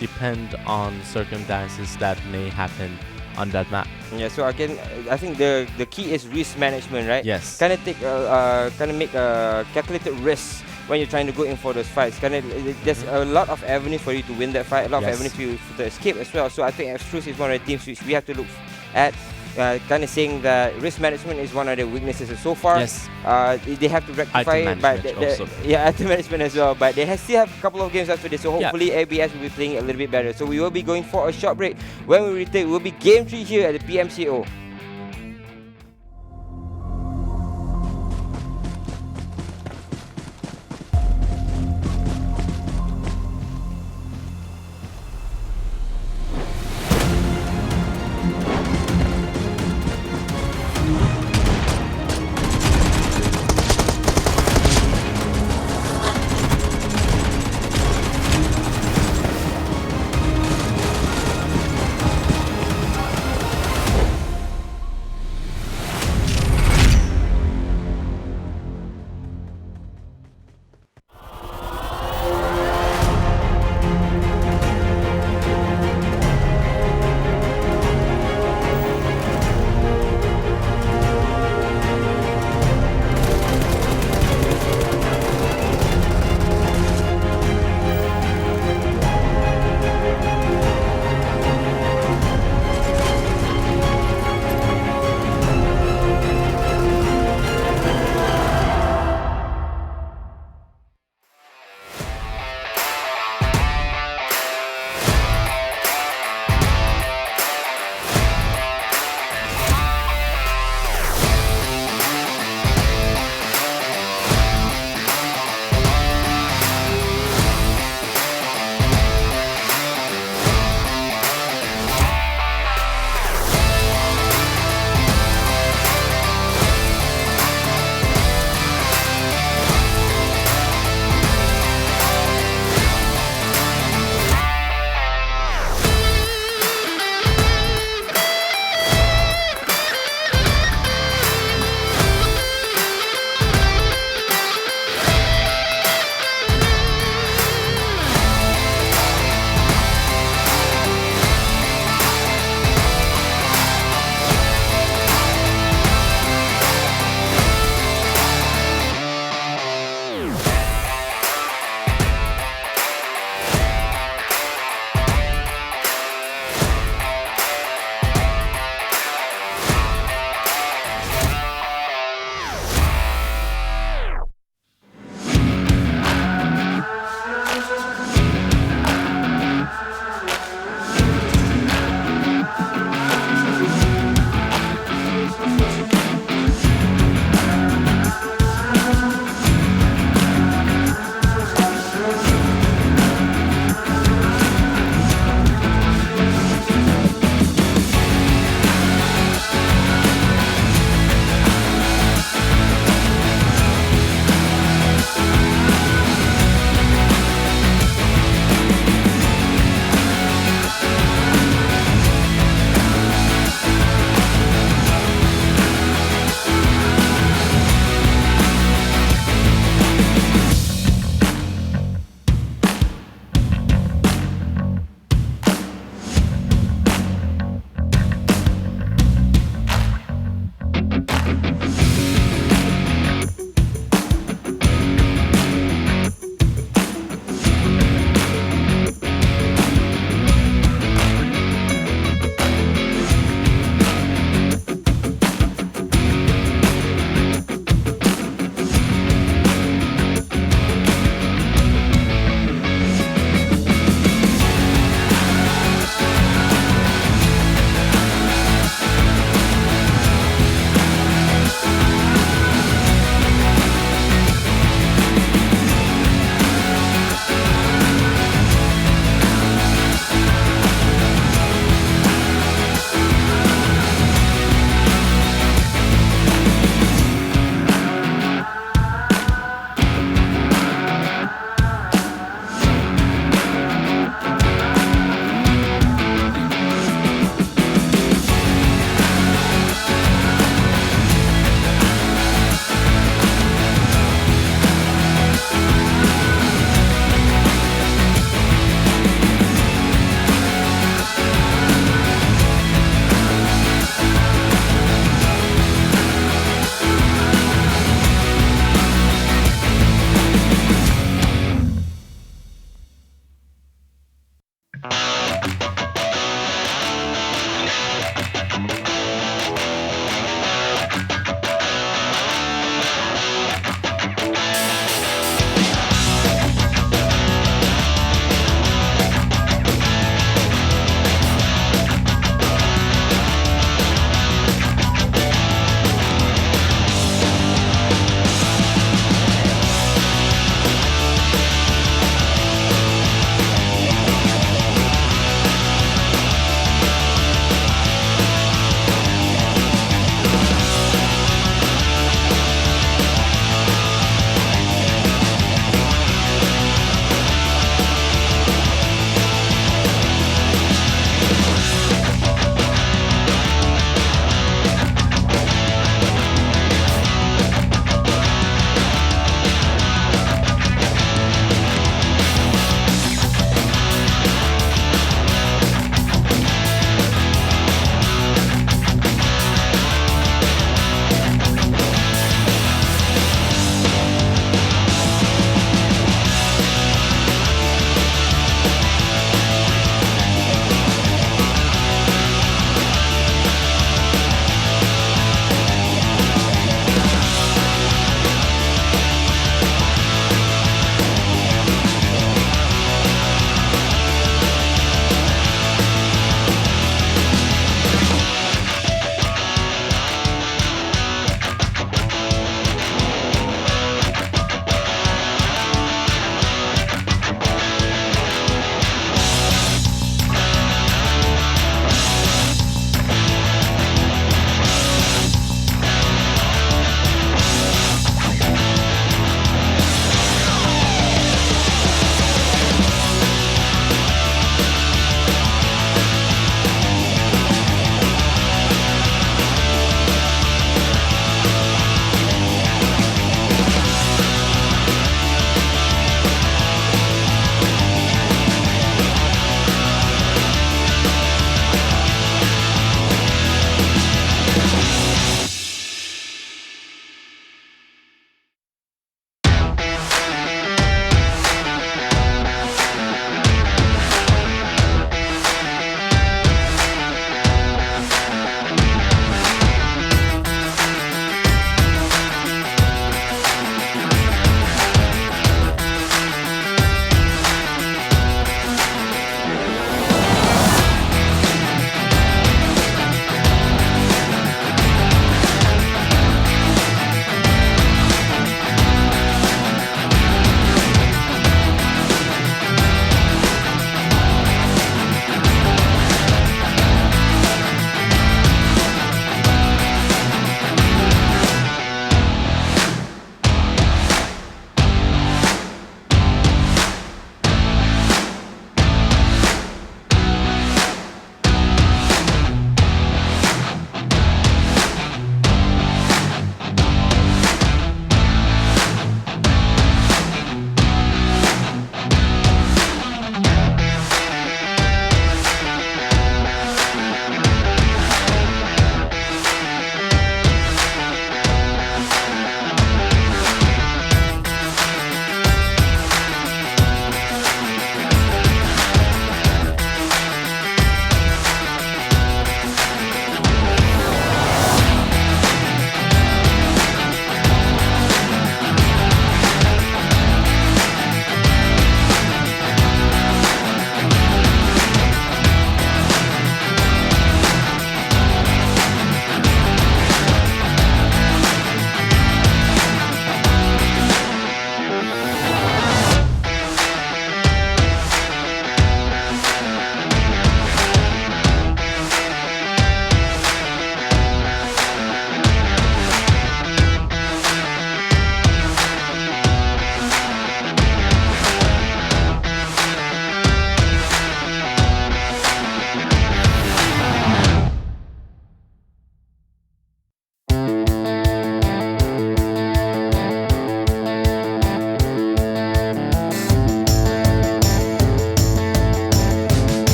depend on circumstances that may happen on that map. Yeah, so again, I think the key is risk management, right? Yes. Kind of make calculated risks when you're trying to go in for those fights. There's a lot of avenues for you to win that fight, a lot of avenues for you to escape as well. So I think Abstruse is one of the teams which we have to look at. Kind of saying that risk management is one of the weaknesses so far. Yes. They have to rectify it, but item management as well. But they still have a couple of games after this, so hopefully ABS will be playing a little bit better. So we will be going for a short break. When we return, we'll be game 3 here at the PMCO.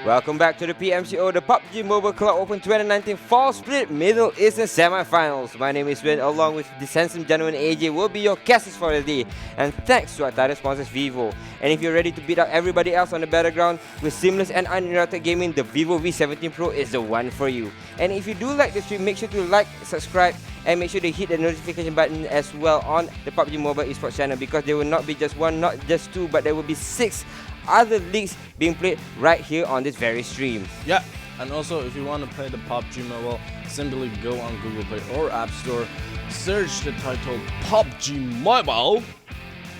Welcome back to the PMCO, the PUBG Mobile Club Open 2019 Fall Split Middle Eastern Semifinals. My name is Win, along with this handsome gentleman AJ will be your guests for the day. And thanks to our title sponsors Vivo. And if you're ready to beat up everybody else on the battleground with seamless and uninterrupted gaming, the Vivo V17 Pro is the one for you. And if you do like the stream, make sure to like, subscribe, and make sure to hit the notification button as well on the PUBG Mobile Esports channel, because there will not be just one, not just two, but there will be 6 other leagues being played right here on this very stream. Yeah, and also if you want to play the PUBG Mobile, simply go on Google Play or App Store, search the title PUBG Mobile,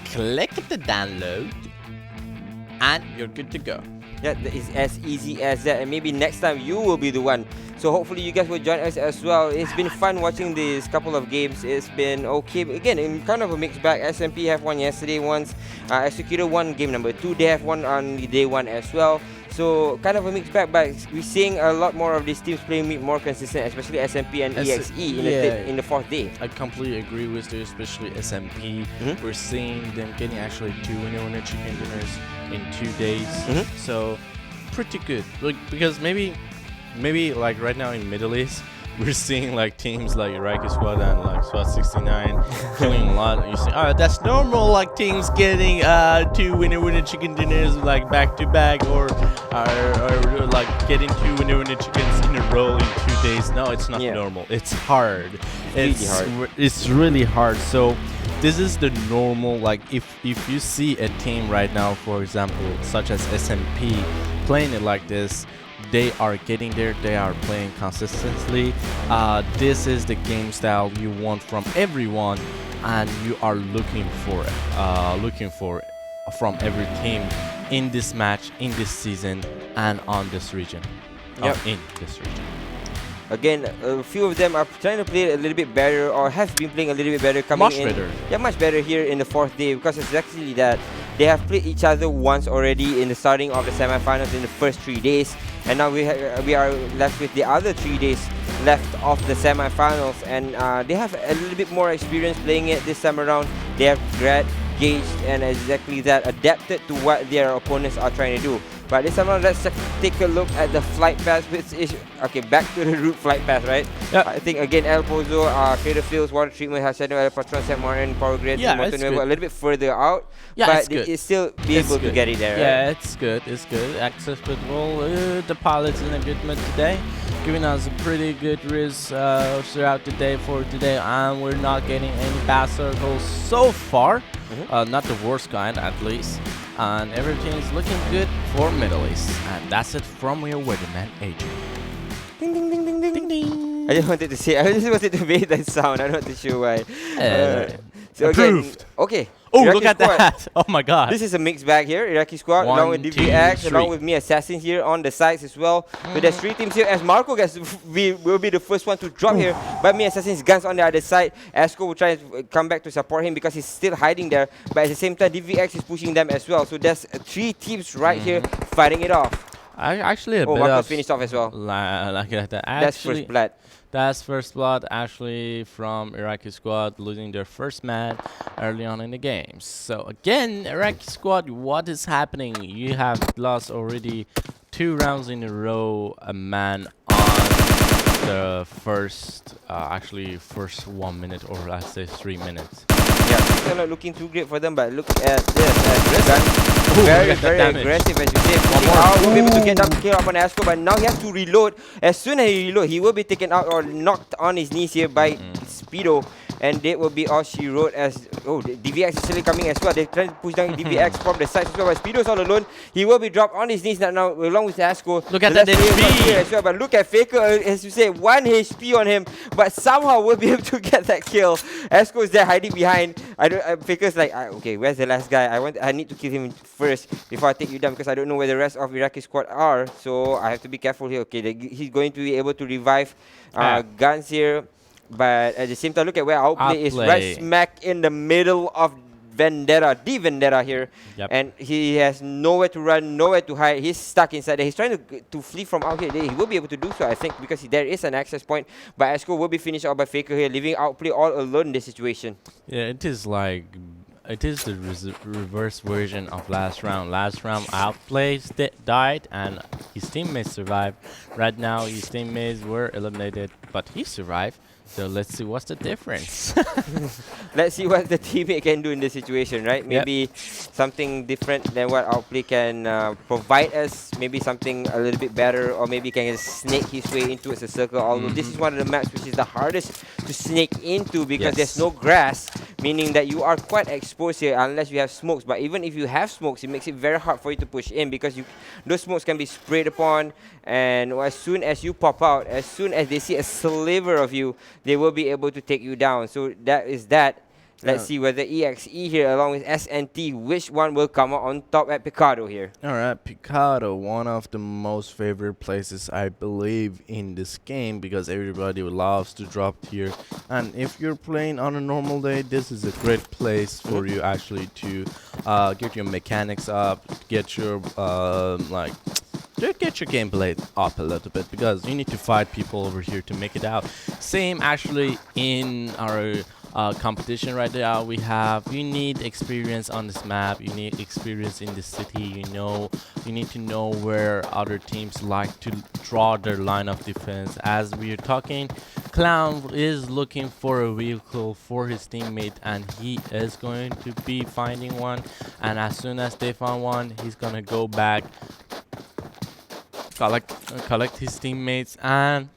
click the download, and you're good to go. Yeah, that is as easy as that, and maybe next time you will be the one. So hopefully you guys will join us as well. It's been fun watching these couple of games. It's been okay. Again, in kind of a mixed bag. SMP have won yesterday once. Executor won game number 2. They have won on the day 1 as well. So kind of a mixed bag, but we're seeing a lot more of these teams playing more consistent, especially SMP and EXE in the 4th day. I completely agree with you, especially SMP. We're seeing them getting actually 2 winner chicken dinners in 2 days. So pretty good. Like, because maybe like right now in Middle East, we're seeing like teams like IRAQI squad and like SWAT 69 killing a lot. You see, that's normal. Like teams getting 2 winner chicken dinners like back to back, or like getting 2 winner chickens in a row in 2 days. No, it's not normal. It's hard. It's really hard. So this is the normal. Like if you see a team right now, for example, such as SMP, playing it like this, they are getting there, they are playing consistently. This is the game style you want from everyone, and you are looking for it from every team in this match, in this season, and on this region. In this region. Again, a few of them are trying to play a little bit better, or have been playing a little bit better coming in. Yeah, much better here in the 4th day, because it's actually that they have played each other once already in the starting of the semifinals in the first 3 days, and now we are left with the other 3 days left of the semifinals, and they have a little bit more experience playing it this time around. They have gauged and exactly that, adapted to what their opponents are trying to do. But this time around, let's take a look at the flight path, which is okay. Back to the route flight path, right? Yep. I think again, El Pozo, Crater Fields, Water Treatment, Hashado, El Patron, San Martin, Power Grid, a little bit further out. Yeah, but it's still be able to get it there. Yeah, right? it's good. It's good. Accessible. The pilot's in a good mood today, giving us a pretty good risk throughout the day for today, and we're not getting any bad circles so far. Not the worst kind, at least. And everything is looking good for Middle East. And that's it from your weatherman, AJ. Ding, ding, ding, ding, ding. Ding, ding. I just wanted to say, I just wanted to make that sound. I'm not too sure why. So approved. Again, okay. Oh, Iraqi look at squad. that. Oh my god. This is a mixed bag here. IRAQI squad, along with DVX, along with me, Assassins here on the sides as well. So there's 3 teams here, as Marco will be the first one to drop here. But me, Assassins, guns on the other side. Asco will try to come back to support him because he's still hiding there. But at the same time, DVX is pushing them as well. So there's 3 teams right here fighting it off. Actually, a bit Marco of finished off as well. Like that. That's first blood. That's first blood, actually, from IRAQI squad losing their first match early on in the game. So again, IRAQI squad, what is happening? You have lost already 2 rounds in a row. A man on the first 1 minute, or let's say 3 minutes. Yeah, it's not looking too great for them, but look at this. Very aggressive, as you say. Will be able to get down to kill up on Asco, but now he has to reload. As soon as he reload, he will be taken out or knocked on his knees here by Speedo. And that will be all she wrote as... Oh, the DVX is still coming as well. They're trying to push down DVX from the side as well. But Speedo's all alone. He will be dropped on his knees now along with Asco. Look at that HP as well. But look at Faker, as you say, 1 HP on him. But somehow will be able to get that kill. Asco is there hiding behind. Faker's like, okay, where's the last guy? I need to kill him first before I take you down, because I don't know where the rest of IRAQI squad are. So I have to be careful here. Okay, he's going to be able to revive guns here. But at the same time, look at where Outplay is right smack in the middle of Vendetta, the Vendetta here. And he has nowhere to run, nowhere to hide. He's stuck inside there. He's trying to flee from out here. He will be able to do so, I think, because there is an access point. But Asco will be finished out by Faker here, leaving Outplay all alone in this situation. Yeah, it is like it is the reverse version of last round. Last round, Outplay died and his teammates survived. Right now, his teammates were eliminated, but he survived. So let's see what's the difference. Let's see what the teammate can do in this situation, right? Maybe something different than what Outplay can provide us. Maybe something a little bit better, or maybe can just snake his way into a circle. Although this is one of the maps which is the hardest to snake into because there's no grass, meaning that you are quite exposed here unless you have smokes. But even if you have smokes, it makes it very hard for you to push in because those smokes can be sprayed upon, and as soon as you pop out, as soon as they see a sliver of you, they will be able to take you down. So that is that. Let's see whether EXE here along with SNT, which one will come out on top at Picado here. Alright, Picado, one of the most favorite places I believe in this game because everybody loves to drop here. And if you're playing on a normal day, this is a great place for you actually to get your mechanics up, get your get your gameplay up a little bit because you need to fight people over here to make it out. Same actually in our competition right now. You need experience on this map, you need experience in the city, you need to know where other teams like to draw their line of defense. As we're talking, Clown is looking for a vehicle for his teammate and he is going to be finding one, and as soon as they find one, he's gonna go back, collect his teammates and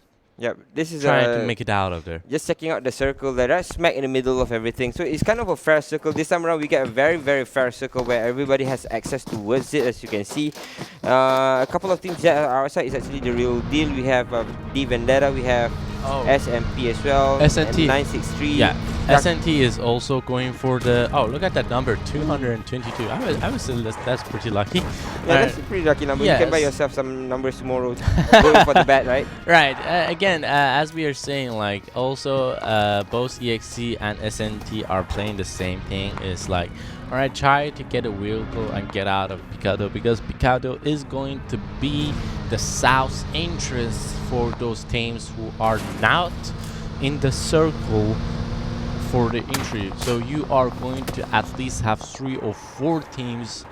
this is trying to make it out of there. Just checking out the circle there, right smack in the middle of everything. So it's kind of a fair circle. This time around we get a very, very fair circle where everybody has access towards it, as you can see. A couple of teams that are outside is actually the real deal. We have D Vendetta, we have SMP as well, SNT 963. Yeah, SNT is also going for the. Oh, look at that number, 222. I would say that's pretty lucky. That's a pretty lucky number. You can buy yourself some numbers tomorrow, going for the bet, right? Right. Again, as we are saying, like also both EXE and SNT are playing the same thing. It's like, alright, try to get a vehicle and get out of Picado because Picado is going to be the south entrance for those teams who are not in the circle for the entry. So you are going to at least have 3 or 4 teams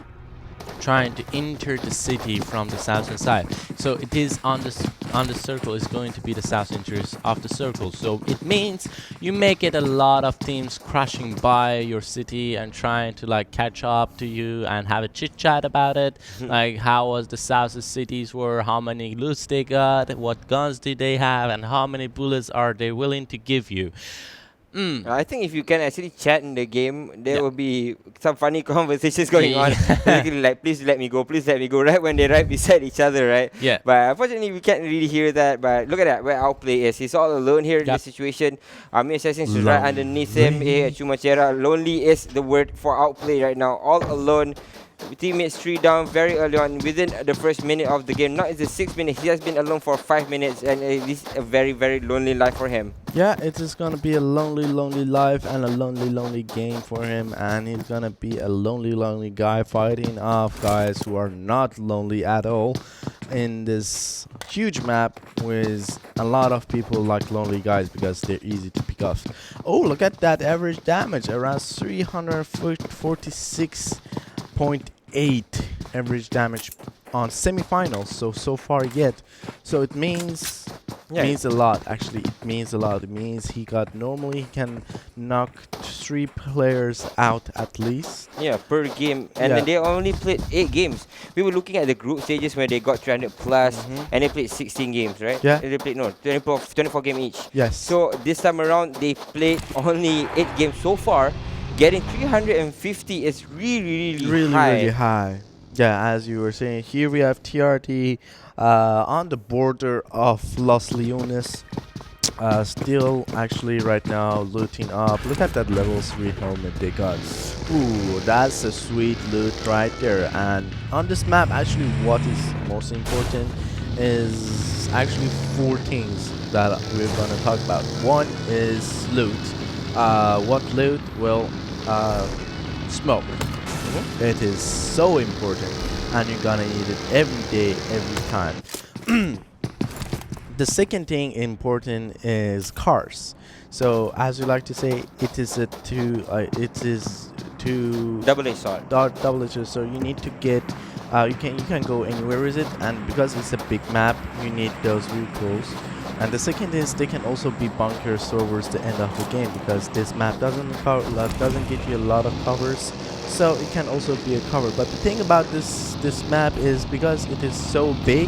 trying to enter the city from the southern side. So it is on the circle is going to be the south entrance of the circle. So it means you may get a lot of teams crashing by your city and trying to like catch up to you and have a chit chat about it. Like how was the south cities were, how many loots they got, what guns did they have, and how many bullets are they willing to give you. I think if you can actually chat in the game, there will be some funny conversations going on. Basically like, please let me go, right when they're right beside each other, right? Yeah. But unfortunately, we can't really hear that. But look at that, where Outplay is. He's all alone here in this situation. Assassins is right underneath him. Chumachera. Lonely is the word for Outplay right now. All alone. Teammates 3 down very early on within the first minute of the game. Now it's the 6th minute. He has been alone for 5 minutes and this is a very, very lonely life for him. Yeah, it is gonna be a lonely life and a lonely game for him, and he's gonna be a lonely guy fighting off guys who are not lonely at all in this huge map with a lot of people like lonely guys because they're easy to pick off. Oh, look at that average damage, around 346.8 average damage on semifinals so far yet. So it means means a lot. Actually, it means a lot. It means he can knock 3 players out at least. Yeah, per game. And then they only played 8 games. We were looking at the group stages where they got 300 plus and they played 16 games, right? Yeah. They played 24 game each. Yes. So this time around they played only 8 games so far. Getting 350 is really high. Yeah, as you were saying, here we have TRT on the border of Los Leones. Still actually right now looting up. Look at that level 3 helmet they got. Ooh, that's a sweet loot right there. And on this map, actually what is most important is actually 4 things that we're gonna talk about. One is loot. What loot? Well, smoke. It is so important and you're gonna need it every day, every time. The second thing important is cars. So as we like to say, it is two Double-edged sword. double-edged sword. You need to get you can go anywhere with it, and because it's a big map, you need those vehicles. And the second is they can also be bunkers towards the end of the game, because this map doesn't give you a lot of covers, so it can also be a cover. But the thing about this map is, because it is so big,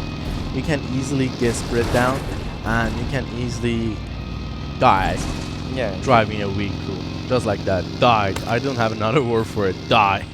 you can easily get spread down, and you can easily die. Yeah. Driving a vehicle just like that. Died. I don't have another word for it. Die.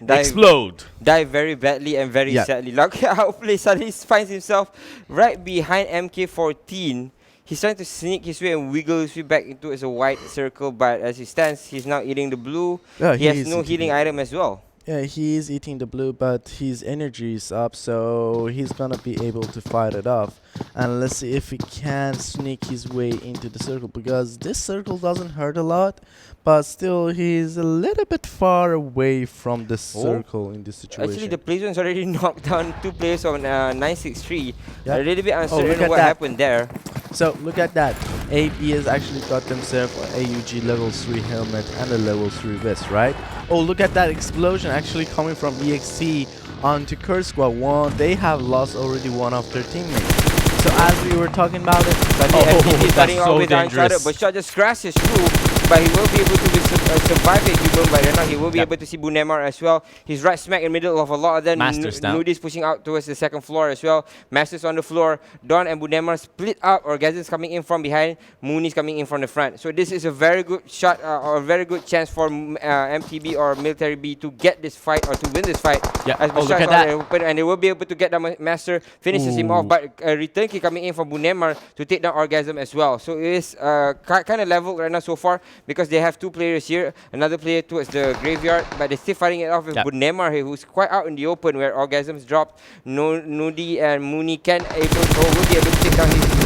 Die. Explode. Die very badly and very sadly. Like, hopefully suddenly finds himself right behind MK14. He's trying to sneak his way and wiggle his way back into a white circle, but as he stands, he's now eating the blue. Yeah, he has no healing item as well. Yeah, he is eating the blue, but his energy is up, so he's gonna be able to fight it off. And let's see if he can sneak his way into the circle, because this circle doesn't hurt a lot, but still he's a little bit far away from the circle in this situation. Actually, the placement's already knocked down 2 players on 963. Yep. A little bit uncertain what happened there. So look at that. AB has actually got themselves an AUG level 3 helmet and a level 3 vest, right? Oh, look at that explosion actually coming from EXT onto Kurd Squad 1. They have lost already one of their teammates. So as we were talking about it, that's so dangerous. But shot just crashes through, but he will be able to survive it. But right now he will be able to see Bunemar as well. He's right smack in the middle of a lot of them. Nudi's pushing out towards the second floor as well. Masters on the floor. Don and Bunemar split up. Orgasm's coming in from behind. Mooney's coming in from the front. So this is a very good shot or a very good chance for MTB or MiliTaryB to get this fight or to win this fight. Yeah. As look at that. Open, and they will be able to get the Master, finishes him off. But return kick coming in from Bunemar to take down Orgasm as well. So it is kind of level right now so far, because they have 2 players here, another player towards the graveyard, but they're still fighting it off with Bunemar here, who's quite out in the open, where Orgasm's dropped. Nudi and Mooney will be able to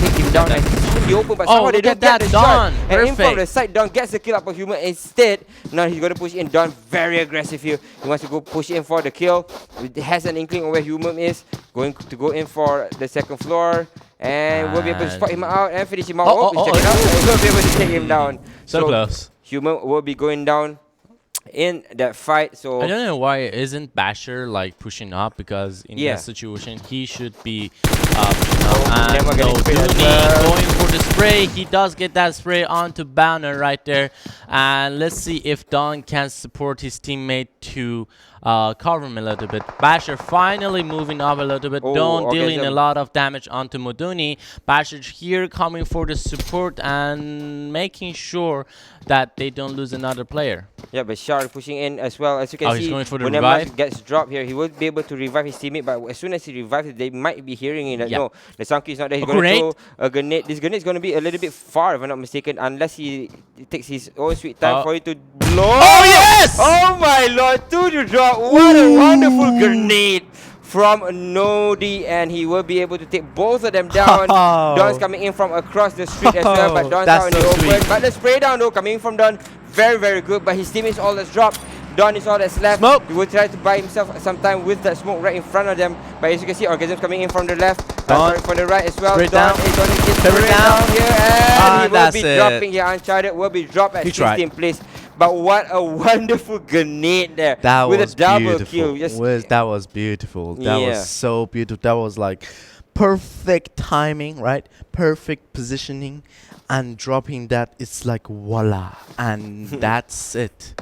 take him down and he's in the open, but somehow they don't get the shot. And in from the side, Don gets the kill up of Human instead. Now he's going to push in. Don very aggressive here. He wants to go push in for the kill. He has an inkling of where Human is. Going to go in for the second floor. And we'll be able to spot him out and finish him out. Check it out. We'll be able to take him down. So close. Human will be going down in that fight. So I don't know why isn't Basher like pushing up, because in that situation he should be pushing up. And no, going for the spray. He does get that spray onto Banner right there. And let's see if Don can support his teammate to cover him a little bit. Basher finally moving up a little bit. Don dealing a lot of damage onto Moduni. Basher here coming for the support and making sure that they don't lose another player. Yeah, but Shard pushing in as well. As you can see, he's going for the when revive. Gets dropped here, he will be able to revive his teammate, but as soon as he revives it, they might be hearing it. No, the Sanhok is not there. He's going to throw a grenade. This grenade is going to be a little bit far, if I'm not mistaken, unless he takes his own sweet time for it to blow. Oh, yes! Oh my lord, 2 to drop. What a wonderful grenade from Nodi, and he will be able to take both of them down. Don's coming in from across the street as well, but Don's out in the open. But the spray down though, coming from Don, very, very good, but his team is all that's dropped. Don is all that's left. Smoke. He will try to buy himself some time with that smoke right in front of them. But as you can see, Orgasm coming in from the left, from the right as well. Don is going to get sprayed down here, and he will be dropping here. Uncharted will be dropped at 16th place. But what a wonderful grenade there. That with was a double beautiful. kill. That was beautiful. That was so beautiful. That was like perfect timing, right? Perfect positioning, and dropping that, it's like voila. And that's it.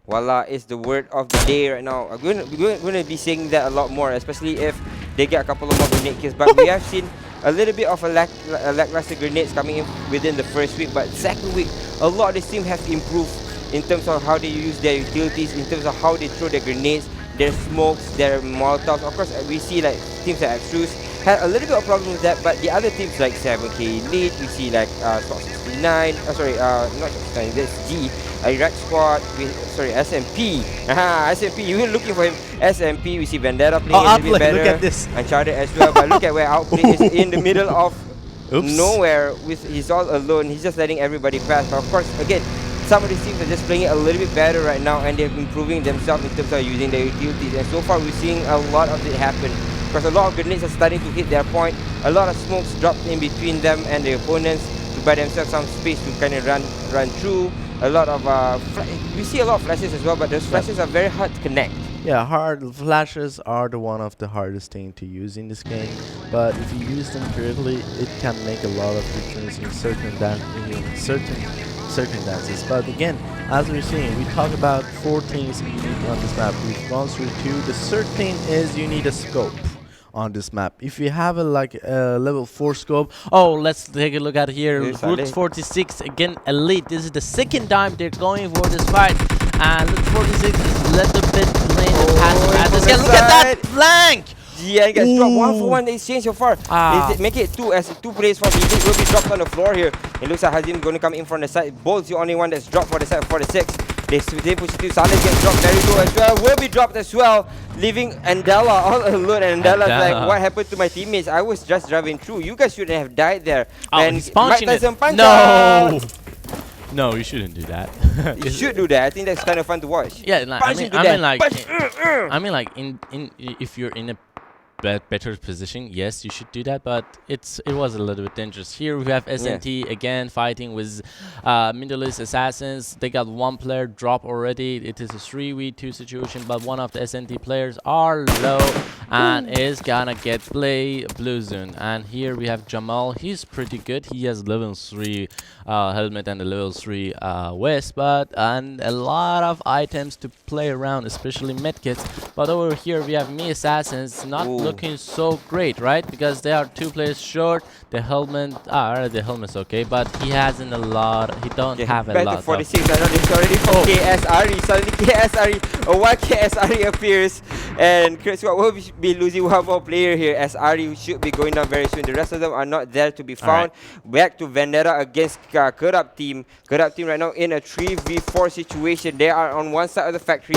Voila is the word of the day right now. We're going to be saying that a lot more, especially if they get a couple of more grenade kills. But we have seen a little bit of a lackluster grenades coming in within the first week. But second week, a lot of this team have improved in terms of how they use their utilities, in terms of how they throw their grenades, their smokes, their molotovs. Of course, we see like teams like Abstruse had a little bit of problem with that, but the other teams like 7K Elite, we see like Stock 69, not Stock 69, that's G, IRAQI Squad, SMP. SMP, you were looking for him. SMP, we see Vendetta playing a little bit better. Look at this. Uncharted as well, but look at where Outplay is in the middle of nowhere. He's all alone, he's just letting everybody pass. But of course, again, some of these teams are just playing it a little bit better right now, and they're improving themselves in terms of using their utilities. And so far, we're seeing a lot of it happen, because a lot of grenades are starting to hit their point. A lot of smokes dropped in between them and the opponents to buy themselves some space to kind of run through. a lot of we see a lot of flashes as well, but those flashes are very hard to connect. Yeah, flashes are one of the hardest thing to use in this game, but if you use them correctly, it can make a lot of difference in certain circumstances. But again, as we're seeing, we talk about 4 things you need on this map. We've gone through 2. The third thing is you need a scope on this map. If you have a level 4 scope, let's take a look at here. Route 46 again, elite. This is the second time they're going for this fight, and Route 46 is a little bit playing the passive at this guy. Look at that flank! Yeah, he gets dropped 1-for-1 exchange so far. Make it 2 as 2 players for Vivo will be dropped on the floor here. It looks like Hazim going to come in from the side. Bolt's the only one that's dropped for the side for the 6. They push it to Saleh, gets dropped very low as well. Will be dropped as well, leaving Andela all alone. And Andela's like, what happened to my teammates? I was just driving through. You guys shouldn't have died there. And he's punching it. No! No, you shouldn't do that. You should do that. I think that's kind of fun to watch. Yeah, like, I mean, like if you're in a better position, yes, you should do that, but it was a little bit dangerous. Here we have SNT again fighting with Middle East Assassins. They got 1 player drop already. It is a 3v2 situation, but one of the SNT players are low and is gonna get blue zone. And here we have Jamal. He's pretty good. He has level 3 helmet and a level 3 vest, and a lot of items to play around, especially medkits. But over here we have Me Assassins, not looking so great, right? Because they are 2 players short. The helmet's okay, but he hasn't a lot. He don't have a lot. 46. I know this already from KSRE. Suddenly KSRE, one KSRE appears, and Kurd Squad will be losing 1 more player here. SRE should be going down very soon. The rest of them are not there to be found. Back to Vendetta against Kurd team. Kurd team right now in a 3v4 situation. They are on one side of the factory.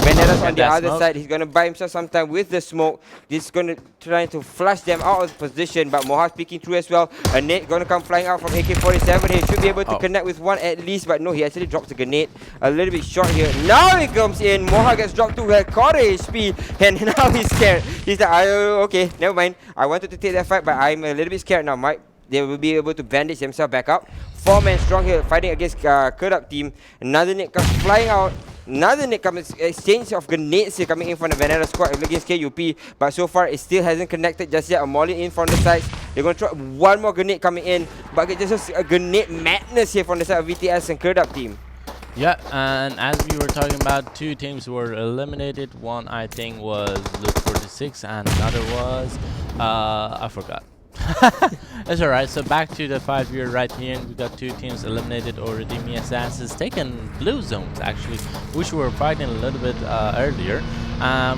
Vendetta's on the other side. He's gonna buy himself some time with the smoke. This is gonna try to flush them out of position, but Mohawk peeking through as well. A nade gonna come flying out from AK-47 here. Should be able to connect with 1 at least, but no, he actually drops the grenade a little bit short here. Now he comes in. Mohawk gets dropped to a quarter HP, and now he's scared. He's like, okay, never mind. I wanted to take that fight, but I'm a little bit scared now. They will be able to bandage themselves back up. 4 men strong here fighting against Kurd team. Another nade comes flying out. Another nade comes, exchange of grenades here coming in from the Vendetta squad against KUP, but so far it still hasn't connected just yet. A molly in from the sides. They're going to try 1 more grenade coming in, but it's just a grenade madness here from the side of VTS and Kurd team. Yeah, and as we were talking about, 2 teams were eliminated. One I think was Luke 46 and another was I forgot. That's alright. So back to the 5-year right here, we got 2 teams eliminated already. Me Assassins taken blue zones actually, which we were fighting a little bit earlier.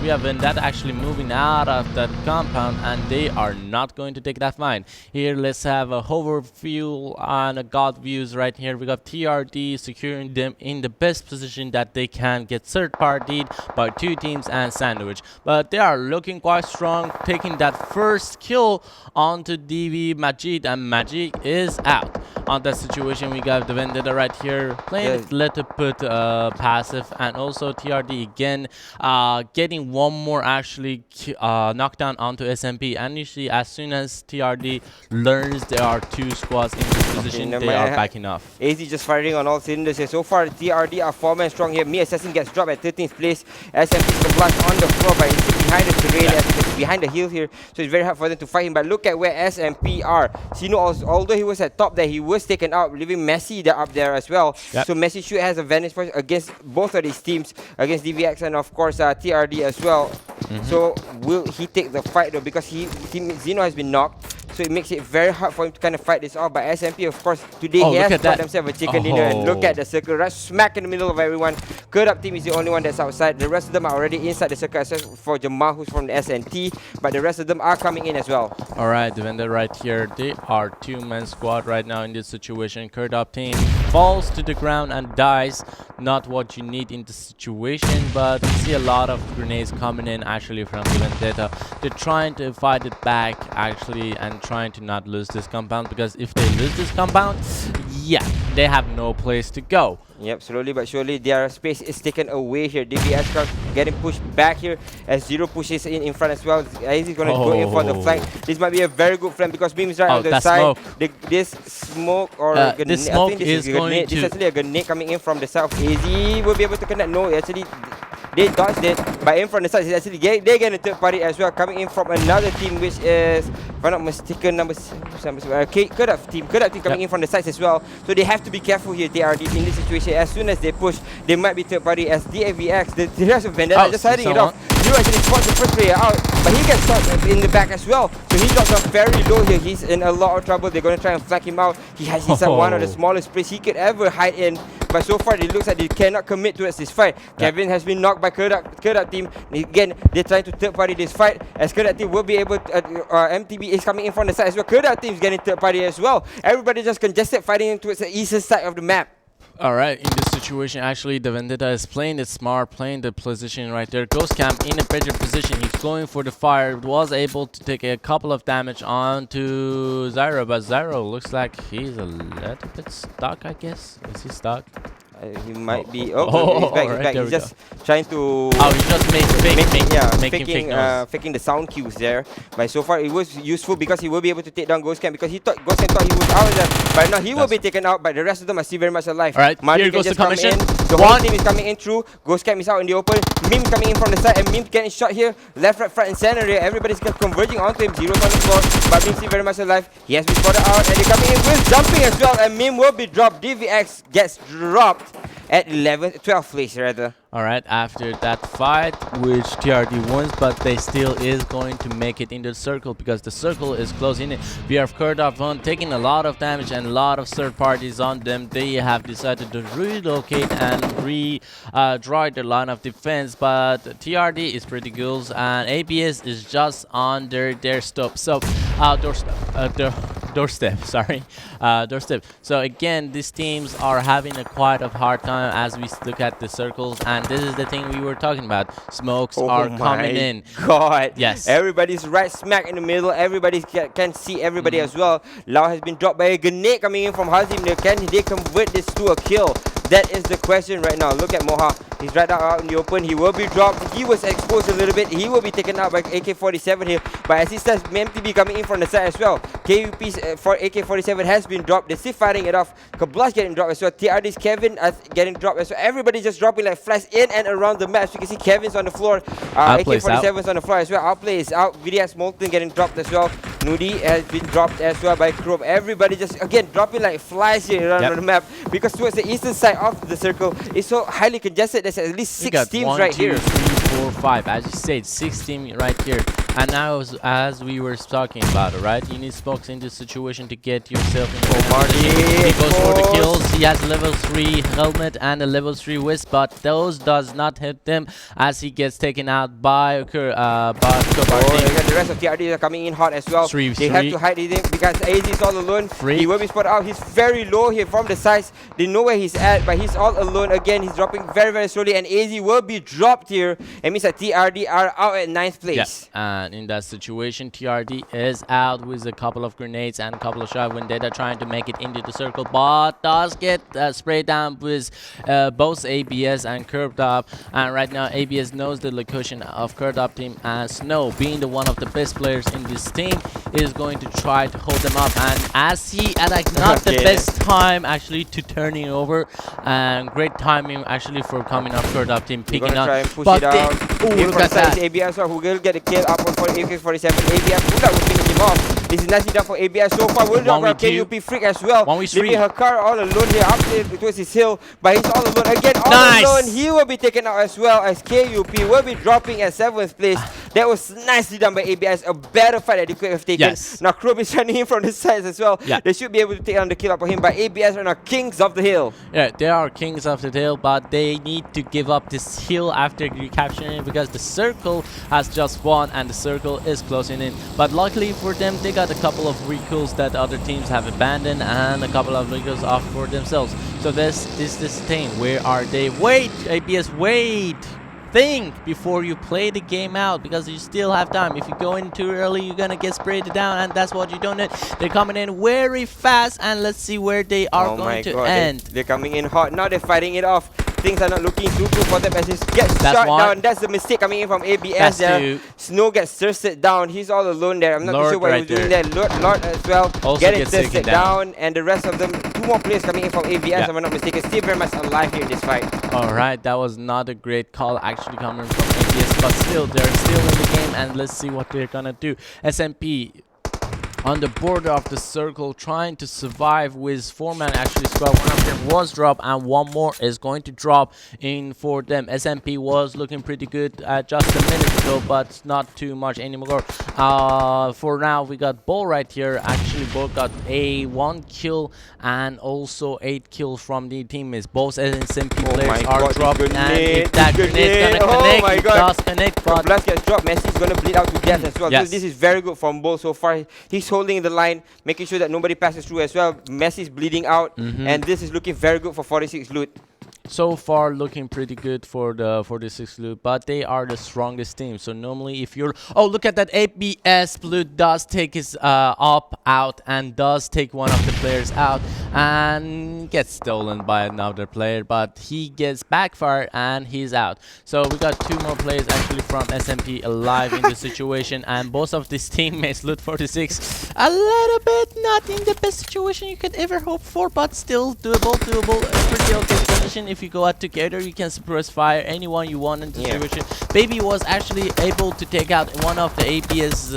We have Vendetta actually moving out of that compound, and they are not going to take that fight. Here, let's have a overview on a god views right here. We got TRD securing them in the best position that they can get third-partied by 2 teams and Sandwich. But they are looking quite strong, taking that first kill onto DV Majid, and Majid is out. On that situation, we got the Vendetta right here playing let to put passive, and also TRD again getting 1 more actually knockdown onto SMP. And you see, as soon as TRD learns there are 2 squads in this position, they are backing off. AZ just firing on all cylinders here. So far, TRD are 4 men strong here. Me Assassin gets dropped at 13th place. SMP is blast on the floor, but he's behind the terrain, behind the hill here. So it's very hard for them to fight him. But look at where SMP are. Sino, although he was at top there, he was taken out, leaving Messi up there as well. So Messi should has a advantage against both of these teams, against DVX and of course TRD as well. So will he take the fight though, because Zeno has been knocked, so it makes it very hard for him to kind of fight this off. But SMP, of course, today he has got himself a chicken dinner, and look at the circle right smack in the middle of everyone. Kurd team is the only one that's outside. The rest of them are already inside the circle, except for Jamal, who's from the SNT, but the rest of them are coming in as well. Alright, the vendor right here, they are 2-man squad right now in this situation. Kurd team falls to the ground and dies. Not what you need in this situation, but we see a lot of grenades coming in actually from the Vendetta. They're trying to fight it back actually and trying to not lose this compound, because if they lose this compound, yeah, they have no place to go. Yep, slowly but surely their space is taken away here. DBS crowd getting pushed back here as Zero pushes in front as well. He's going to go in for the flank. This might be a very good flank because Beam is right on the side. This smoke or grenade, this smoke I think this is going This is actually a grenade coming in from the side of AZ. Will be able to connect. No, actually they dodged it, but in from the side, actually they get a third party as well, coming in from another team, which is, if I'm not mistaken, number Kurd team coming in from the sides as well. So they have to be careful here, TRD, in this situation. As soon as they push, they might be third party as DAVX, the rest of Vendetta just hiding it off. Zero actually spots the first player out, but he gets shot in the back as well. So he drops off very low here. He's in a lot of trouble. They're going to try and flank him out. He's at one of the smallest places he could ever hide in. But so far, it looks like they cannot commit towards this fight. Kevin has been knocked by Kurd team. Again, they're trying to third party this fight. As Kurd team will be able to, MTB is coming in from the side as well. Kurd team is getting third party as well. Everybody just congested fighting towards the eastern side of the map. Alright, in this situation, actually, the Vendetta is playing it smart, playing the position right there. Ghost Camp in a better position. He's going for the fire. Was able to take a couple of damage onto Zyro, but Zyro looks like he's a little bit stuck, I guess. Is he stuck? He might be. He's back. He's back. He's just trying to. He's just faking the sound cues there. But so far, it was useful because he will be able to take down Ghost Camp because Ghost Camp thought he was out there. But now he will be taken out. But the rest of them are still very much alive. Alright, Marty here goes the commission. The whole team is coming in through. Ghost Camp is out in the open. Mim coming in from the side, and Mim getting shot here. Left, right, front, and center here. Everybody's converging onto him. Zero's on the floor, but Mim still very much alive. He has been spotted out, and they're coming in with jumping as well. And Mim will be dropped. DVX gets dropped at 12th place rather. Alright, after that fight, which TRD wins, but they still is going to make it into the circle because the circle is closing in. We have Kurd taking a lot of damage and a lot of third parties on them. They have decided to relocate and draw their line of defense, but TRD is pretty good and ABS is just under their stop. So, doorstep. So again, these teams are having a quite a hard time as we look at the circles, and this is the thing we were talking about. Smokes are coming in. God, yes. Everybody's right smack in the middle. Everybody can see everybody as well. Lau has been dropped by a grenade coming in from Hazim. Can they convert this to a kill? That is the question right now. Look at Moha. He's right out in the open. He will be dropped. He was exposed a little bit. He will be taken out by AK-47 here. But as he says, MTB coming in from the side as well. KUP for AK-47 has been dropped. They're still fighting it off. Kablash getting dropped as well. TRD's Kevin getting dropped as well. Everybody just dropping like flies in and around the map. So you can see Kevin's on the floor. AK-47's on the floor as well. Outplay is out. VDS Molten getting dropped as well. Nudi has been dropped as well by Krob. Everybody just, again, dropping like flies here around the map because towards the eastern side of the circle is so highly congested. There's at least 6 teams right here. 4, 5, as you said, 6 teams right here. And now, as we were talking about it, right? You need smokes in this situation to get yourself in the position. He goes for the kills. He has a level 3 helmet and a level 3 wisp, but those does not hit them as he gets taken out by the rest of TRD are coming in hot as well. They have to hide him because AZ is all alone. He will be spotted out. He's very low here from the sides. They know where he's at, but he's all alone again. He's dropping very, very slowly, and AZ will be dropped here. It means that TRD are out at 9th place. And in that situation, TRD is out with a couple of grenades and a couple of shots. Vendetta trying to make it into the circle, but does get sprayed down with both ABS and Curved Up. And right now, ABS knows the location of Curved Up team, and Snow, being the one of the best players in this team, is going to try to hold them up. And as he not the best time actually to turning over, and great timing actually for coming up Curved Up team, picking up. Try and push it out. Look at that. ABS who will get a kill up on AK-47. ABS will finish him off. This is nicely done for ABS so far. Will drop from KUP Freak as well. Leaving her car all alone here up there towards his hill, but he's all alone again. All alone. He will be taken out as well as KUP will be dropping at 7th place. That was nicely done by ABS. A better fight that they could have taken. Now Krob is running in from the sides as well. They should be able to take down the kill up for him, but ABS are now kings of the hill. Yeah, they are kings of the hill, but they need to give up this hill after recapturing it because the circle has just won and the circle is closing in. But luckily for them, they got a couple of recalls that other teams have abandoned and a couple of recalls off for themselves. So this is this thing. Where are they? Wait, ABS, wait! think before you play the game out, because you still have time. If you go in too early, you're gonna get sprayed down, and that's what you don't need. They're coming in very fast, and let's see where they are going to end. They're coming in hot. Now they're fighting it off. Things are not looking too good for them as he gets shot down. That's the mistake coming in from ABS there. Snow gets thirsted down. He's all alone there. I'm not too sure what he's doing there. Lord as well. Also getting thirsted down. And the rest of them, 2 more players coming in from ABS, if I'm not mistaken. Still very much alive here in this fight. Alright, that was not a great call actually coming from ABS, but still, they're still in the game, and let's see what they're gonna do. SMP on the border of the circle, trying to survive with 4-man actually squad. One of them was dropped, and one more is going to drop in for them. SMP was looking pretty good just a minute ago, but not too much anymore. For now, we got Bull right here. Actually, Bull got a 1 kill and also 8 kills from the teammates. Both SMP players are dropped, and if that grenade's gonna connect, it does connect. But Blast gets dropped. Messi's gonna bleed out to death as well. So this is very good from Bull so far. He's holding the line, making sure that nobody passes through as well. Messi's bleeding out, and this is looking very good for 46 loot. So far looking pretty good for the 46 loot, but they are the strongest team. So normally if you're look at that, ABS loot does take his up out and does take one of the players out and gets stolen by another player, but he gets backfire and he's out. So we got 2 more players actually from SMP alive in the situation, and both of these teammates, loot 46, a little bit not in the best situation you could ever hope for, but still doable, pretty okay position. If you go out together, you can suppress fire anyone you want in the situation. Baby was actually able to take out one of the ABS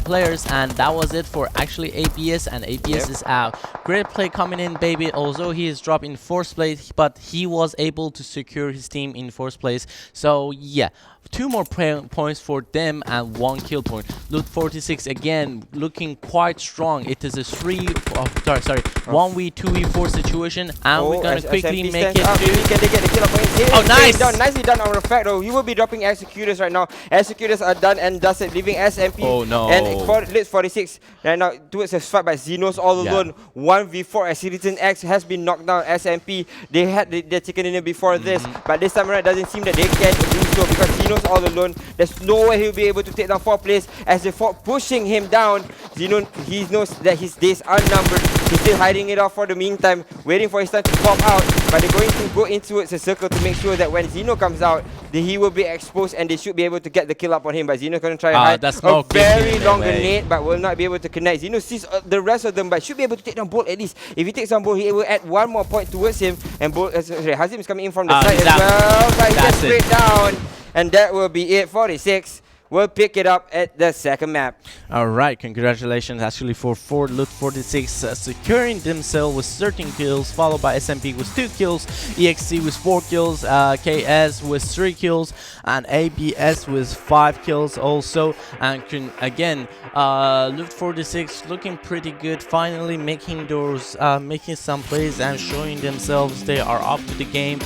players, and that was it for actually ABS, and ABS is out. Great play coming in, Baby. Although he is dropped in 4th place, but he was able to secure his team in 4th place. So yeah, 2 more points for them and 1 kill point. Loot 46 again looking quite strong. It is a 1v2v4 situation, and we're gonna quickly make it to. Can they get the kill point? Oh, nice! Nicely done on the fact though. You will be dropping executors right now. Executors are done and dusted, leaving SMP and Lit 46 right now towards a fight by Xenos all alone. 1v4 as Citizen X has been knocked down. SMP, they had their chicken dinner before this, but this time around it doesn't seem that they can do so because Xenos all alone. There's no way he'll be able to take down 4 players as they fought pushing him down. Xenon, he knows that his days are numbered. He's still hiding it off for the meantime, waiting for his time to pop out, but they're going to go into a circle to make sure that when Xeno comes out, he will be exposed and they should be able to get the kill up on him. But Xeno's going to try hide a very long grenade, but will not be able to connect. Xeno sees the rest of them, but should be able to take down Bolt at least. If he takes down Bolt, he will add 1 more point towards him, and Bolt, Hazim is coming in from the side as well, but he gets straight down, and that will be it. 46 will pick it up at the second map. Alright, congratulations actually for Loot 46 securing themselves with 13 kills, followed by SMP with 2 kills, EXC with 4 kills, KS with 3 kills, and ABS with 5 kills also. And again, Loot 46 looking pretty good, finally making those, making some plays and showing themselves they are up to the game,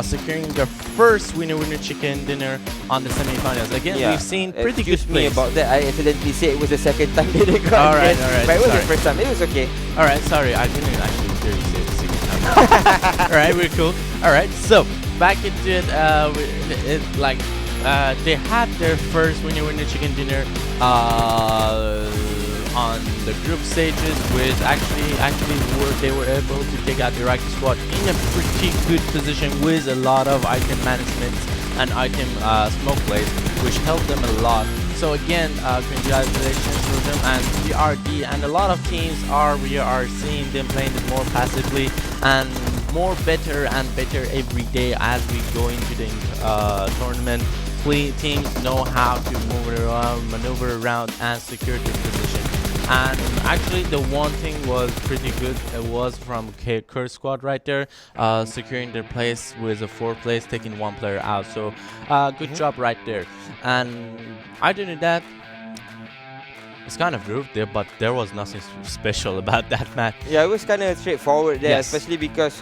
securing their first winner chicken dinner on the semifinals. Again, we've seen pretty good plays. About that, I accidentally said it was the second time they got alright, but it was the first time. It was okay. Alright, sorry, I didn't actually hear you say the second time. Alright, we're cool. Alright, so back into it. They had their first winner chicken dinner on the group stages with they were able to take out the IRAQI squad in a pretty good position with a lot of item management and item smoke plays, which helped them a lot. So again, congratulations to them and PRD, and a lot of teams we are seeing them playing it more passively and more better and better every day as we go into the tournament. Teams know how to maneuver around and secure the position. And actually the one thing was pretty good, it was from Kurd squad right there, securing their place with a 4th place, taking 1 player out. So good job right there. And other than that, it's kind of grooved there, but there was nothing special about that match. Yeah, it was kind of straightforward there, especially because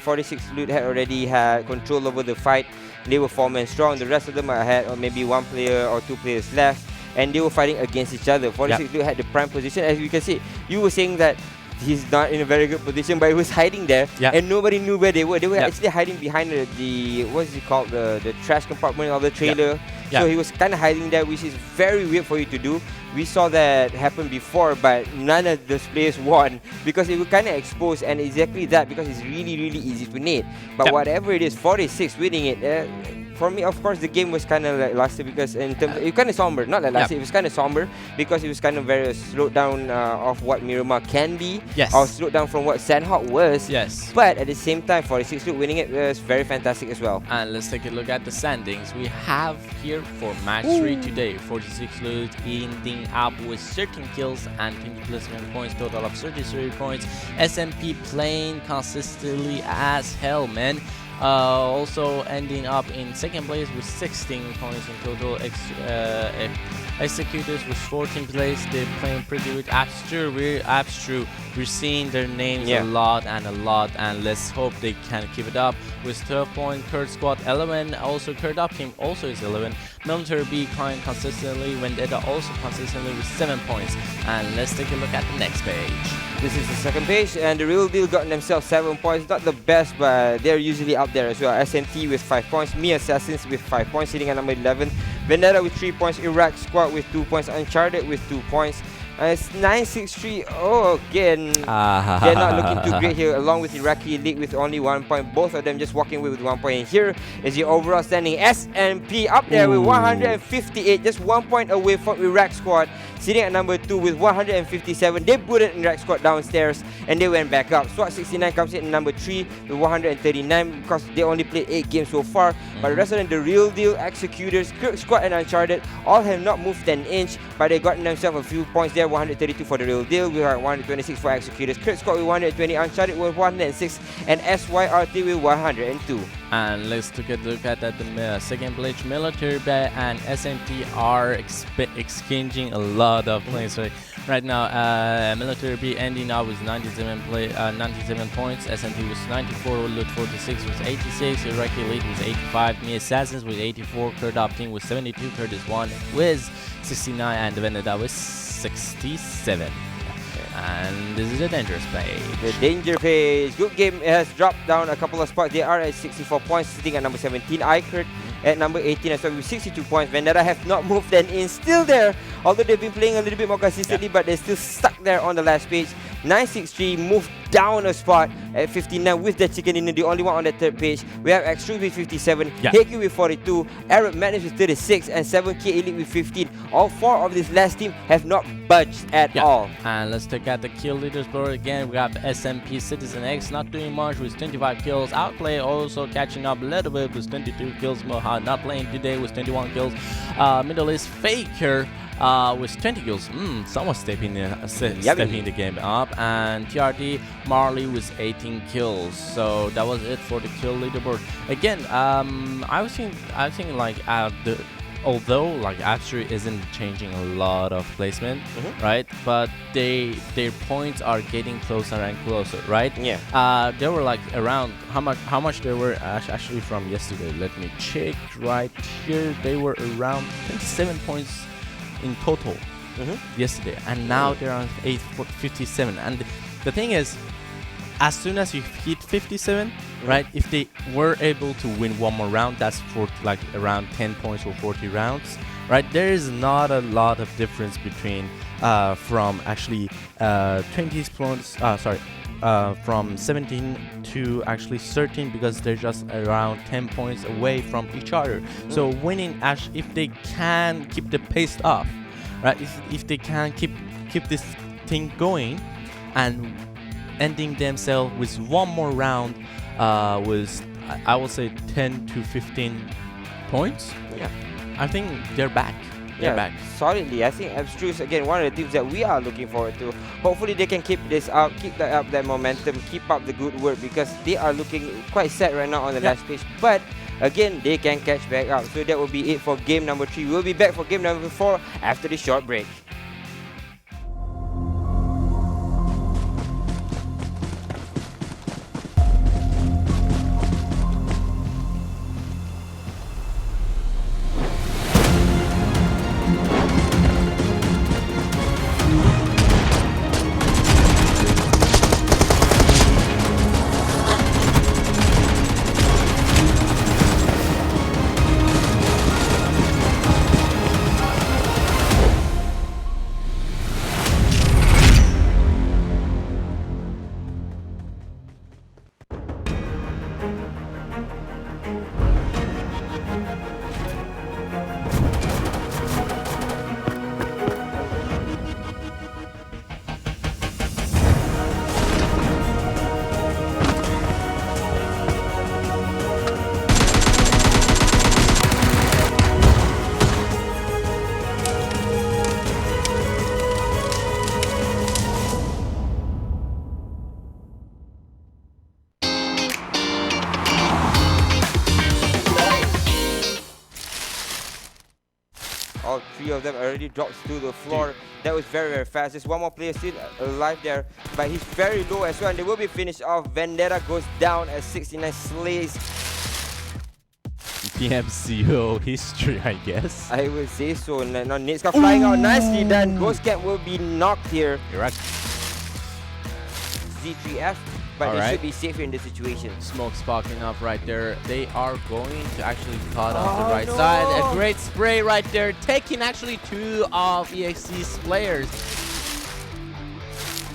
46 Loot had already had control over the fight. They were 4-man strong. The rest of them had maybe 1 player or 2 players left, and they were fighting against each other. 46 Loot had the prime position. As you can see, you were saying that he's not in a very good position, but he was hiding there, and nobody knew where they were. They were actually hiding behind the what is it called, the trash compartment of the trailer. So he was kind of hiding there, which is very weird for you to do. We saw that happen before, but none of those players won because it was kind of exposed, and exactly that, because it's really, really easy to nade. But whatever it is, 46 winning it. For me, of course, the game was kind of like lasted because in terms it kind of somber, not like lasted. It was kind of somber because it was kind of very slowed down of what Miramar can be, or slowed down from what Sanhok was. But at the same time, 46 loot winning it was very fantastic as well. And let's take a look at the standings we have here for match 3 today. 46 loot ending up with 13 kills and 20 placement points, total of 33 points. SMP playing consistently as hell, man. Also ending up in second place with 16 points in total. Executors with 14 plays. They're playing pretty good. Abstruse, we're seeing their names a lot, and let's hope they can keep it up with 12 points. Kurd squad 11, also Kurd up team also is 11. MiliTaryB kind consistently, Vendetta also consistently with 7 points. And let's take a look at the next page. This is the second page, and the Real Deal got themselves 7 points. Not the best, but they're usually up there as well. SNT with 5 points, Assassins with 5 points, sitting at number 11. Vendetta with 3 points, Iraq squad with 2 points, Uncharted with 2 points. It's 963. Oh, again, they're not looking too great here, along with IRAQI League with only 1 point. Both of them just walking away with 1 point. And here is the overall standing. SNP up there with 158, just 1 point away from Iraq squad, sitting at number 2 with 157. They put it in Iraq squad downstairs, and they went back up. SWAT 69 comes in at number 3 with 139 because they only played 8 games so far. But the rest of them, the Real Deal, Executors, Kurd squad, and Uncharted, all have not moved an inch, but they got themselves a few points there. 132 for the Real Deal, we are 126 for Executors, Kurd squad with 120, Uncharted with 106, and SYRT with 102. And let's take a look at the second place. MiliTaryB and SMP are exchanging a lot of plays right now. MiliTaryB ending up with 97 points. SMP was 94, Loot 46 was 86, IRAQI League was 85, Assassins with 84, Kurd Opting with 72, Kurd is 1 with 69, and Vendetta with 67. And this is a dangerous page. The danger page. Good game has dropped down a couple of spots. They are at 64 points, sitting at number 17. IRAQI at number 18 as well with 62 points. Vendetta have not moved and in, still there. Although they've been playing a little bit more consistently, but they're still stuck there on the last page. 963 moved down a spot at 59 with the chicken dinner, the only one on the third page. We have Abstruse with 57, HQ with 42, Arab Madness with 36, and 7K Elite with 15. All 4 of this last team have not budged at all. And let's take out the kill leaders board again. We have SMP Citizen X not doing much with 25 kills. Outplay also catching up a little bit with 22 kills. Moha not playing today with 21 kills. Middle East Faker with 20 kills. Someone stepping the game up. And TRD Marley with 18 kills. So that was it for the kill leaderboard. Again, I think like although like Abstruse isn't changing a lot of placement, right? But their points are getting closer and closer, right? They were like around how much they were actually from yesterday. Let me check right here. They were around 27 points in total yesterday, and now they're on 57. And the thing is, as soon as you hit 57, right, if they were able to win one more round, that's for like around 10 points or 40 rounds, right? There is not a lot of difference between from actually 20 points, from 17 to actually 13, because they're just around 10 points away from each other. So winning, if they can keep the pace up, right? If they can keep this thing going and ending themselves with one more round with I will say 10 to 15 points, I think they're back. They're back solidly. I think Abstruse, again, one of the teams that we are looking forward to. Hopefully they can keep this up, keep that momentum, keep up the good work, because they are looking quite sad right now on the last page. But again, they can catch back up. So that will be it for game number 3. We'll be back for game number 4 after this short break. all three of them already drops to the floor. Dude. That was very, very fast. There's one more player still alive there, but he's very low as well, and they will be finished off. Vendetta goes down as 69 slays. PMCO history, I guess. I will say so. Now Nitska flying out nicely done. Ghost Cat will be knocked here. Z3F, but they should be safer in this situation. Smoke sparking up right there. They are going to actually cut off the right side. A great spray right there, taking actually two of EXC's players.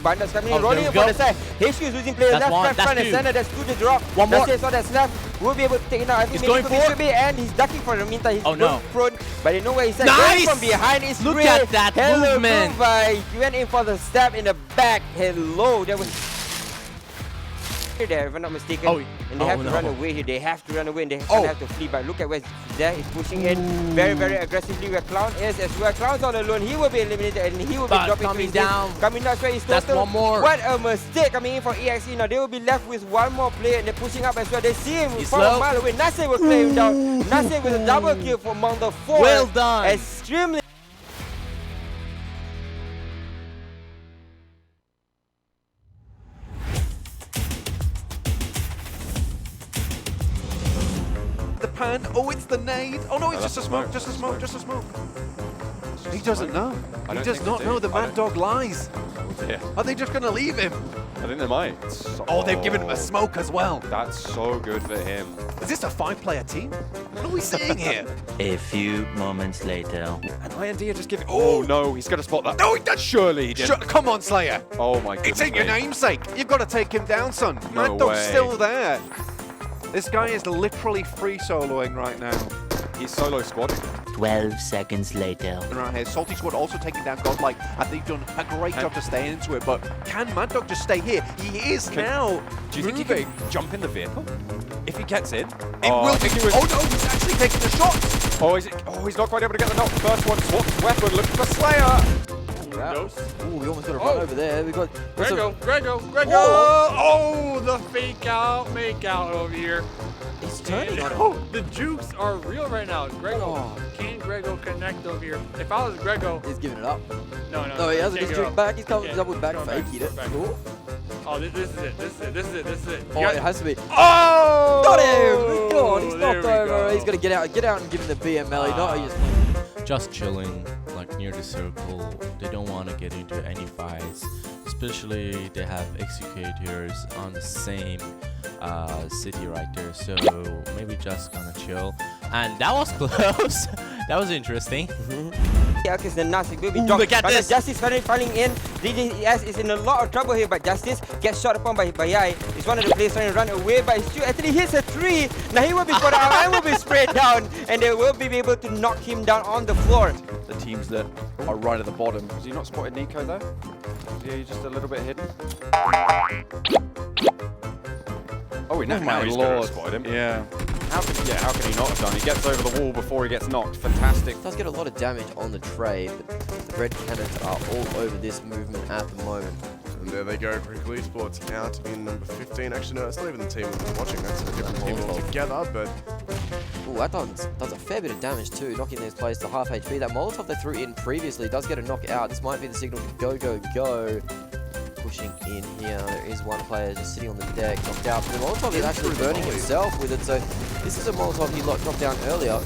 Bandas coming in, rolling in for the side. HQ is losing players left, right, front, and center. That's two to drop. One more. That's all that's left. We'll be able to take it out. I think maybe should be, and he's ducking for the meantime. He's prone, but they know where he's at. Nice! From behind is Look at that movement. He went in for the stab in the back. Hello, that was there, if I'm not mistaken. And they have to run away here. They have to run away and they have to flee. But look at where Zeh is pushing in very, very aggressively where Clown is as well. Clown's all alone. He will be eliminated and he will be dropping coming down. Coming down where he's That's one more. What a mistake coming in for EXE. Now they will be left with one more player and they're pushing up as well. They see him from a mile away. Nase will clear him down. Nase with a double kill for among the four. Well done. Extremely. Pan. Oh, it's the nade. Oh no, it's just a smoke, just a smoke, just a smoke. He doesn't know. He does not know the Mad Dog lies. Yeah. Are they just going to leave him? I think they might. Oh, they've given him a smoke as well. That's so good for him. Is this a 5-player team? What are we seeing here? A few moments later. And IND are just giving... Oh no, he's going to spot that. No, he does. Surely he didn't. Come on, Slayer. Oh my goodness. It's in your namesake. You've got to take him down, son. No Mad Dog's way. still there. This guy is literally free soloing right now. He's solo squadding. 12 seconds later. Around here, Salty Squad also taking down Godlike, and they've done a great job to stay into it. But can Mad Dog just stay here? He is now. Do you think he can jump in the vehicle if he gets in? It will. Oh no, he's actually taking the shot. Oh, is it? Oh, he's not quite able to get the knock. First one swaps weapon, looking for Slayer. Ooh, we almost got a run over there. We got Grego. Oh, the fake out, make out over here. He's turning on him. The jukes are real right now. Grego, can Grego connect over here? If I was Grego, he's giving it up. No, he hasn't. He's juke back. He's coming double back, faking it. Cool. Oh, this is it. Oh, it has to be. Oh! Got him! God, he's knocked over. He's got to get out and give him the BML. Just chilling, like near the circle. They don't want to get into any fights. Especially they have executors on the same city right there. So maybe just gonna chill. And that was close. That was interesting. Yeah, because the Nasi will be dropped. Look at this. Justice currently falling in. DDS is in a lot of trouble here, but Justice gets shot upon by Yai. He's one of the players trying to run away, but he still actually hits a 3. Now he will be put out and will be sprayed down, and they will be able to knock him down on the floor. The teams that are right at the bottom. Has he not spotted Nico though? Is he just a little bit hidden? Oh, now he's going to spot him. Yeah. How can he not have done? He gets over the wall before he gets knocked. Fantastic. Does get a lot of damage on the trade, but the red cannons are all over this movement at the moment. And there they go, IRAQI Esports out in number 15. Actually, no, it's not even the team we're watching. That's a different team altogether, but... Ooh, that does a fair bit of damage too, knocking these players to half HP. That Molotov they threw in previously does get a knockout. This might be the signal to go. Pushing in here. There is one player just sitting on the deck, knocked out. But the Molotov is actually burning himself with it, so this is a Molotov he knocked down earlier.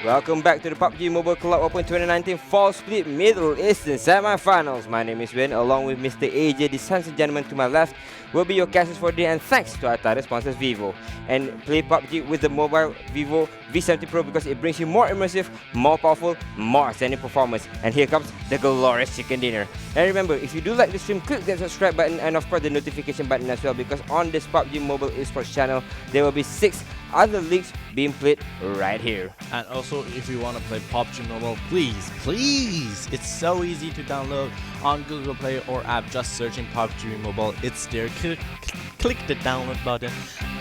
Welcome back to the PUBG Mobile Club Open 2019 Fall Split Middle Eastern Semi-Finals. My name is Win, along with Mr. AJ. This handsome gentleman to my left will be your casters for today, and thanks to our title sponsors Vivo. And play PUBG with the mobile Vivo V70 Pro because it brings you more immersive, more powerful, more outstanding performance. And here comes the glorious chicken dinner. And remember, if you do like the stream, click that subscribe button and of course the notification button as well, because on this PUBG Mobile Esports channel, there will be 6 other leagues being played right here. And also, if you want to play PUBG Mobile, please, it's so easy to download on Google Play or app. Just searching PUBG Mobile, it's there. Click the download button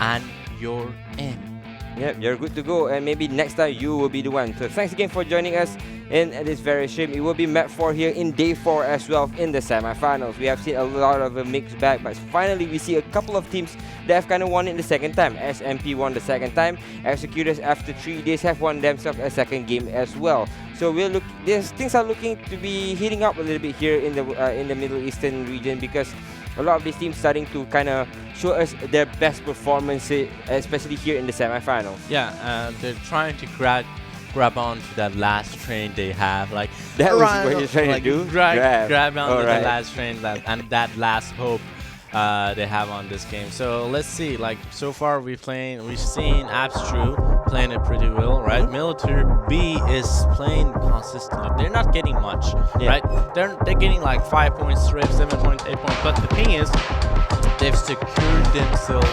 and you're in. Yep, you're good to go, and maybe next time you will be the one. So thanks again for joining us in this very stream. It will be map 4 here in day 4 as well in the semi-finals. We have seen a lot of a mixed bag, but finally we see a couple of teams that have kind of won it the second time. SMP won the second time. Executors after 3 days have won themselves a second game as well. So things are looking to be heating up a little bit here in the Middle Eastern region, because a lot of these teams starting to kind of show us their best performance, especially here in the semi-finals. Yeah, they're trying to grab on to that last train they have. Like that was what you're trying to do? Grab on to the last train and that last hope they have on this game. So let's see. Like so far we've seen Abstruse playing it pretty well, right? MiliTaryB is playing consistently. They're not getting much, right? They're getting like 5 points, 7 points, 8 points. But the thing is, they've secured themselves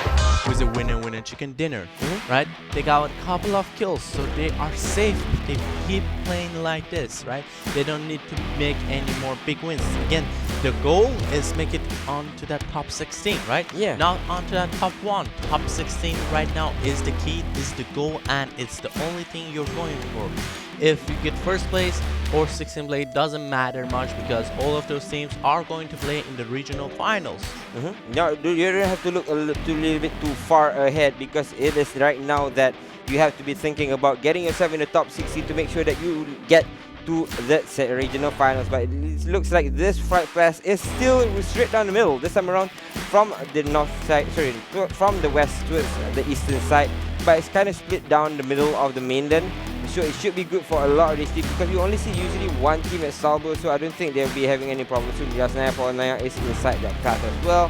with a winner chicken dinner, right? They got a couple of kills, so they are safe. They keep playing like this, right? They don't need to make any more big wins. Again, the goal is make it onto that top 16, right? Yeah. Not onto that top 1. Top 16 right now is the key, is the goal, and it's the only thing you're going for. If you get first place or 16th place, doesn't matter much, because all of those teams are going to play in the regional finals. Now, you don't have to look a little bit too far ahead, because it is right now that you have to be thinking about getting yourself in the top 16 to make sure that you get to the regional finals. But it looks like this fight pass is still straight down the middle this time around, from the north side, from the west towards the eastern side, but it's kind of split down the middle of the mainland. So it should be good for a lot of these teams, because you only see usually one team at Salvo, so I don't think they'll be having any problems. So just Naya is inside that path as well.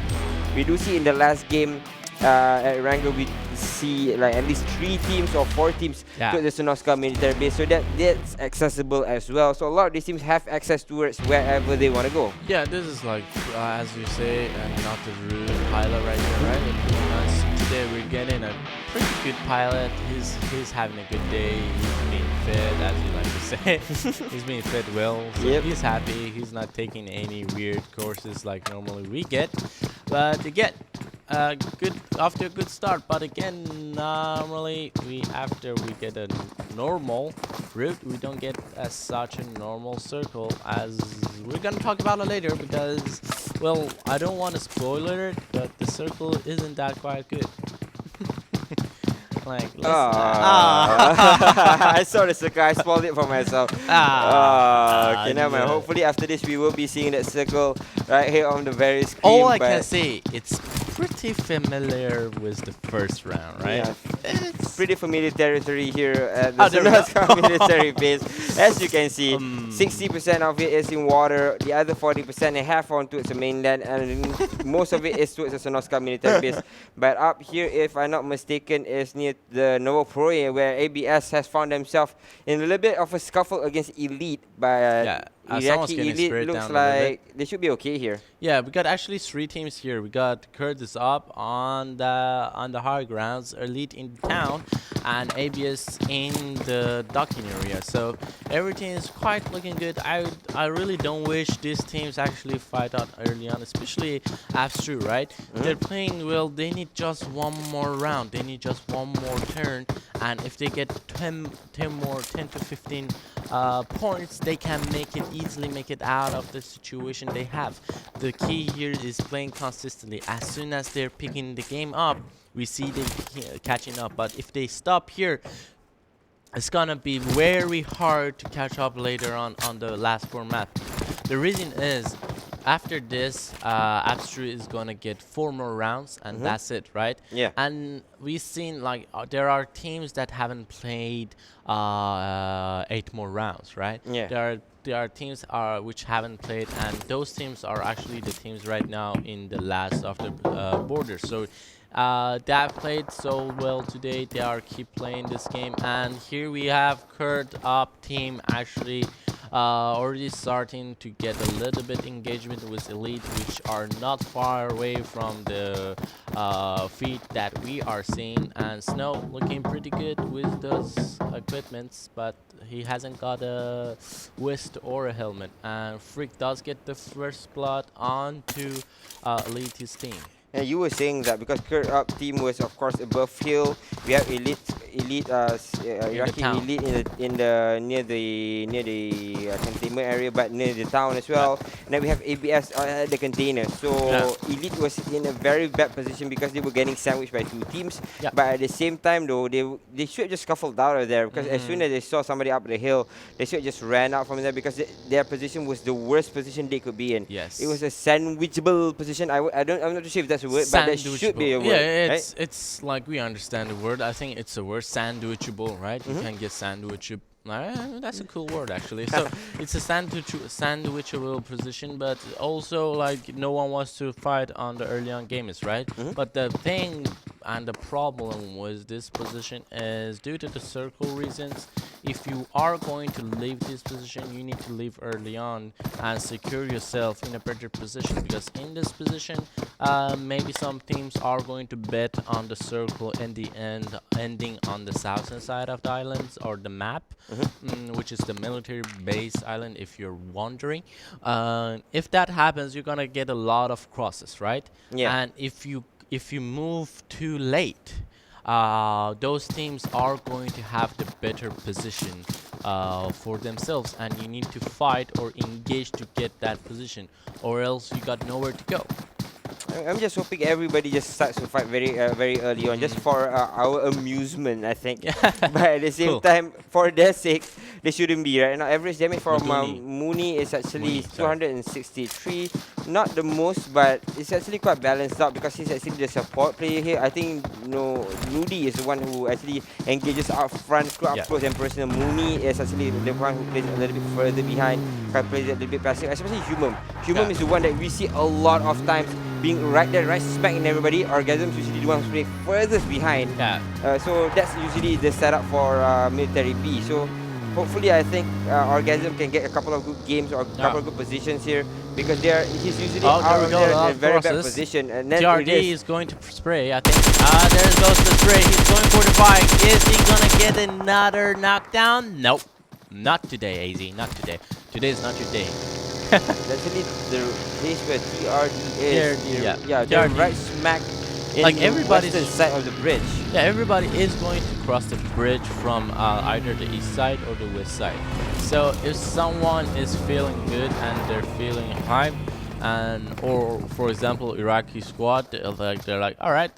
We do see in the last game at Erangel, we see like at least 3 teams or 4 teams to the Synoska military base, so that's accessible as well. So a lot of these teams have access towards wherever they want to go. Yeah, this is like, as you say, not the rude pilot right there, right? Today we're getting a pretty good pilot. He's having a good day. He's being fed, as you like to say. He's being fed well, so he's happy. He's not taking any weird courses like normally we get. But again, off to a good start. But again, normally after we get a normal route, we don't get as such a normal circle, as we're gonna talk about it later, because, well, I don't want to spoil it, but the circle isn't that quite good. Like, I saw the circle, I spoiled it for myself. Okay, never mind. Hopefully after this we will be seeing that circle right here on the very screen. All I can say, it's pretty familiar with the first round, right? Yeah, it's pretty familiar territory here at the Synoska military base. As you can see, 60% of it is in water, the other 40% and half on towards the mainland, and most of it is towards the Synoska military base. But up here, if I'm not mistaken, is near the Novoproye, where ABS has found themselves in a little bit of a scuffle against Elite. But IRAQI Elite looks like they should be okay here. Yeah, we got actually 3 teams here. We got Kurd is up on the high grounds, Elite in town, and ABS in the docking area. So everything is quite looking good. I really don't wish these teams actually fight out early on, especially Abstruse, right? They're playing well. They need just one more round. They need just one more turn, and if they get 10 to 15 points, they can easily make it out of the situation they have. The key here is playing consistently. As soon as they're picking the game up, we see them catching up. But if they stop here, it's gonna be very hard to catch up later on the last 4 map. The reason is after this, Abstruse is gonna get 4 more rounds, and that's it, right? Yeah. And we've seen like there are teams that haven't played 8 more rounds, right? Yeah. There are teams which haven't played, and those teams are actually the teams right now in the last of the border. So they have played so well today. They are keep playing this game, and here we have Kurd up team actually already starting to get a little bit engagement with Elite, which are not far away from the feat that we are seeing. And Snow looking pretty good with those equipments, but he hasn't got a vest or a helmet. And Freak does get the first blood onto Elite's team. And you were saying that because Kurd up team was of course above hill, we have elite IRAQI elite in the near the containment area, but near the town as well. And then we have ABS at the container. So elite was in a very bad position because they were getting sandwiched by 2 teams. But at the same time though, they should just scuffled out of there, because as soon as they saw somebody up the hill, they should just ran out from there, because their position was the worst position they could be in. Yes. It was a sandwichable position. I'm not too sure if that's a word, but that should be a word. Yeah, right? it's like we understand the word. I think it's a word, sandwichable, right? You can get sandwichable. That's a cool word actually. So it's a sandwichable position, but also like no one wants to fight on the early on games, right? But the thing and the problem with this position is due to the circle reasons. If you are going to leave this position, you need to leave early on and secure yourself in a better position, because in this position maybe some teams are going to bet on the circle in the end, ending on the southern side of the islands or the map, which is the military base island, if you're wondering. If that happens, you're gonna get a lot of crosses, right? Yeah. And if you move too late, those teams are going to have the better position for themselves, and you need to fight or engage to get that position, or else you got nowhere to go. I'm just hoping everybody just starts to fight very early on, just for our amusement, I think. But at the same time, for their sake, they shouldn't be, right? Now, average damage from Mooney is actually 263. Not the most, but it's actually quite balanced out, because he's actually the support player here. I think Nudi is the one who actually engages up front, up close and personal. Mooney is actually the one who plays a little bit further behind, can play a little bit passive, especially Humum. Humum is the one that we see a lot of times being right there, right smack in everybody. Orgasm's usually the one who's playing furthest behind. So that's usually the setup for MiliTaryB. So hopefully, I think Orgasm can get a couple of good games or a couple of good positions here, because he's usually out there in a very bad position. And then TRD is going to spray, I think. There goes the spray. He's going for the bike. Is he going to get another knockdown? Nope. Not today, AZ. Not today. Today is not your day. Actually, the place where TRD is. They're right smack in like the everybody's western side of the bridge. Yeah, everybody is going to cross the bridge from either the east side or the west side. So if someone is feeling good and they're feeling hype, or for example IRAQI squad, they're like, all right,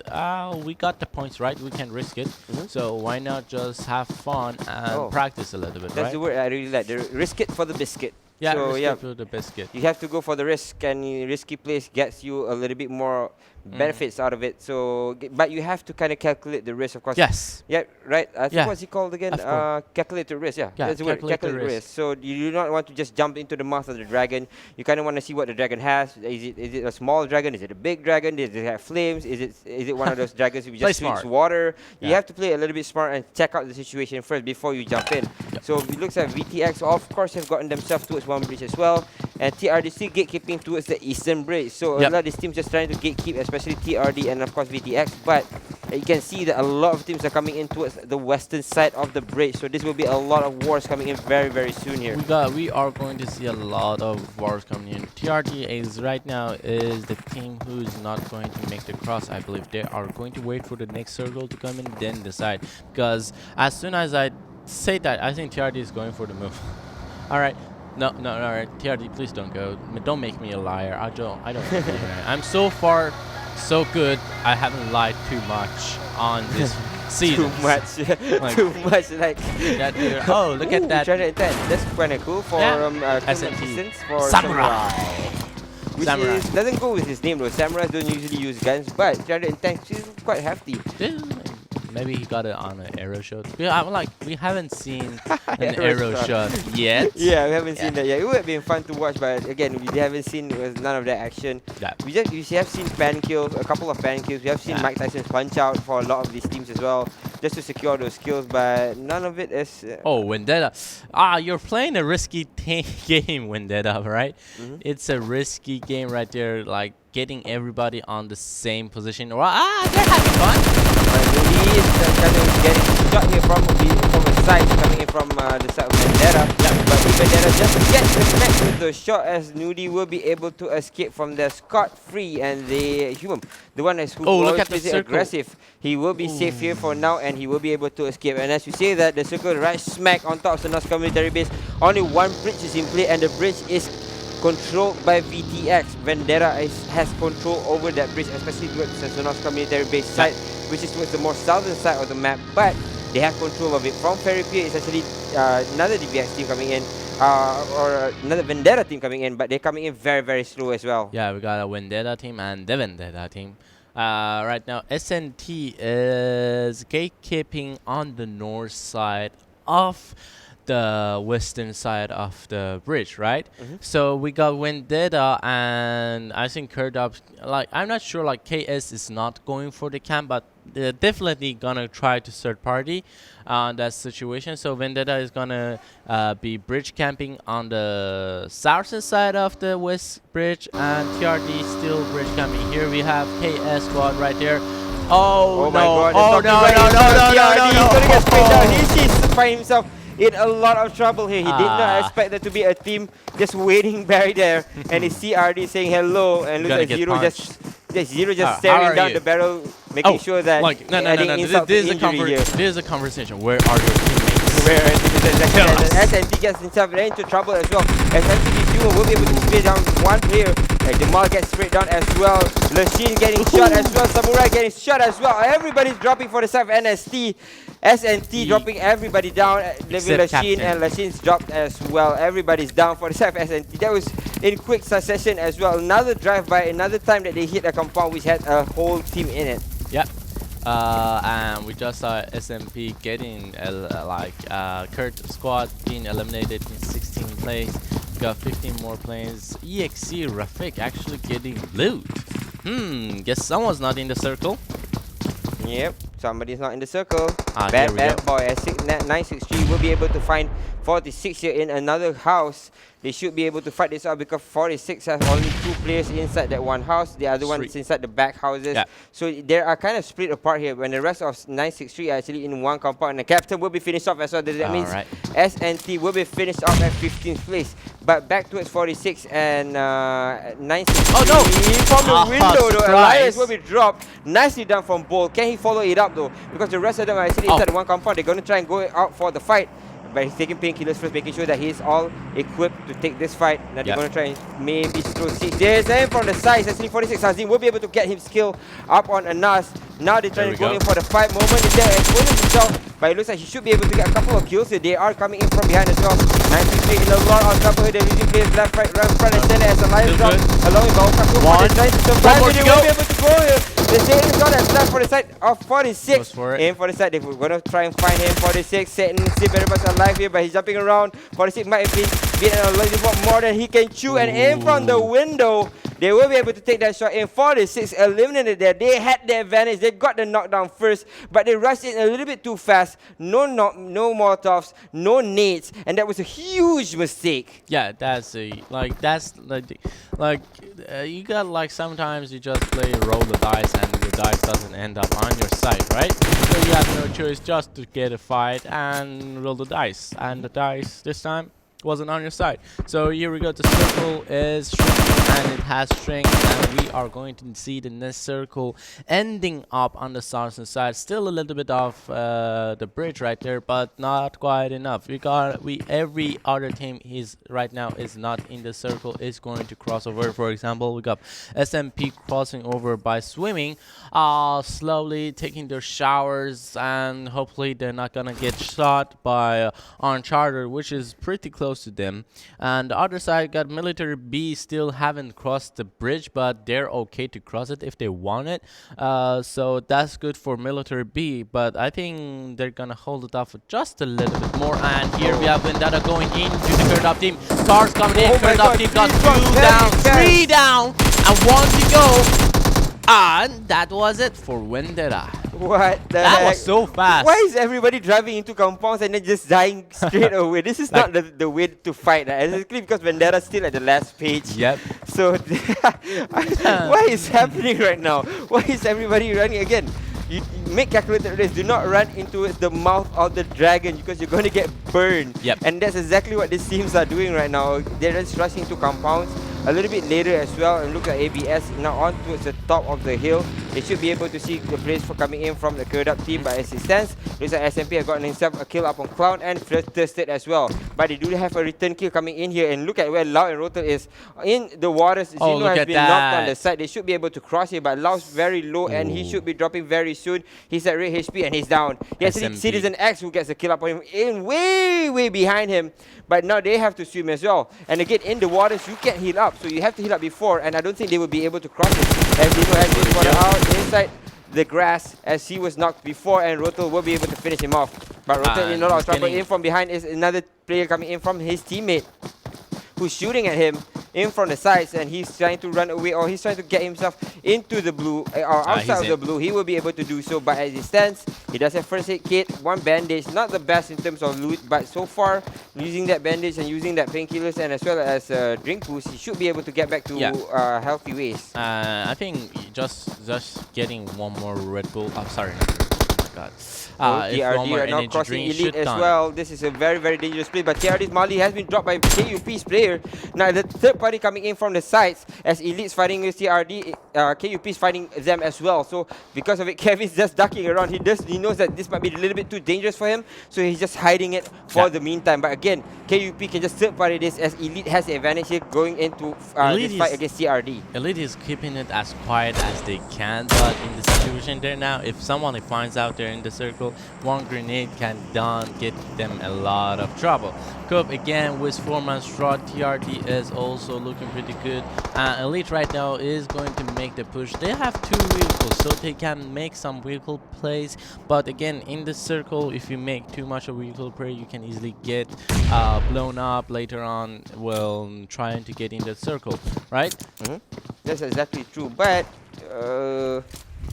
we got the points right, we can risk it. So why not just have fun and practice a little bit? That's the word I really like. Risk it for the biscuit. Yeah, so, risk it for the biscuit. You have to go for the risk, and risky place gets you a little bit more benefits out of it. So, but you have to kind of calculate the risk, of course. Yes. Yeah, right. I think what's it called again? Calculate the risk. Yeah, that's the word. Calculate the risk. So you do not want to just jump into the mouth of the dragon. You kind of want to see what the dragon has. Is it a small dragon? Is it a big dragon? Does it have flames? Is it one of those dragons who just shoots water? You have to play a little bit smart and check out the situation first before you jump in. So it looks like VTX, of course, have gotten themselves towards one bridge as well, and TRD still gatekeeping towards the eastern bridge. So a lot of these teams just trying to gatekeep, especially TRD and of course VTX. But you can see that a lot of teams are coming in towards the western side of the bridge. So this will be a lot of wars coming in very soon here. We are going to see a lot of wars coming in. TRD is right now is the team who's not going to make the cross. I believe they are going to wait for the next circle to come in, then decide. Because as soon as I say that, I think TRD is going for the move. All right. No, all right. TRD, please don't go. Don't make me a liar. I don't. I'm so far so good. I haven't lied too much on this season. Too much. Too much. Like. Oh, look at that. That's kind of cool for Assassains for Samurai. which Samurai. doesn't go with his name though. Samurais don't usually use guns, but 310 is quite hefty. Yeah, maybe he got it on an arrow shot. Yeah, I'm like, we haven't seen an Arrow arrow shot. shot yet. Yeah, we haven't seen that yet. It would have been fun to watch, but again, we haven't seen none of that action. Yeah. We have seen pan kills, a couple of pan kills. We have seen Mike Tyson's punch out for a lot of these teams as well, just to secure those kills, but none of it is... Oh, Vendetta. You're playing a risky game, Vendetta, right? It's a risky game right there, like getting everybody on the same position. They're having fun. He is kind of getting shot here from a side, coming in from the side of Vendetta. But Vendetta just gets the match with the shot, as Nudie will be able to escape from there scot-free, and the one who's always pretty aggressive, he will be safe here for now, and he will be able to escape. And as you say that, the circle right smack on top of Sanhok's military base. Only one bridge is in play, and the bridge is controlled by VTX. Vendetta has control over that bridge, especially towards the Sanhok's military base side, which is towards the more southern side of the map, but they have control of it. From Ferry Pier, it's actually another DBX team coming in, or another Vendetta team coming in, but they're coming in very, very slow as well. Yeah, we got a Vendetta team and the Vendetta team. Right now, SNT is gatekeeping on the north side of the western side of the bridge, right? So we got Vendetta, and I think Kurd up. Like, I'm not sure, like KS is not going for the camp, but they're definitely gonna try to third party on that situation. So Vendetta is gonna be bridge camping on the southern side of the west bridge, and TRD still bridge camping. Here we have KS squad right there. Oh, my no! God! No! He's gonna get straight down. He sees to find himself in a lot of trouble here. He did not expect there to be a team just waiting buried there, and his CRD saying hello, and looks like Zero just staring down the barrel, making sure that this is a conversation. Where are your teammates? Where SNT gets himself into trouble as well. SNT will be able to spray down one player. Jamal gets sprayed down as well. Lachine getting shot as well. Samurai getting shot as well. Everybody's dropping for the side of NST. SNT dropping everybody down, leaving Lachine, and Lachine's dropped as well. Everybody's down for the side of SNT. That was in quick succession as well. Another drive-by, another time that they hit a compound which had a whole team in it. Yep. And we just saw SMP getting Kurd squad being eliminated in 16 plays. We got 15 more plays. EXE Rafik actually getting loot. Guess someone's not in the circle. Yep, somebody's not in the circle. Bad boy. As 963 will be able to find 46 here in another house. They should be able to fight this out because 46 has only 2 players inside that one house. The other one is inside the back houses. So they are kind of split apart here when the rest of 963 are actually in one compound. And the captain will be finished off as well. That means SNT will be finished off at 15th place. But back towards 46 and 963 from the window though. Elias will be dropped. Nicely done from Bolt. Can he follow it up though? Because the rest of them are actually inside the one compound. They're going to try and go out for the fight. But he's taking painkillers first, making sure that he's all equipped to take this fight. Now they're going to try and maybe throw 6. There's him from the side. Actually 46. Hazim will be able to get him skill up on Anas. Now they're trying to go in for the fight. Moment is there. Exposing himself. But it looks like he should be able to get a couple of kills here. They are coming in from behind as well. 93 in a lot of trouble here. They're losing players left, right, front and center as Elias drop. Along with Balkaku. They're trying to survive. They will be able to go here. The Satan's got that start for the side of 46. Aim for the side. They're going to try and find him. 46. Satan still very much alive here, but he's jumping around. 46 might have been a little bit more than he can chew. And aim from the window. They will be able to take that shot in. 46 eliminated there. They had the advantage. They got the knockdown first, but they rushed in a little bit too fast. No Molotovs, no nades, and that was a huge mistake. Yeah, you got sometimes you just roll the dice and the dice doesn't end up on your side, right? So you have no choice just to get a fight and roll the dice, and the dice this time wasn't on your side. So here we go. The circle is shrinking and it has shrunk, and we are going to see the next circle ending up on the southern side. Still a little bit off the bridge right there, but not quite enough. Every other team right now is not in the circle, is going to cross over. For example, we got SMP crossing over by swimming, slowly taking their showers, and hopefully they're not gonna get shot by Uncharted, which is pretty close to them. And the other side got MiliTaryB still haven't haven't crossed the bridge, but they're okay to cross it if they want it. So that's good for MiliTaryB, but I think they're gonna hold it off for just a little bit more. And here we have Vendetta going into the Kurd team. Cars coming in. Kurd team got 2 down, 3 down, and 1 to go. And that was it for Vendetta. What the That heck? was so fast. Why is everybody driving into compounds and then just dying straight away? This is not the way to fight. Exactly because Vendera's still at the last page. Yep. So what is happening right now? Why is everybody running again? You make calculated race. Do not run into the mouth of the dragon because you're going to get burned. Yep. And that's exactly what these teams are doing right now. They're just rushing to compounds a little bit later as well. And look at ABS now on towards the top of the hill. They should be able to see the players for coming in from the Kurd team. But as it stands, looks like SMP have gotten himself a kill up on Cloud and thirsted as well. But they do have a return kill coming in here. And look at where Lau and Rotor is in the waters. Zeno has been knocked on the side. They should be able to cross here, but Lau's very low and he should be dropping very soon. He's at red HP and he's down. Yes, it's Citizen X who gets a kill up on him in way behind him. But now they have to swim as well. And again, in the waters, you can't heal up. So you have to heal up before. And I don't think they will be able to cross it. As Vivo has been spotted out inside the grass as he was knocked before. And Rotel will be able to finish him off. But Rotel in a lot of trouble. In from behind is another player coming in from his teammate, who's shooting at him in from the sides, and he's trying to run away, or he's trying to get himself into the blue, or outside of the blue. He will be able to do so, but as it stands, he does have first aid kit, 1 bandage, not the best in terms of loot, but so far, using that bandage and using that painkillers and as well as drink boost, he should be able to get back to healthy ways. I think just getting 1 more Red Bull, I'm sorry, God. TRD are now crossing Elite as well. This is a very dangerous play, but TRD's Mali has been dropped by KUP's player. Now the third party coming in from the sides as Elite's fighting with TRD, KUP's fighting them as well. So because of it, Kevin's just ducking around. He knows that this might be a little bit too dangerous for him, so he's just hiding it for the meantime. But again, KUP can just third party this as Elite has the advantage here going into this fight against TRD. Elite is keeping it as quiet as they can, but in the situation there now, if someone finds out they're in the circle, 1 grenade can get them a lot of trouble. Coop again with 4-man straw. TRD is also looking pretty good. Elite right now is going to make the push. They have 2 vehicles, so they can make some vehicle plays. But again, in the circle, if you make too much of a vehicle play, you can easily get blown up later on while trying to get in the circle, right? That's exactly true. But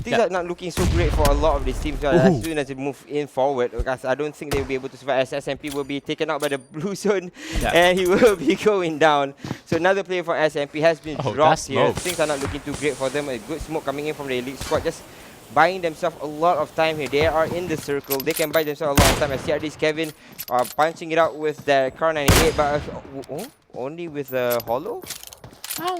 things are not looking so great for a lot of these teams as soon as they move in forward, because I don't think they will be able to survive, as SMP will be taken out by the blue zone and he will be going down. So another player for SMP has been dropped here. Things are not looking too great for them. A good smoke coming in from the Elite squad, just buying themselves a lot of time here. They are in the circle. They can buy themselves a lot of time as CRD's Kevin punching it out with the Car 98, but only with a hollow?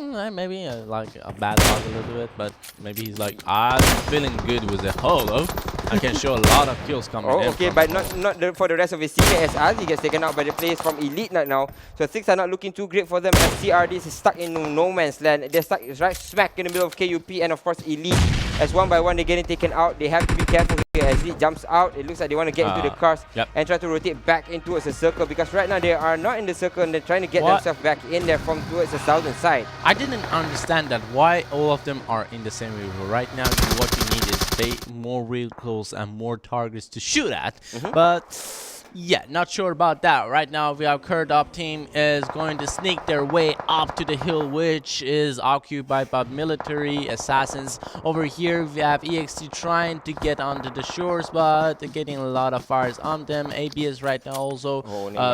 Maybe like a bad luck a little bit, but maybe he's like, I'm feeling good with the holo. I can show a lot of kills coming in. Okay, but not for the rest of his teammates, as Azzy gets taken out by the players from Elite right now. So things are not looking too great for them as CRD is stuck in no man's land. They're stuck right smack in the middle of KUP and of course Elite. As 1 by 1 they're getting taken out. They have to be careful here as Elite jumps out. It looks like they want to get into the cars and try to rotate back in towards the circle, because right now they are not in the circle and they're trying to get themselves back in there from towards the southern side. I didn't understand that, why all of them are in the same vehicle. Right now what you need is more vehicles and more targets to shoot at, but yeah, not sure about that. Right now we have Kurd up team is going to sneak their way up to the hill, which is occupied by military assassins. Over here we have EXT trying to get onto the shores, but they're getting a lot of fires on them. ABS right now also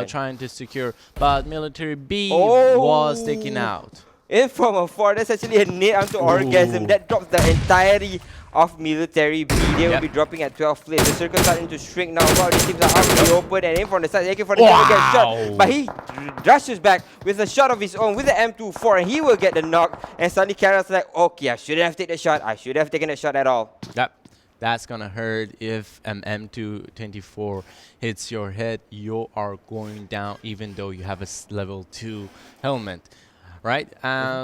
trying to secure, but MiliTaryB was taken out. In from afar, that's actually a nade onto Orgasm. That drops the entirety of MiliTaryB. They will be dropping at 12 plays. The circle starting to shrink now. Wow, these teams are out in the open, and in from the side, AK-47 gets shot. But he rushes back with a shot of his own with the M24, and he will get the knock. And suddenly Carol's like, okay, I shouldn't have taken the shot. I should have taken the shot at all. Yep. That's gonna hurt if M224 hits your head. You are going down even though you have a level 2 helmet. right?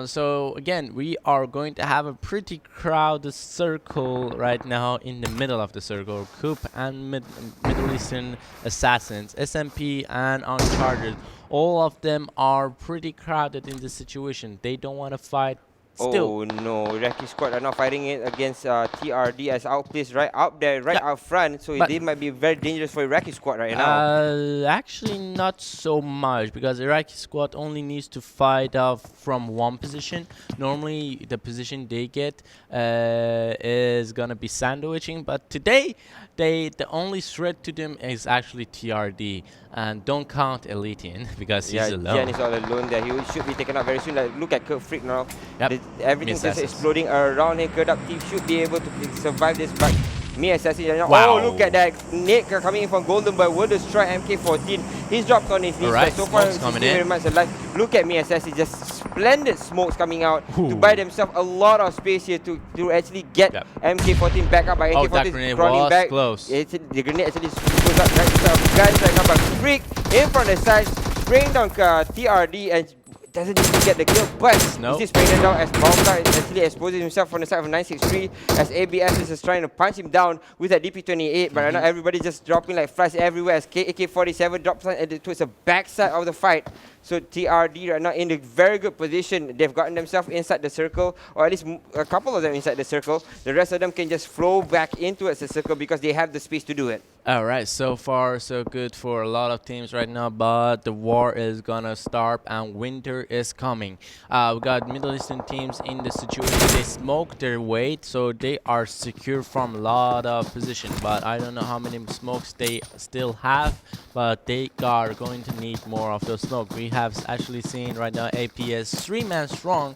So again, we are going to have a pretty crowded circle right now in the middle of the circle. Coop and Middle Eastern Assassins, SMP and Uncharted, all of them are pretty crowded in this situation. They don't want to fight. Still. Oh no, IRAQI squad are not fighting it against TRD as outplaced right out there, right out front. So they might be very dangerous for IRAQI squad right now. Actually, not so much, because IRAQI squad only needs to fight from one position. Normally, the position they get is gonna be sandwiching, but today, the only threat to them is actually TRD. And don't count Elite in, because he's alone. Jen is all alone there. He should be taken out very soon. Like, look at Kurd Freak now. Yep. Everything's just exploding around him. Kurd team should be able to survive this, but Assassin. Wow. Oh, look at that. Nate coming in from Golden Boy will destroy MK14. He's dropped on his knees. Right, So far, he's very much alive. Look at Assassin. Just splendid smokes coming out to buy themselves a lot of space here to actually get MK14 back up. By AK14 crawling back. Close. The grenade actually goes up right to guns right now, but Freak in from the side, spraying down TRD and doesn't even get the kill, but he's spraying it down as Balka is actually exposing himself from the side of 963 as ABS is just trying to punch him down with that DP28, but right now everybody just dropping like flies everywhere as AK47 drops towards the backside of the fight. So TRD right now in a very good position. They've gotten themselves inside the circle, or at least a couple of them inside the circle. The rest of them can just flow back into the circle because they have the space to do it. All right, so far so good for a lot of teams right now, but the war is gonna start and winter is coming. We got Middle Eastern teams in the situation. They smoke their weight, so they are secure from a lot of position, but I don't know how many smokes they still have, but they are going to need more of those smoke. We have actually seen right now APS 3-man strong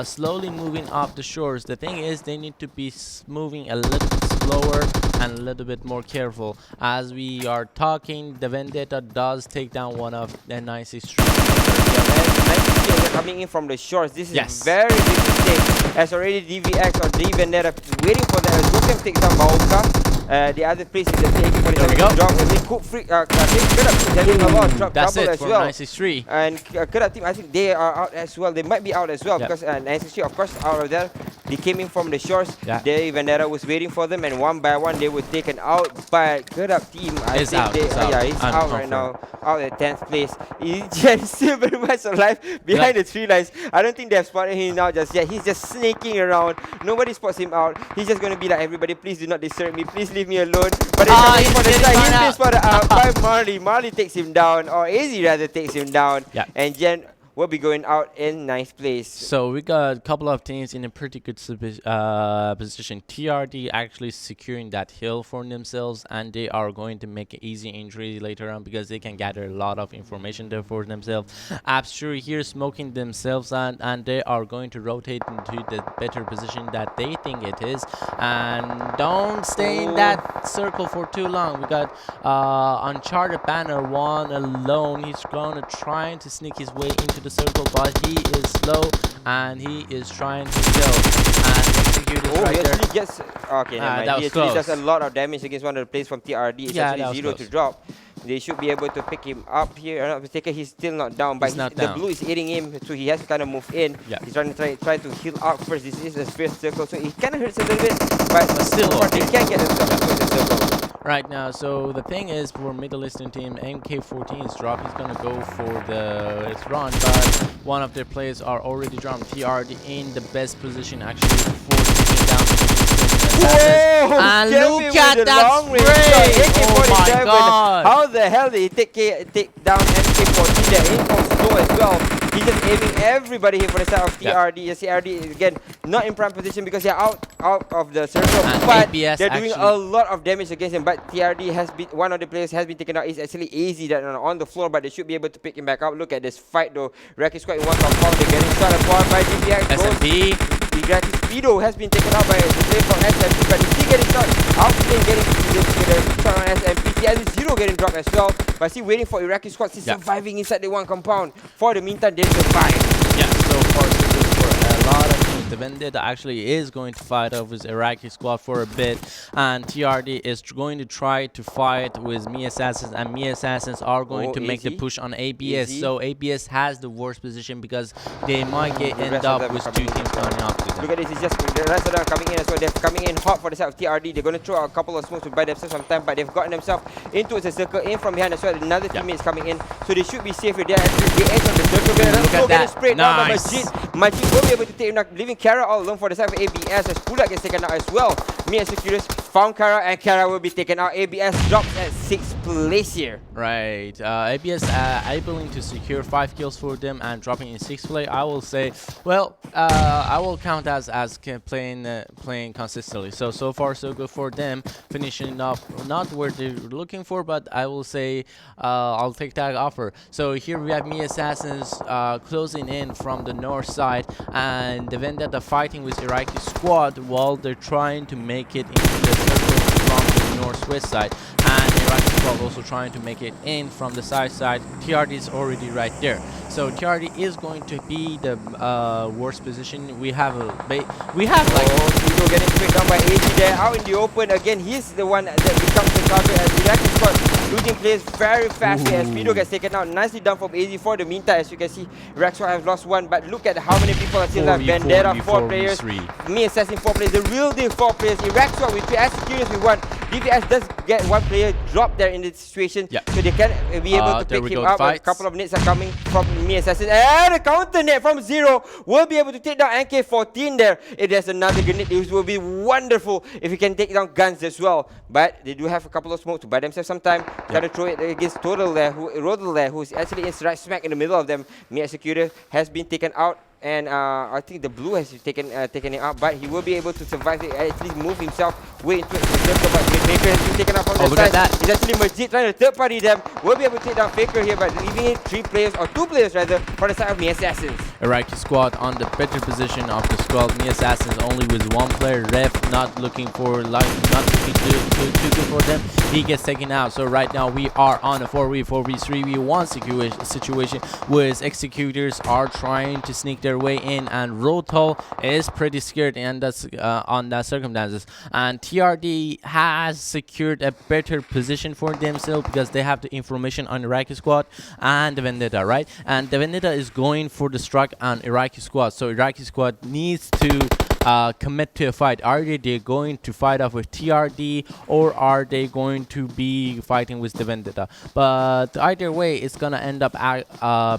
slowly moving up the shores. The thing is, they need to be moving a little bit slower and a little bit more careful. As we are talking, the Vendetta does take down one of the 963. They're coming in from the shores. This is very big mistake. As already DVX or D Vendetta waiting for them. Gokem takes down Maoka. The other place is the AK-47 drop. And they could free having a lot of trouble as well. 963. And Kurd team, I think they are out as well. They might be out as well because 963, of course, out of there. They came in from the shores. The Vendetta was waiting for them, and one by one they were taken out. But Kurd team, I think he's out right now, out at 10th place. He's still very much alive behind the tree lines. I don't think they've spotted him now just yet. He's just sneaking around. Nobody spots him out. He's just going to be like, everybody, please do not disturb me. Please leave me alone. But they're coming for the side. He's been spotted out by Marley. Marley takes him down, or AZ rather takes him down. And Jen will be going out in 9th place. So we got a couple of teams in a pretty good position. TRD actually securing that hill for themselves, and they are going to make an easy injury later on because they can gather a lot of information there for themselves. Abstruse here smoking themselves, and they are going to rotate into the better position that they think it is. And don't stay in that circle for too long. We got Uncharted Banner 1 alone. He's going to try to sneak his way into the circle, but he is slow and he is trying to kill. And executors right there. Actually gets he actually does a lot of damage against one of the players from TRD. It's actually 0 to drop. They should be able to pick him up here. I'm not mistaken, he's still not down, but the blue is hitting him, so he has to kind of move in. He's trying to try to heal out first. This is a first circle, so it kind of hurts a little bit, but still they can't get themselves into the circle. Right now, so the thing is, for Middle Eastern team, MK14 is dropped. He's gonna go for the run, but one of their players are already dropped. TRD in the best position actually for taking down the Assassins. And look at that spray! Oh my god! How the hell did he take down MK14? They're in from slow as well. He's just aiming everybody here for the side of TRD. TRD again not in prime position because they're out of the circle, and but ABS they're doing a lot of damage against him. But TRD has been, one of the players has been taken out. It's actually easy that on the floor, but they should be able to pick him back up. Look at this fight though. IRAQI squad in one compound. They're getting started by GPX. SMP. IRAQI Speedo has been taken out by the player from SMP, but he's still getting shot. Outplaying getting the shot on SMP. He has 0 getting dropped as well, but still waiting for IRAQI squad. He's surviving inside the one compound. For the meantime, they survive. Yeah, so far so good for a lot of teams. the Vendetta actually is going to fight off with Iraqi squad for a bit, and TRD is going to try to fight with Me Assassins, and Me Assassins are going to make the push on ABS. So ABS has the worst position because they might end up with 2 teams coming up to them. Look at this, it's just the rest of them coming in as well. They're coming in hot for the side of TRD. They're going to throw out a couple of smokes to buy themselves some time, but they've gotten themselves into a circle in from behind as well. Another teammate is coming in, so they should be safe here. They're actually the edge of the circle. Look at that. Sprayed Nice. Majid will be able to take him, leaving Kara all alone for the side of ABS as Pubg gets taken out as well. Me and Securus found Kara, and Kara will be taken out. ABS drops at 6th place here. Right, ABS able to secure 5 kills for them and dropping in 6th place. I will say, well, I will count as playing consistently. So far so good for them, finishing up not where they're looking for, but I will say I'll take that offer. So here we have Me Assassins closing in from the north side, and the Vendetta fighting with Iraqi squad while they're trying to make it into the circle from the northwest side, and Iraqi squad also trying to make it in from the side. TRD is already right there, so TRD is going to be the worst position. We have like Vivo getting picked down by AG there out in the open again. He's the one that becomes the target as Iraqi squad losing players very fast here as Vivo gets taken out. Nicely done from AZ for the meantime. As you can see, Iraqi squad have lost 1, but look at how many people are still left. Vendetta 4 players, Me Assassin 4 players, the real deal 4 players. Iraqi squad with 3, as curious with 1. DVS does get 1 player dropped there in this situation, so they can be able to pick him up. A couple of nades are coming from Me Assassin, and a counter net from Zero will be able to take down NK14 there. If there's another grenade, it will be wonderful if you can take down guns as well. But they do have a couple of smokes to buy themselves some time. Try to throw it against Rodel there, who's actually right smack in the middle of them. Me Executor has been taken out, and I think the blue has taken him out, but he will be able to survive it, at least move himself way into the circle. But Faker has been taken out from the side. It's actually Majid trying to third party them. Will be able to take down Faker here, but leaving it 2 players rather for the side of Me Assassins. Iraqi squad on the better position of the squad. Me Assassins only with 1 player left, not looking too good for them. He gets taken out. So right now we are on a 4v1 situation with executors are trying to sneak their way in, and Rotal is pretty scared, and that's on that circumstances. And TRD has secured a better position for themselves because they have the information on Iraqi squad and the Vendetta, right? And the Vendetta is going for the strike on Iraqi squad, so Iraqi squad needs to commit to a fight. Are they going to fight off with TRD, or are they going to be fighting with the Vendetta? But either way, it's gonna end up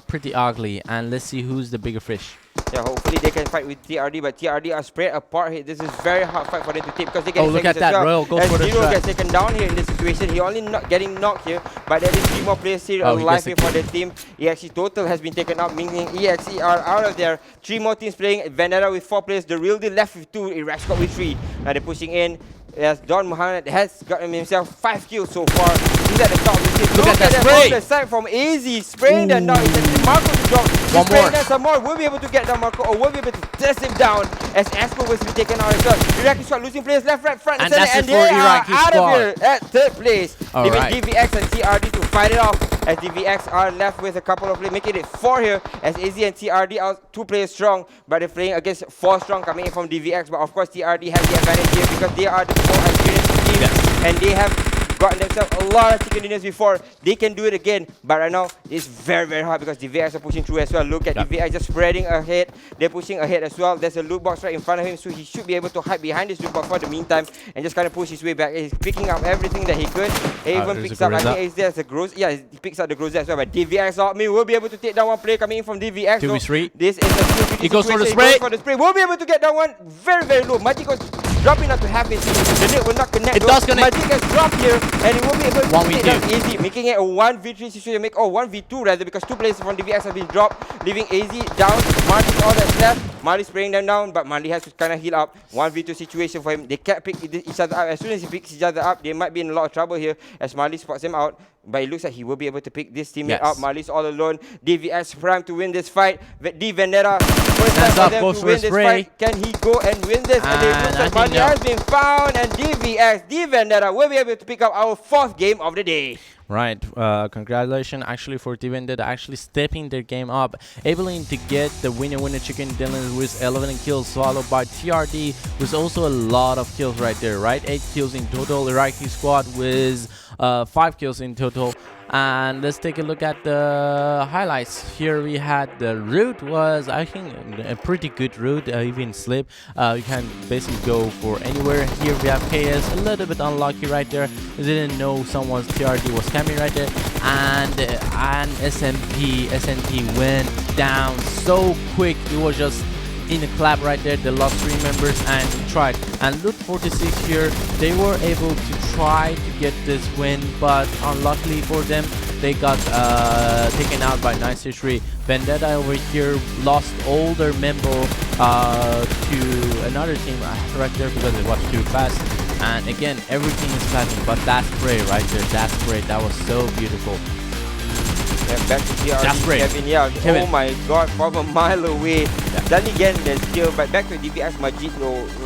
pretty ugly, and let's see who's the bigger fish. Yeah, hopefully they can fight with TRD, but TRD are spread apart here. This is very hard fight for them to take because they get look at that, Royal goes for the Zero gets taken down here in this situation. He only getting knocked here, but there is 3 more players here alive here for the team. EXE total has been taken out, meaning EXE are out of there. 3 more teams playing. Vendetta with 4 players. The real deal left with 2. Iraq squad with 3. Now they're pushing in. As Don Muhammad has gotten himself 5 kills so far. He's at the top of the team. Look at that spray! From the side from AZ, spraying that now. It's Marco to drop. One more. Some more. We'll be able to get down Marco, or we'll be able to test him down as Asco was taken out as well. Iraqi squad losing players left, right, front, and center, and they are out of here at 3rd place. Leaving DVX and TRD to fight it off, as DVX are left with a couple of players, making it 4 here, as AZ and TRD are 2 players strong, but they're playing against 4 strong coming in from DVX. But of course TRD has the advantage here because they are the more experienced team, and they have gotten themselves a lot of chicken dinners before. They can do it again, but right now it's very, very hard because DVX are pushing through as well. Look at DVX just spreading ahead. They're pushing ahead as well. There's a loot box right in front of him, so he should be able to hide behind this loot box for the meantime and just kind of push his way back. He's picking up everything that he could. He even picks up, I think there's a Groza. Yeah, he picks up the Groza as well, but DVX will be able to take down 1 player coming in from DVX. 2v3. This is a 2v3. He goes for the spray. We'll be able to get down 1 very, very low. Magic goes dropping out to half his. The net will not connect. It does connect. Magic has dropped here, and he will be able to 1v2. Easy, making it a 1v3 situation. 1v2 rather, because 2 players from DVX have been dropped, leaving AZ down. Marley's all that's left. Marley spraying them down, but Marley has to kind of heal up. 1v2 situation for him. They can't pick each other up. As soon as he picks each other up, they might be in a lot of trouble here as Marley spots him out. But it looks like he will be able to pick this teammate up. Marley's all alone. DVX prime to win this fight. D Vendetta first time for them to win this fight. Can he go and win this? And it looks like Marley has been found, and D Vendetta will be able to pick up our 4th game of the day. Right, congratulations actually for Team Vendetta actually stepping their game up, able to get the winner chicken dinner with 11 kills, followed by TRD with also a lot of kills right there, right? 8 kills in total, IRAQI squad with 5 kills in total. And let's take a look at the highlights. Here we had the route was, I think, a pretty good route, even slip. You can basically go for anywhere. Here we have KS, a little bit unlucky right there. Didn't know someone's TRD was coming right there. And SNP went down so quick. It was just in a clap right there. They lost 3 members and tried. And Loot 46 here, they were able to try to get this win, but unluckily for them, they got taken out by 963. Vendetta over here lost all their members to another team right there because it was too fast. And again, everything is clapping, but that spray right there, that spray, that was so beautiful. Yeah, back to TRD, Kevin. Yeah, Kevin. Oh my god, from a mile away. Yeah. Suddenly getting the skill, but back to DPS Majid.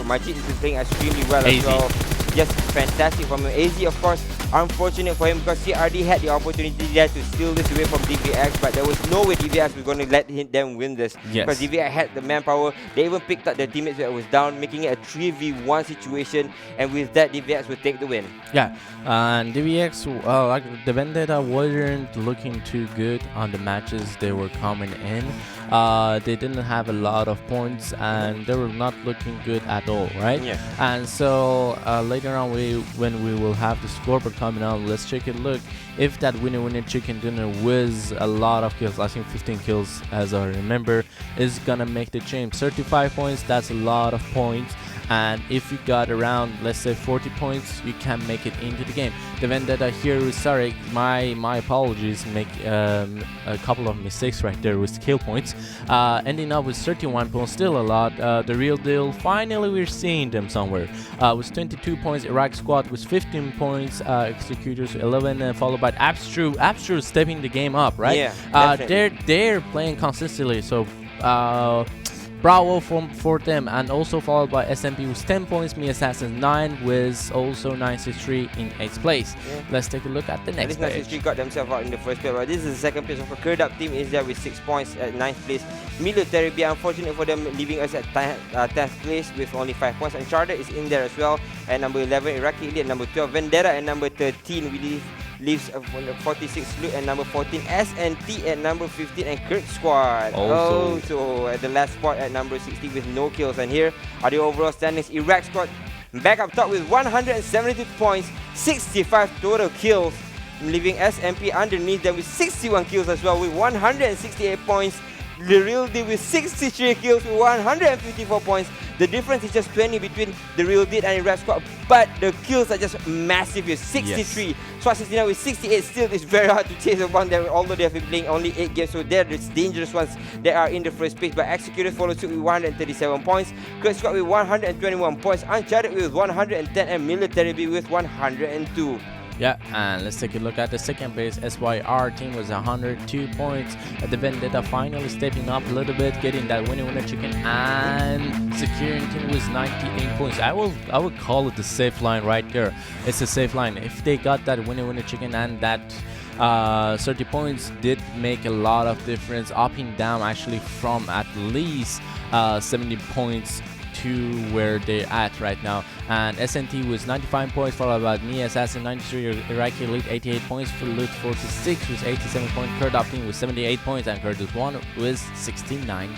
Majid is playing extremely well as well. Just fantastic from him. AZ, of course, unfortunate for him because CRD had the opportunity there to steal this away from DPX, but there was no way DPX was going to let them win this. Yes. Because DPX had the manpower. They even picked up their teammates that was down, making it a 3v1 situation, and with that, DPX would take the win. Yeah, and DPX, like the Vendetta weren't looking too good on the matches they were coming in. They didn't have a lot of points and they were not looking good at all, right? Yeah. And so later on, when we will have the scoreboard coming on, let's take a look. If that winner chicken dinner with a lot of kills, I think 15 kills as I remember, is gonna make the change. 35 points, that's a lot of points. And if you got around, let's say 40 points, you can make it into the game. The Vendetta here is sorry, my apologies, make a couple of mistakes right there with kill points, ending up with 31 points, still a lot. The real deal, finally we're seeing them somewhere. With 22 points, IRAQI squad with 15 points, Executors 11, and followed by Abstruse. Abstruse stepping the game up, right? Yeah, they're playing consistently, so bravo for them. And also followed by SMP with 10 points, me Assassains 9 with also 963 in 8th place. Yeah. Let's take a look at the next page. 963 got themselves out in the first place, but this is the second place of a Kurd team is there with 6 points at 9th place. MiliTaryB, unfortunate for them, leaving us at 10th place with only 5 points. Uncharted is in there as well at number 11, IRAQI Elite at number 12, Vendetta at number 13, we leaves 46 Loot at number 14, SNT at number 15, and Kurd squad also at the last spot at number 60 with no kills. And here are the overall standings. IRAQI squad back up top with 172 points, 65 total kills, leaving SMP underneath them with 61 kills as well with 168 points. The real deal with 63 kills with 154 points. The difference is just 20 between the real deal and IRAQI squad, but the kills are just massive here. 63. Yes. SWAT 69 with 68 still is very hard to chase upon them, although they have been playing only 8 games, so they're the dangerous ones that are in the first place. But Executors follow suit with 137 points, Kurd squad with 121 points, Uncharted with 110, and MiliTaryB with 102. Yeah, and let's take a look at the second place. SYR team was 102 points. The Vendetta finally stepping up a little bit, getting that winner chicken, and securing team was 98 points. I would call it the safe line right there. It's a safe line. If they got that winner chicken and that 30 points did make a lot of difference, up and down actually from at least 70 points to where they're at right now. And SNT was 95 points, followed by me Assassin 93, IRAQI Elite 88 points, for Loot 46 with 87 points, Kurd team with 78 points, and Kurd one with 69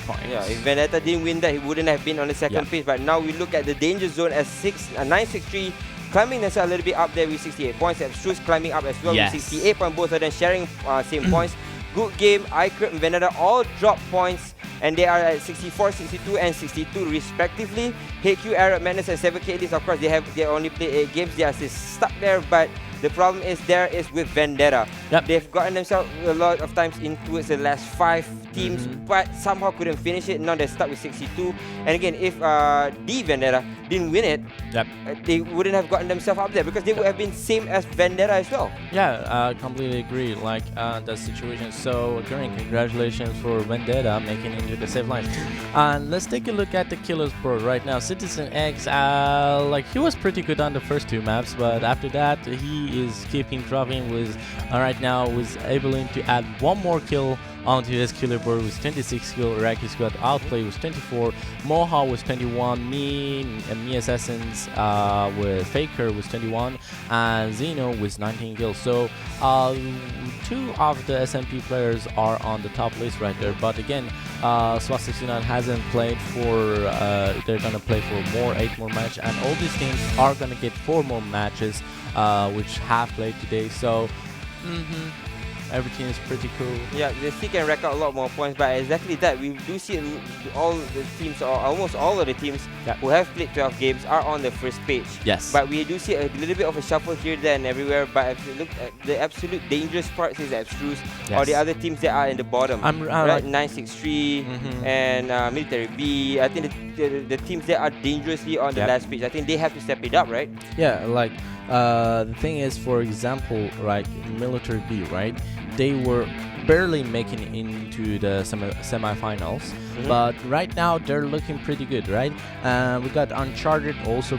points. Yeah, if Vendetta didn't win that, he wouldn't have been on the second place. But now we look at the danger zone as 963 climbing themselves a little bit up there with 68 points. Abstruse climbing up as well with 68 points, both of them sharing same points. Good game, IRAQI and Vendetta all drop points, and they are at 64, 62, and 62 respectively. HQ, Arab Madness, and 7K Elites, of course, they only play 8 games. They are still stuck there, but the problem is with Vendetta. They've gotten themselves a lot of times in towards the last 5 teams, but somehow couldn't finish it. Now they're stuck with 62. And again, if the Vendetta didn't win it, they wouldn't have gotten themselves up there because they would have been same as Vendetta as well. Yeah, I completely agree. Like the situation. So again, congratulations for Vendetta making it into the safe line. And let's take a look at the Killers Pro right now. Citizen X, like he was pretty good on the first 2 maps, but after that he he is keeping dropping with right now was able to add one more kill onto his killer board with 26 kill. Iraqi squad outplay was 24, Moha was 21, me Assassins with Faker was 21, and Zeno with 19 kills. So two of the SMP players are on the top list right there. But again, SWAT69 hasn't played for they're gonna play for 8 more matches, and all these teams are gonna get 4 more matches which have played today. So everything is pretty cool. Yeah, they still can rack up a lot more points, but exactly that, we do see all the teams, or almost all of the teams who have played 12 games are on the first page. Yes. But we do see a little bit of a shuffle here, there and everywhere, but if you look at the absolute dangerous parts is Abstruse, or the other teams that are in the bottom. Right, 963 and MiliTaryB. I think the teams that are dangerously on the last page, I think they have to step it up, right? Yeah, like the thing is, for example, right, MiliTaryB, right, they were barely making it into the semifinals, but right now they're looking pretty good, right? We got Uncharted also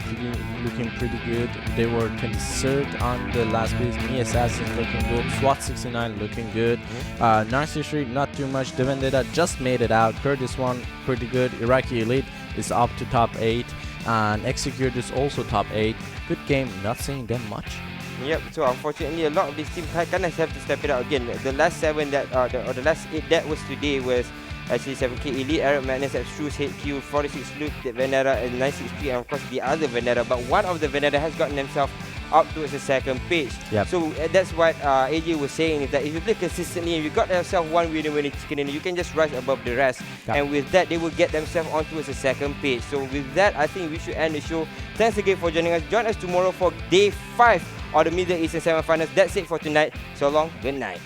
looking pretty good. They were 23rd on the last place. Me Assassins looking good. SWAT69 looking good. 963 not too much. The Vendetta just made it out. Kurd is one pretty good. Iraqi Elite is up to top 8, and Execute is also top 8. Good game, not seeing them much. Yep, so unfortunately a lot of these teams kind of have to step it up again. The last 7 that, or the last 8 that was today was actually 7K Elite, Arab Madness, Abstruse, HQ, 46 Loop, the Vendetta, and 963, and of course the other Vendetta. But one of the Vendetta has gotten themselves up towards the second page. So that's what AJ was saying, is that if you play consistently and you got yourself one winner chicken dinner, you can just rise above the rest. And with that, they will get themselves on towards the second page. So with that, I think we should end the show. Thanks again for joining us. Join us tomorrow for day 5 of the Middle Eastern Semifinals. That's it for tonight. So long, good night.